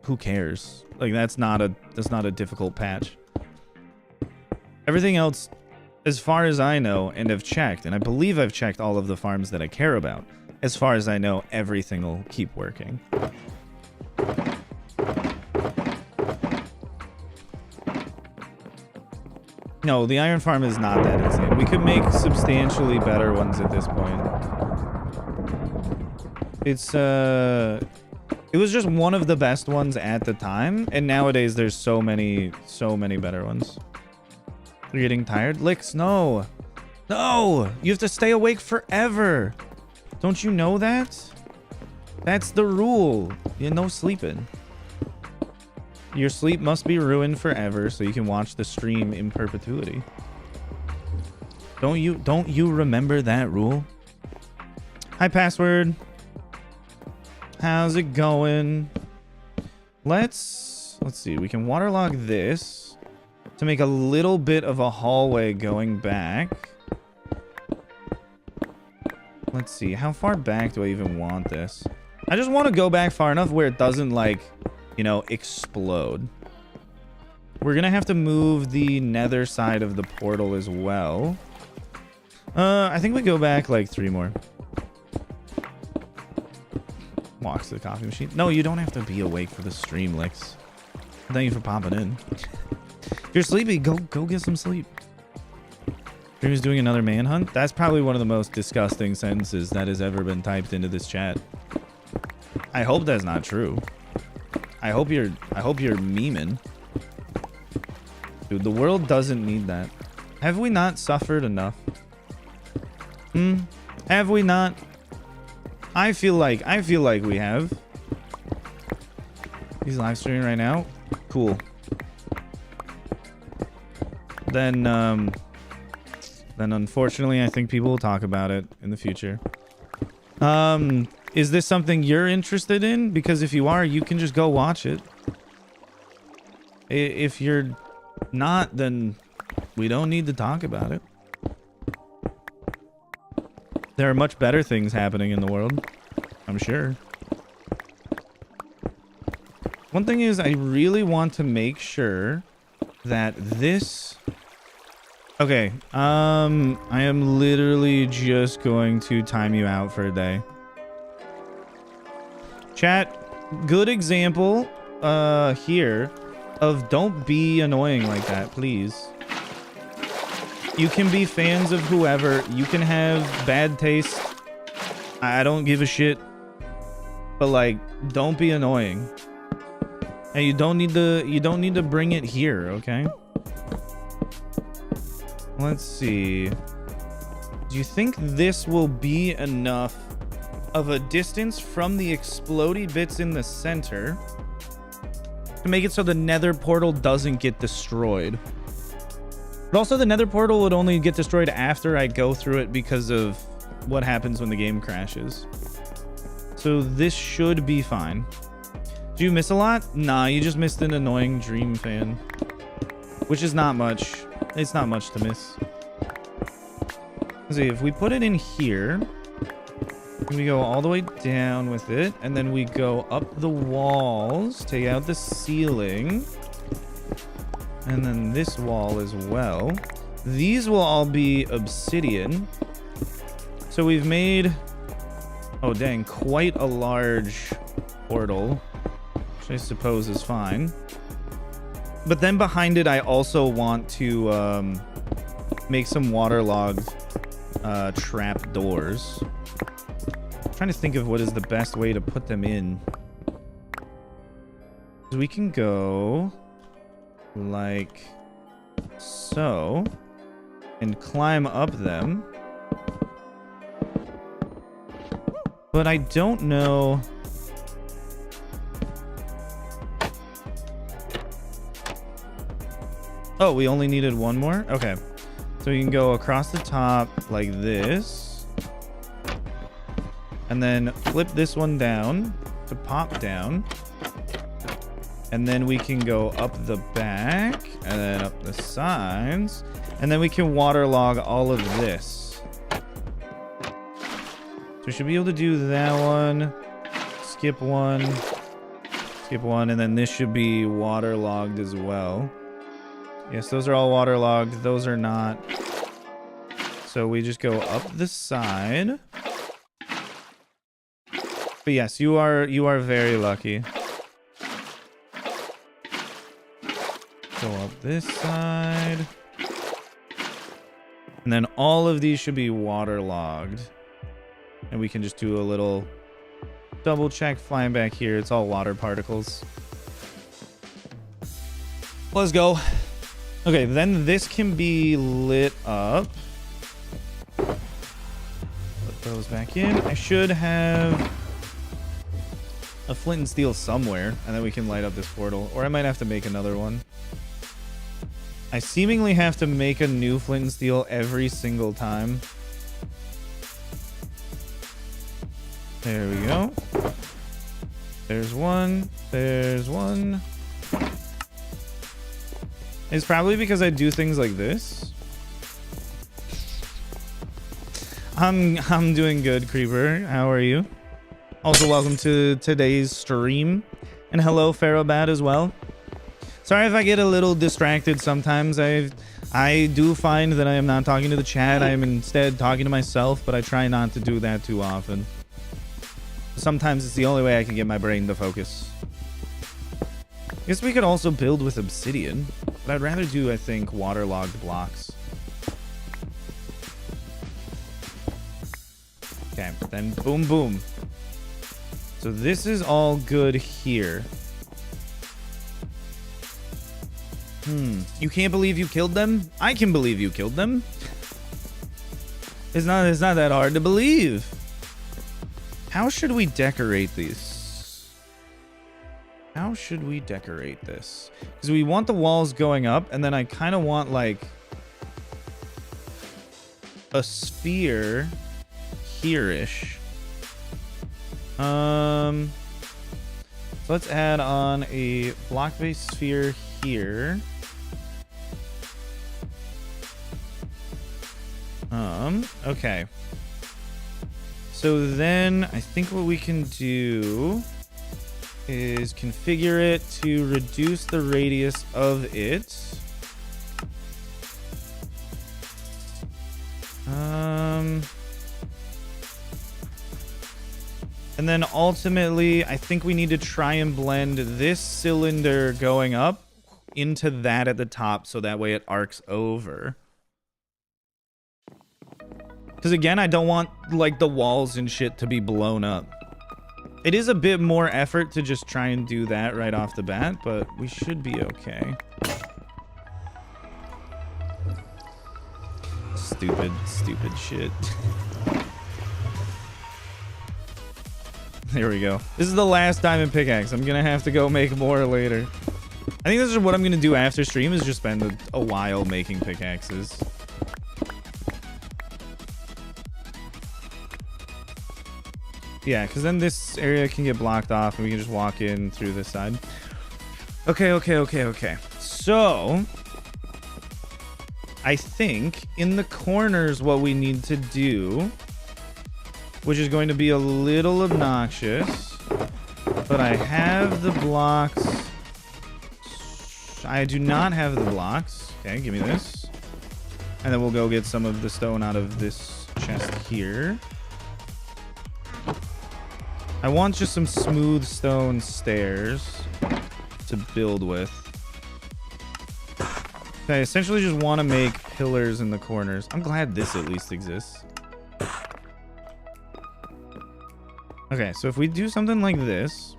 who cares? Like, that's not a difficult patch. Everything else, as far as I know and have checked, and I believe I've checked all of the farms that I care about, as far as I know, everything will keep working. No, the iron farm is not that insane. We could make substantially better ones at this point. It was just one of the best ones at the time, and nowadays there's so many better ones. You're getting tired? Licks, no. No! You have to stay awake forever. Don't you know that? That's the rule. You no sleeping. Your sleep must be ruined forever so you can watch the stream in perpetuity. Don't you remember that rule? Hi, password. How's it going? Let's see. We can waterlog this to make a little bit of a hallway going back. Let's see. How far back do I even want this? I just want to go back far enough where it doesn't, like, you know, explode. We're gonna have to move the nether side of the portal as well. I think we go back like 3 more. Walks to the coffee machine. No, you don't have to be awake for the stream, Licks. Thank you for popping in. If you're sleepy, go get some sleep. Stream is doing another manhunt. That's probably one of the most disgusting sentences that has ever been typed into this chat. I hope that's not true. I hope you're memeing. Dude, the world doesn't need that. Have we not suffered enough? Have we not? I feel like we have. He's live streaming right now. Cool. Then unfortunately I think people will talk about it in the future. Is this something you're interested in? Because if you are, you can just go watch it. If you're not, then we don't need to talk about it. There are much better things happening in the world, I'm sure. One thing is, I really want to make sure that this... Okay, I am literally just going to time you out for a day. Chat, good example here of don't be annoying like that, please. You can be fans of whoever. You can have bad taste. I don't give a shit. But like, don't be annoying. And you don't need to bring it here, okay? Let's see. Do you think this will be enough of a distance from the explodey bits in the center to make it so the nether portal doesn't get destroyed? But also the nether portal would only get destroyed after I go through it because of what happens when the game crashes. So this should be fine. Do you miss a lot? Nah, you just missed an annoying dream fan. Which is not much. It's not much to miss. Let's see, if we put it in here, we go all the way down with it, and then we go up the walls, take out the ceiling, and then this wall as well. These will all be obsidian. So we've made, oh dang, quite a large portal, which I suppose is fine. But then behind it, I also want to make some waterlogged trap doors. I'm trying to think of what is the best way to put them in. So we can go like so and climb up them. But I don't know. Oh, we only needed one more? Okay. So you can go across the top like this. And then flip this one down to pop down. And then we can go up the back and then up the sides. And then we can waterlog all of this. So we should be able to do that one, skip one, and then this should be waterlogged as well. Yes, those are all waterlogged. Those are not. So we just go up the side. But yes, you are very lucky. Go up this side. And then all of these should be waterlogged. And we can just do a little double check flying back here. It's all water particles. Let's go. Okay, then this can be lit up. Put those back in. I should have a flint and steel somewhere, and then we can light up this portal. Or I might have to make another one. I seemingly have to make a new flint and steel every single time. There we go. There's one. There's one. It's probably because I do things like this. I'm doing good, Creeper. How are you? Also, welcome to today's stream. And hello, Pharaohbat, as well. Sorry if I get a little distracted sometimes. I do find that I am not talking to the chat. I am instead talking to myself, but I try not to do that too often. Sometimes it's the only way I can get my brain to focus. I guess we could also build with obsidian, but I'd rather do, I think, waterlogged blocks. Okay, then boom, boom. So this is all good here. You can't believe you killed them? I can believe you killed them. It's not that hard to believe. How should we decorate these? How should we decorate this? Because we want the walls going up, and then I kind of want like a sphere here-ish. So let's add on a block-based sphere here. Okay. So then I think what we can do is configure it to reduce the radius of it. And then ultimately, I think we need to try and blend this cylinder going up into that at the top so that way it arcs over. Because again, I don't want like the walls and shit to be blown up. It is a bit more effort to just try and do that right off the bat, but we should be okay. Stupid shit. There we go. This is the last diamond pickaxe. I'm gonna have to go make more later. I think this is what I'm gonna do after stream, is just spend a while making pickaxes. Yeah, because then this area can get blocked off and we can just walk in through this side. Okay. So, I think in the corners what we need to do, which is going to be a little obnoxious, but I have the blocks. I do not have the blocks. Okay, give me this. And then we'll go get some of the stone out of this chest here. I want just some smooth stone stairs to build with. I essentially just want to make pillars in the corners. I'm glad this at least exists. Okay, so if we do something like this,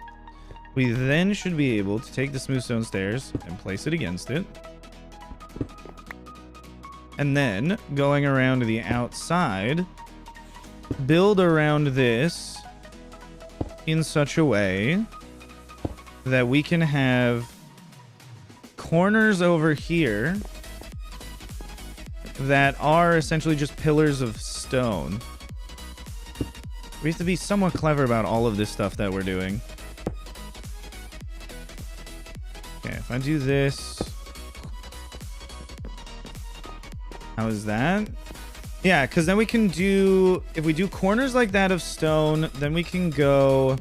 we then should be able to take the smooth stone stairs and place it against it. And then going around to the outside, build around this in such a way that we can have corners over here that are essentially just pillars of stone. We have to be somewhat clever about all of this stuff that we're doing. Okay, if I do this, how is that? Yeah, because then we can do, if we do corners like that of stone, then we can go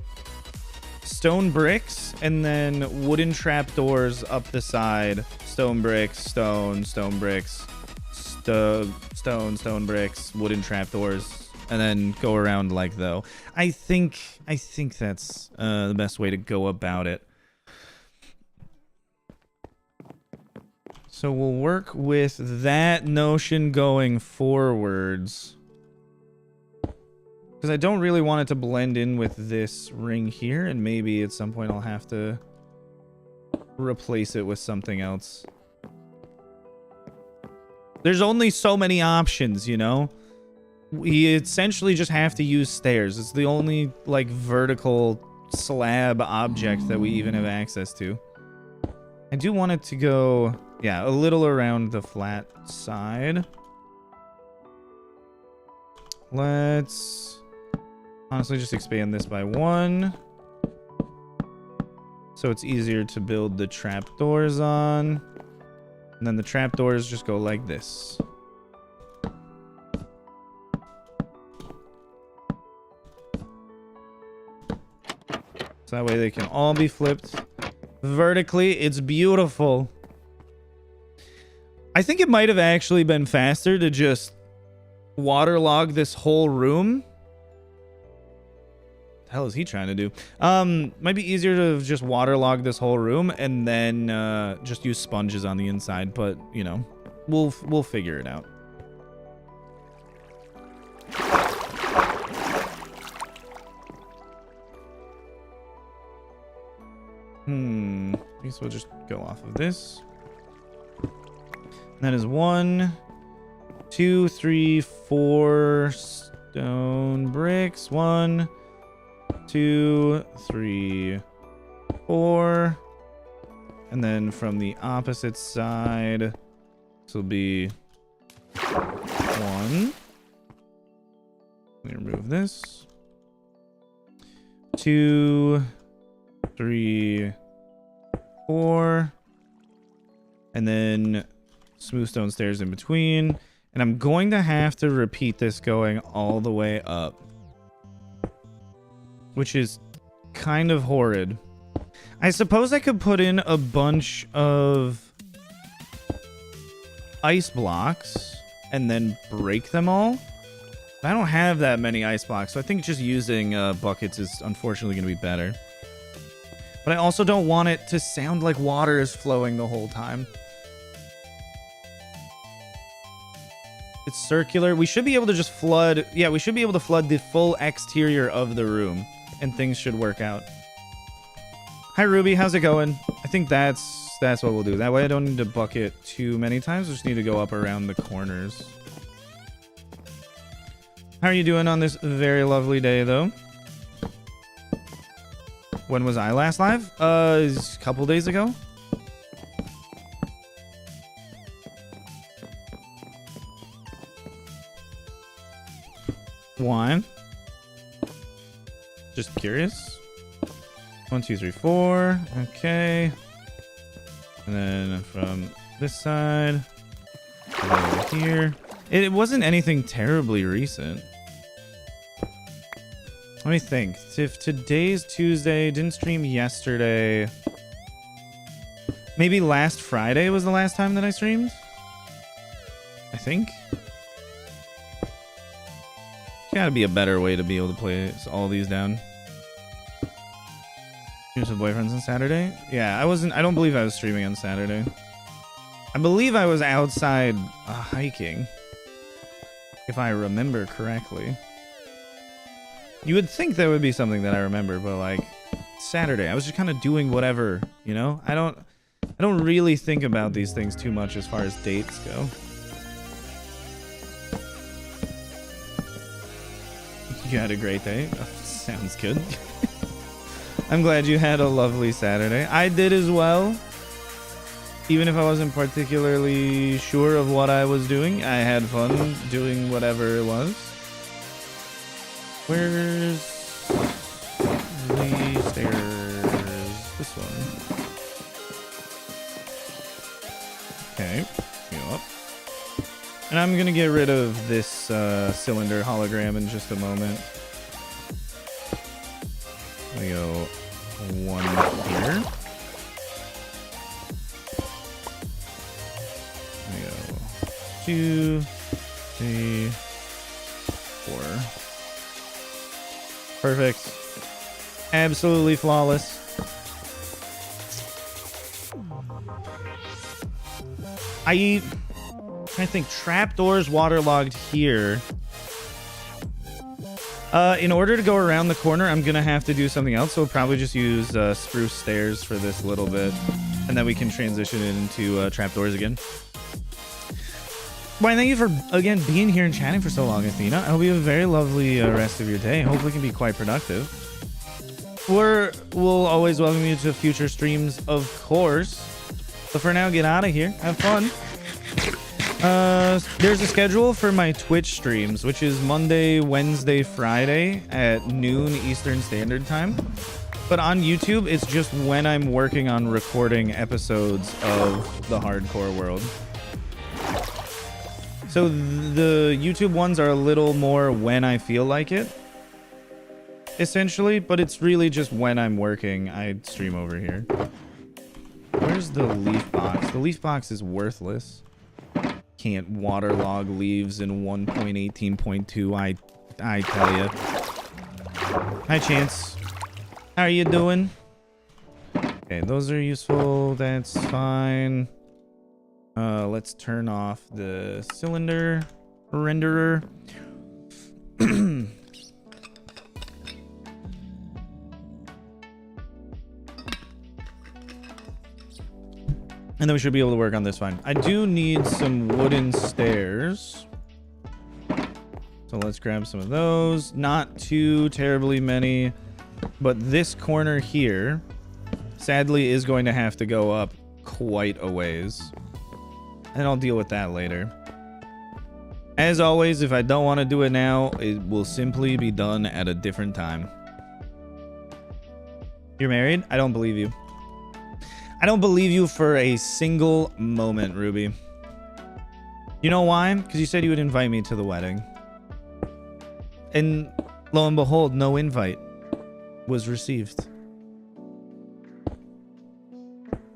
stone bricks and then wooden trapdoors up the side. Stone bricks, stone bricks, stone bricks, wooden trapdoors, and then go around like though. I think that's the best way to go about it. So we'll work with that notion going forwards. Because I don't really want it to blend in with this ring here, and maybe at some point I'll have to replace it with something else. There's only so many options, you know? We essentially just have to use stairs. It's the only, like, vertical slab object that we even have access to. I do want it to go, yeah, a little around the flat side. Let's honestly just expand this by 1. So it's easier to build the trapdoors on. And then the trapdoors just go like this. So that way they can all be flipped vertically. It's beautiful. I think it might have actually been faster to just waterlog this whole room. What the hell is he trying to do? Might be easier to just waterlog this whole room and then just use sponges on the inside, but you know, we'll figure it out. I guess we'll just go off of this. That is 1, 2, 3, 4 stone bricks. 1, 2, 3, 4. And then from the opposite side, this will be 1. Let me remove this. 2, 3, 4. And then smooth stone stairs in between. And I'm going to have to repeat this going all the way up, which is kind of horrid. I suppose I could put in a bunch of ice blocks and then break them all. I don't have that many ice blocks, so I think just using buckets is unfortunately going to be better. But I also don't want it to sound like water is flowing the whole time. It's circular. We should be able to just flood. Yeah, we should be able to flood the full exterior of the room, and things should work out. Hi, Ruby. How's it going? I think that's what we'll do. That way I don't need to bucket too many times. I just need to go up around the corners. How are you doing on this very lovely day, though? When was I last live? A couple days ago. Why? Just curious. 1, 2, 3, 4. Okay. And then from this side, over here. It wasn't anything terribly recent. Let me think. If today's Tuesday, didn't stream yesterday. Maybe last Friday was the last time that I streamed. I think. Gotta be a better way to be able to play all these down. Streams with boyfriends on Saturday? Yeah, I don't believe I was streaming on Saturday. I believe I was outside hiking. If I remember correctly. You would think that would be something that I remember, but like Saturday, I was just kind of doing whatever, you know? I don't really think about these things too much as far as dates go. You had a great day. Oh, sounds good. I'm glad you had a lovely Saturday. I did as well. Even if I wasn't particularly sure of what I was doing, I had fun doing whatever it was. Where's the stairs? This one. Okay, go up. And I'm gonna get rid of this cylinder hologram in just a moment. We go one here. We go 2, 3, 4. Perfect. Absolutely flawless. I think trapdoors waterlogged here. In order to go around the corner, I'm gonna have to do something else. So we'll probably just use spruce stairs for this little bit, and then we can transition it into trapdoors again. Why, thank you for again being here and chatting for so long, Athena. I hope you have a very lovely rest of your day. Hopefully, it can be quite productive. We'll always welcome you to future streams, of course. But for now, get out of here. Have fun. There's a schedule for my Twitch streams, which is Monday, Wednesday, Friday at noon Eastern Standard Time. But on YouTube, it's just when I'm working on recording episodes of the Hardcore World. So the YouTube ones are a little more when I feel like it, essentially, but it's really just when I'm working, I stream over here. Where's the leaf box? The leaf box is worthless. Can't waterlog leaves in 1.18.2. I tell you. Hi, Chance. How are you doing? Okay, those are useful. That's fine. Let's turn off the cylinder renderer. And then we should be able to work on this fine. I do need some wooden stairs. So let's grab some of those. Not too terribly many. But this corner here, sadly, is going to have to go up quite a ways. And I'll deal with that later. As always, if I don't want to do it now, it will simply be done at a different time. You're married? I don't believe you. I don't believe you for a single moment, Ruby. You know why? Because you said you would invite me to the wedding. And lo and behold, no invite was received.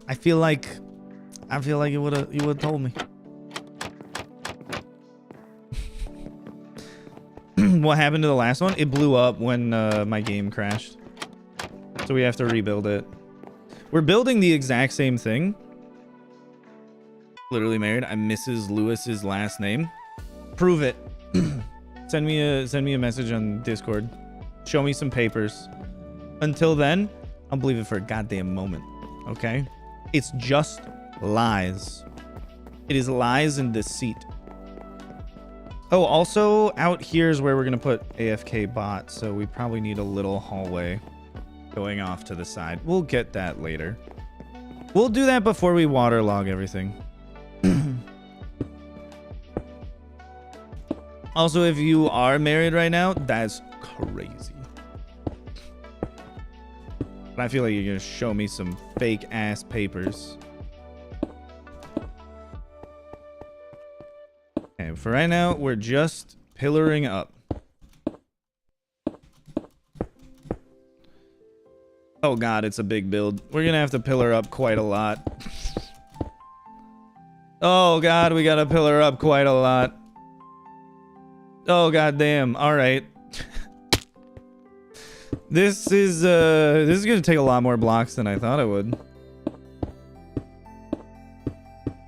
I feel like you would have told me. What happened to the last one? It blew up when my game crashed. So we have to rebuild it. We're building the exact same thing. Literally married. I'm Mrs. Lewis's last name. Prove it. Send me a message on Discord. Show me some papers. Until then, I'll believe it for a goddamn moment. Okay? It's just lies. It is lies and deceit. Oh, also out here is where we're gonna put AFK bot, so we probably need a little hallway going off to the side. We'll get that later. We'll do that before we waterlog everything. Also, if you are married right now, that's crazy. But I feel like you're gonna show me some fake ass papers. Okay, for right now, we're just pillaring up. Oh god, it's a big build. We're gonna have to pillar up quite a lot. Oh god, we gotta pillar up quite a lot. Oh god damn. Alright. This is gonna take a lot more blocks than I thought it would.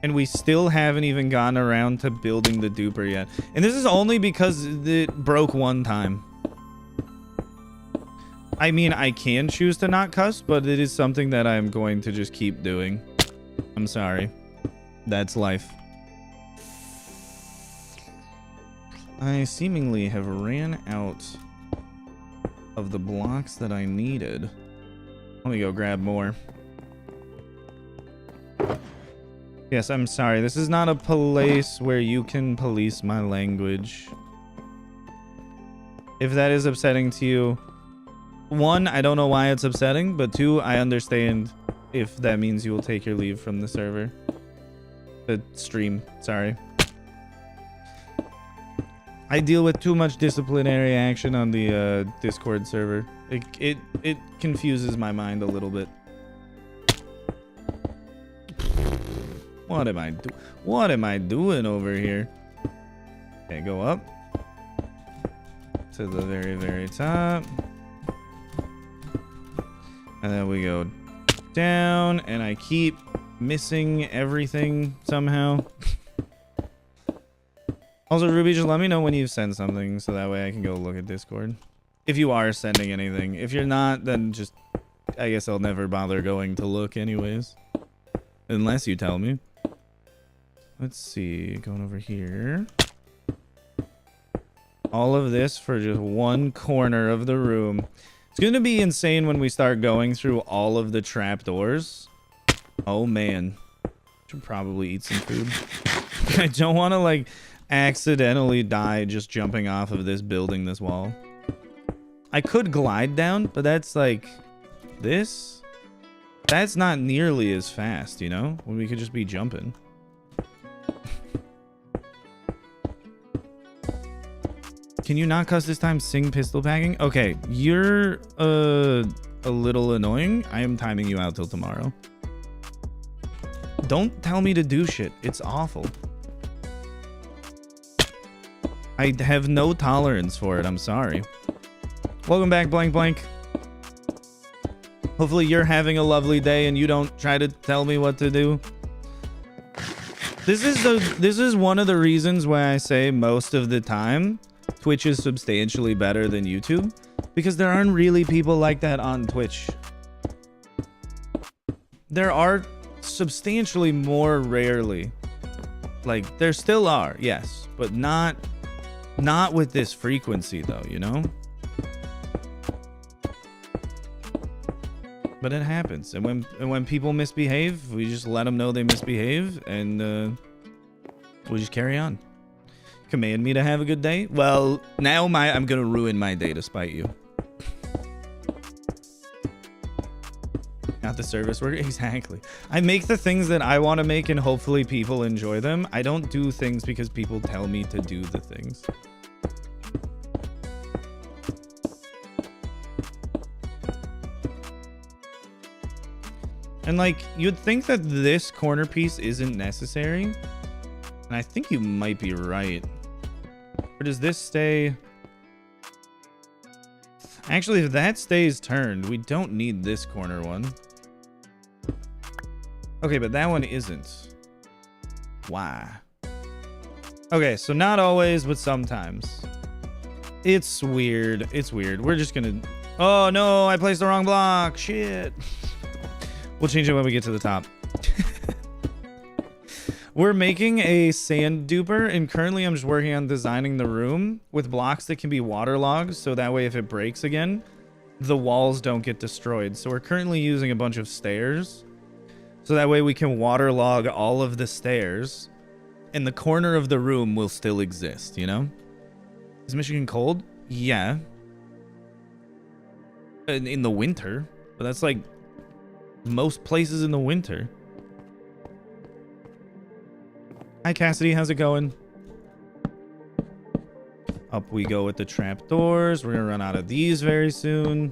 And we still haven't even gotten around to building the duper yet. And this is only because it broke one time. I mean, I can choose to not cuss, but it is something that I'm going to just keep doing. I'm sorry. That's life. I seemingly have ran out of the blocks that I needed. Let me go grab more. Yes, I'm sorry. This is not a place where you can police my language. If that is upsetting to you, one, I don't know why it's upsetting, but two, I understand if that means you will take your leave from the server. The stream, sorry. I deal with too much disciplinary action on the Discord server. It confuses my mind a little bit. What am I doing over here? Okay, go up to the very, very top. And then we go down, and I keep missing everything somehow. Also, Ruby, just let me know when you send something so that way I can go look at Discord. If you are sending anything. If you're not, then just, I guess I'll never bother going to look anyways. Unless you tell me. Let's see, going over here. All of this for just one corner of the room. It's going to be insane when we start going through all of the trapdoors. Oh, man. Should probably eat some food. I don't want to, like, accidentally die just jumping off of this building, this wall. I could glide down, but that's, like, this. That's not nearly as fast, you know? When we could just be jumping. Can you not cuss this time? Sing pistol packing? Okay, you're a little annoying. I am timing you out till tomorrow. Don't tell me to do shit. It's awful. I have no tolerance for it. I'm sorry. Welcome back, Blank Blank. Hopefully you're having a lovely day and you don't try to tell me what to do. This is one of the reasons why I say most of the time Twitch is substantially better than YouTube, because there aren't really people like that on Twitch. There are substantially more rarely. Like, there still are, yes, but not with this frequency though, you know? But it happens, and when people misbehave, we just let them know they misbehave, and we just carry on. Command me to have a good day? Well, now I'm gonna ruin my day to spite you. Not the service worker? Exactly. I make the things that I want to make and hopefully people enjoy them. I don't do things because people tell me to do the things. And like, you'd think that this corner piece isn't necessary. And I think you might be right. Or does this stay? Actually, if that stays turned, we don't need this corner one. Okay, but that one isn't. Why? Okay, so not always, but sometimes. It's weird. It's weird. We're just gonna... Oh, no, I placed the wrong block. Shit. We'll change it when we get to the top. We're making a sand duper, and currently I'm just working on designing the room with blocks that can be waterlogged, so that way if it breaks again, the walls don't get destroyed. So we're currently using a bunch of stairs, so that way we can waterlog all of the stairs, and the corner of the room will still exist, you know? Is Michigan cold? Yeah. In the winter. But that's like most places in the winter. Hi, Cassidy. How's it going? Up we go with the trapdoors. We're going to run out of these very soon.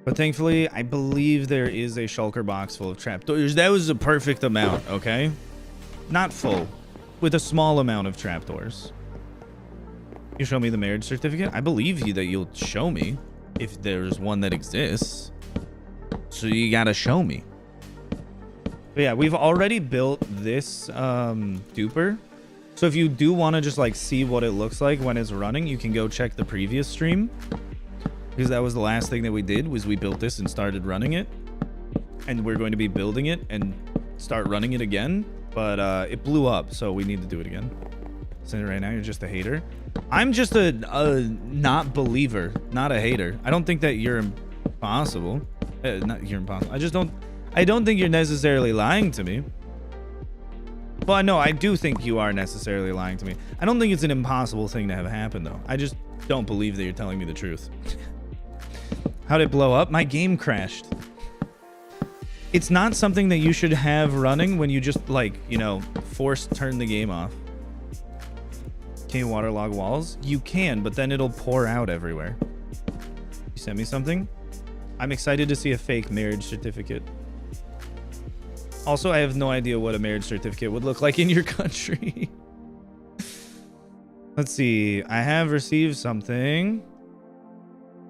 But thankfully, I believe there is a shulker box full of trapdoors. That was a perfect amount, okay? Not full. With a small amount of trapdoors. You show me the marriage certificate? I believe you that you'll show me if there's one that exists. So you gotta show me. But yeah, we've already built this duper. So if you do want to just like see what it looks like when it's running, you can go check the previous stream. Because that was the last thing that we did, was we built this and started running it. And we're going to be building it and start running it again. But it blew up, so we need to do it again. Saying it right now, you're just a hater. I'm just a not believer, not a hater. I don't think that you're impossible. Not you're impossible. I don't think you're necessarily lying to me. Well, no, I do think you are necessarily lying to me. I don't think it's an impossible thing to have happened, though. I just don't believe that you're telling me the truth. How'd it blow up? My game crashed. It's not something that you should have running when you just, like, you know, force turn the game off. Can you waterlog walls? You can, but then it'll pour out everywhere. You sent me something? I'm excited to see a fake marriage certificate. Also, I have no idea what a marriage certificate would look like in your country. Let's see. I have received something.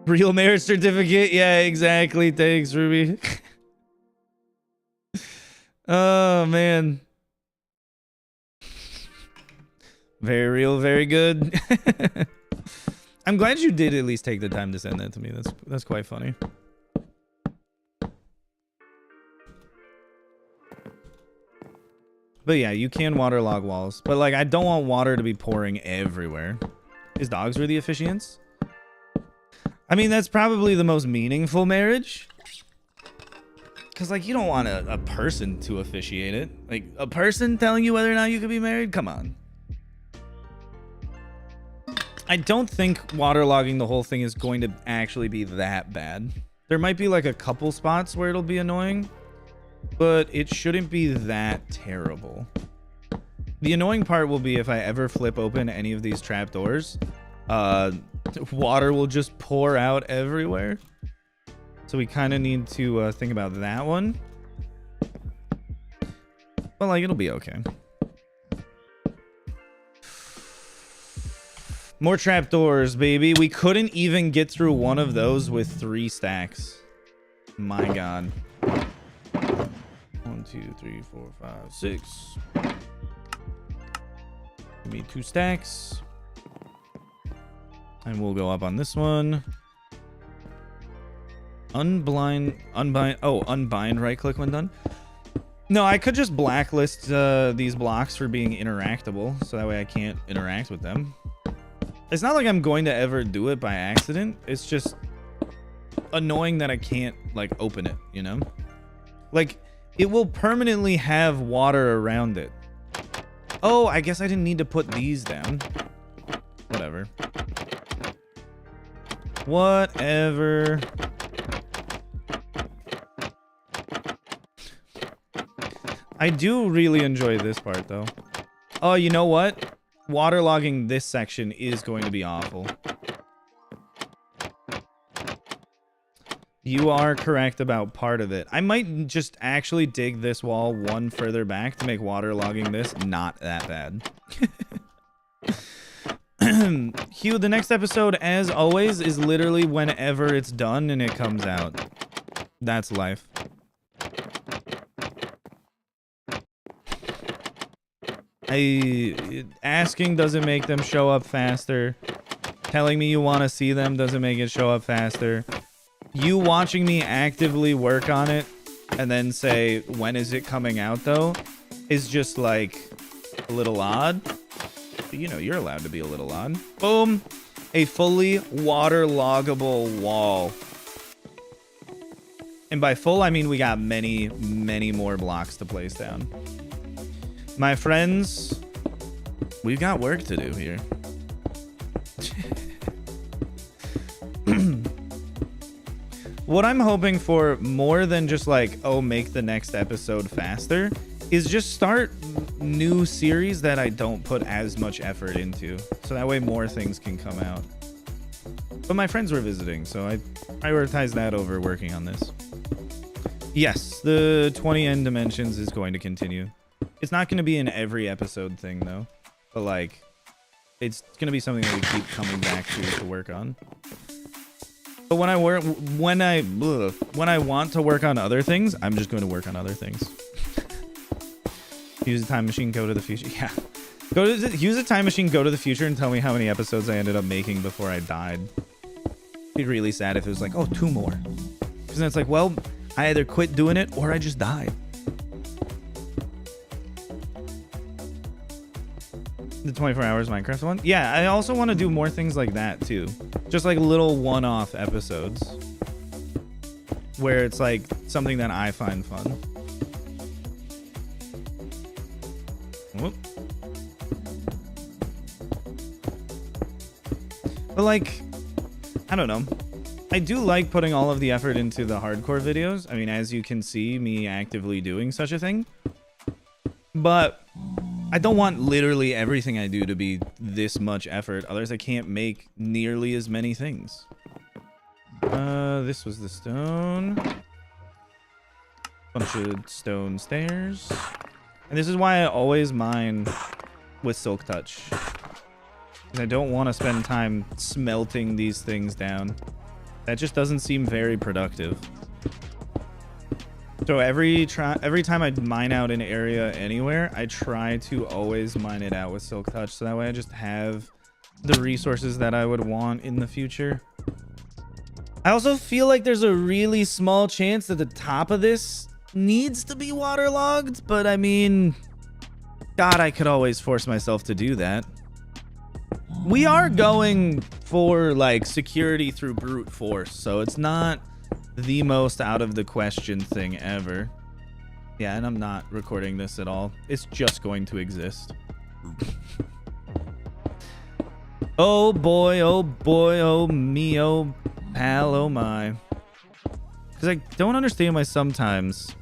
Real marriage certificate? Yeah, exactly. Thanks, Ruby. Oh, man. Very real, very good. I'm glad you did at least take the time to send that to me. That's quite funny. But yeah, you can waterlog walls. But like, I don't want water to be pouring everywhere. His dogs were the officiants? I mean, that's probably the most meaningful marriage. Because, like, you don't want a person to officiate it. Like, a person telling you whether or not you could be married? Come on. I don't think waterlogging the whole thing is going to actually be that bad. There might be, like, a couple spots where it'll be annoying. But it shouldn't be that terrible. The annoying part will be if I ever flip open any of these trapdoors. Water will just pour out everywhere. So we kind of need to think about that one. But like, it'll be okay. More trapdoors, baby. We couldn't even get through one of those with 3 stacks. My God. 1, 2, 3, 4, 5, 6. Give me 2 stacks. And we'll go up on this one. Unbind, right click when done. No, I could just blacklist these blocks for being interactable, so that way I can't interact with them. It's not like I'm going to ever do it by accident. It's just annoying that I can't, like, open it, you know? Like, it will permanently have water around it. Oh, I guess I didn't need to put these down. Whatever. Whatever. I do really enjoy this part, though. Oh, you know what? Waterlogging this section is going to be awful. You are correct about part of it. I might just actually dig this wall one further back to make waterlogging this not that bad. Hugh, the next episode, as always, is literally whenever it's done and it comes out. That's life. Asking doesn't make them show up faster. Telling me you want to see them doesn't make it show up faster. You watching me actively work on it and then say, when is it coming out, though, is just, like, a little odd. But, you know, you're allowed to be a little odd. Boom. A fully waterloggable wall. And by full, I mean we got many, many more blocks to place down. My friends, we've got work to do here. what I'm hoping for more than just like, oh, make the next episode faster, is just start new series that I don't put as much effort into. So that way more things can come out. But my friends were visiting, so I prioritized that over working on this. Yes, the 20 end dimensions is going to continue. It's not going to be an every episode thing though, but like it's going to be something that we keep coming back to work on. But when I want to work on other things, I'm just going to work on other things. Use a time machine, go to the future. Yeah. Use a time machine, go to the future, and tell me how many episodes I ended up making before I died. It'd be really sad if it was like, oh, 2 more. Because then it's like, well, I either quit doing it or I just died. The 24 hours Minecraft one? Yeah, I also want to do more things like that too. Just like little one-off episodes. Where it's like something that I find fun. Whoop. But like, I don't know. I do like putting all of the effort into the hardcore videos. I mean, as you can see, me actively doing such a thing. But I don't want literally everything I do to be this much effort. Otherwise, I can't make nearly as many things. This was the stone. Bunch of stone stairs. And this is why I always mine with Silk Touch. Because I don't want to spend time smelting these things down. That just doesn't seem very productive. So every time I mine out an area anywhere, I try to always mine it out with Silk Touch. So that way I just have the resources that I would want in the future. I also feel like there's a really small chance that the top of this needs to be waterlogged. But I mean, God, I could always force myself to do that. We are going for like security through brute force. So it's not the most out of the question thing ever. Yeah, and I'm not recording this at all. It's just going to exist. Oh boy, oh me, oh pal, oh my. Because I don't understand why sometimes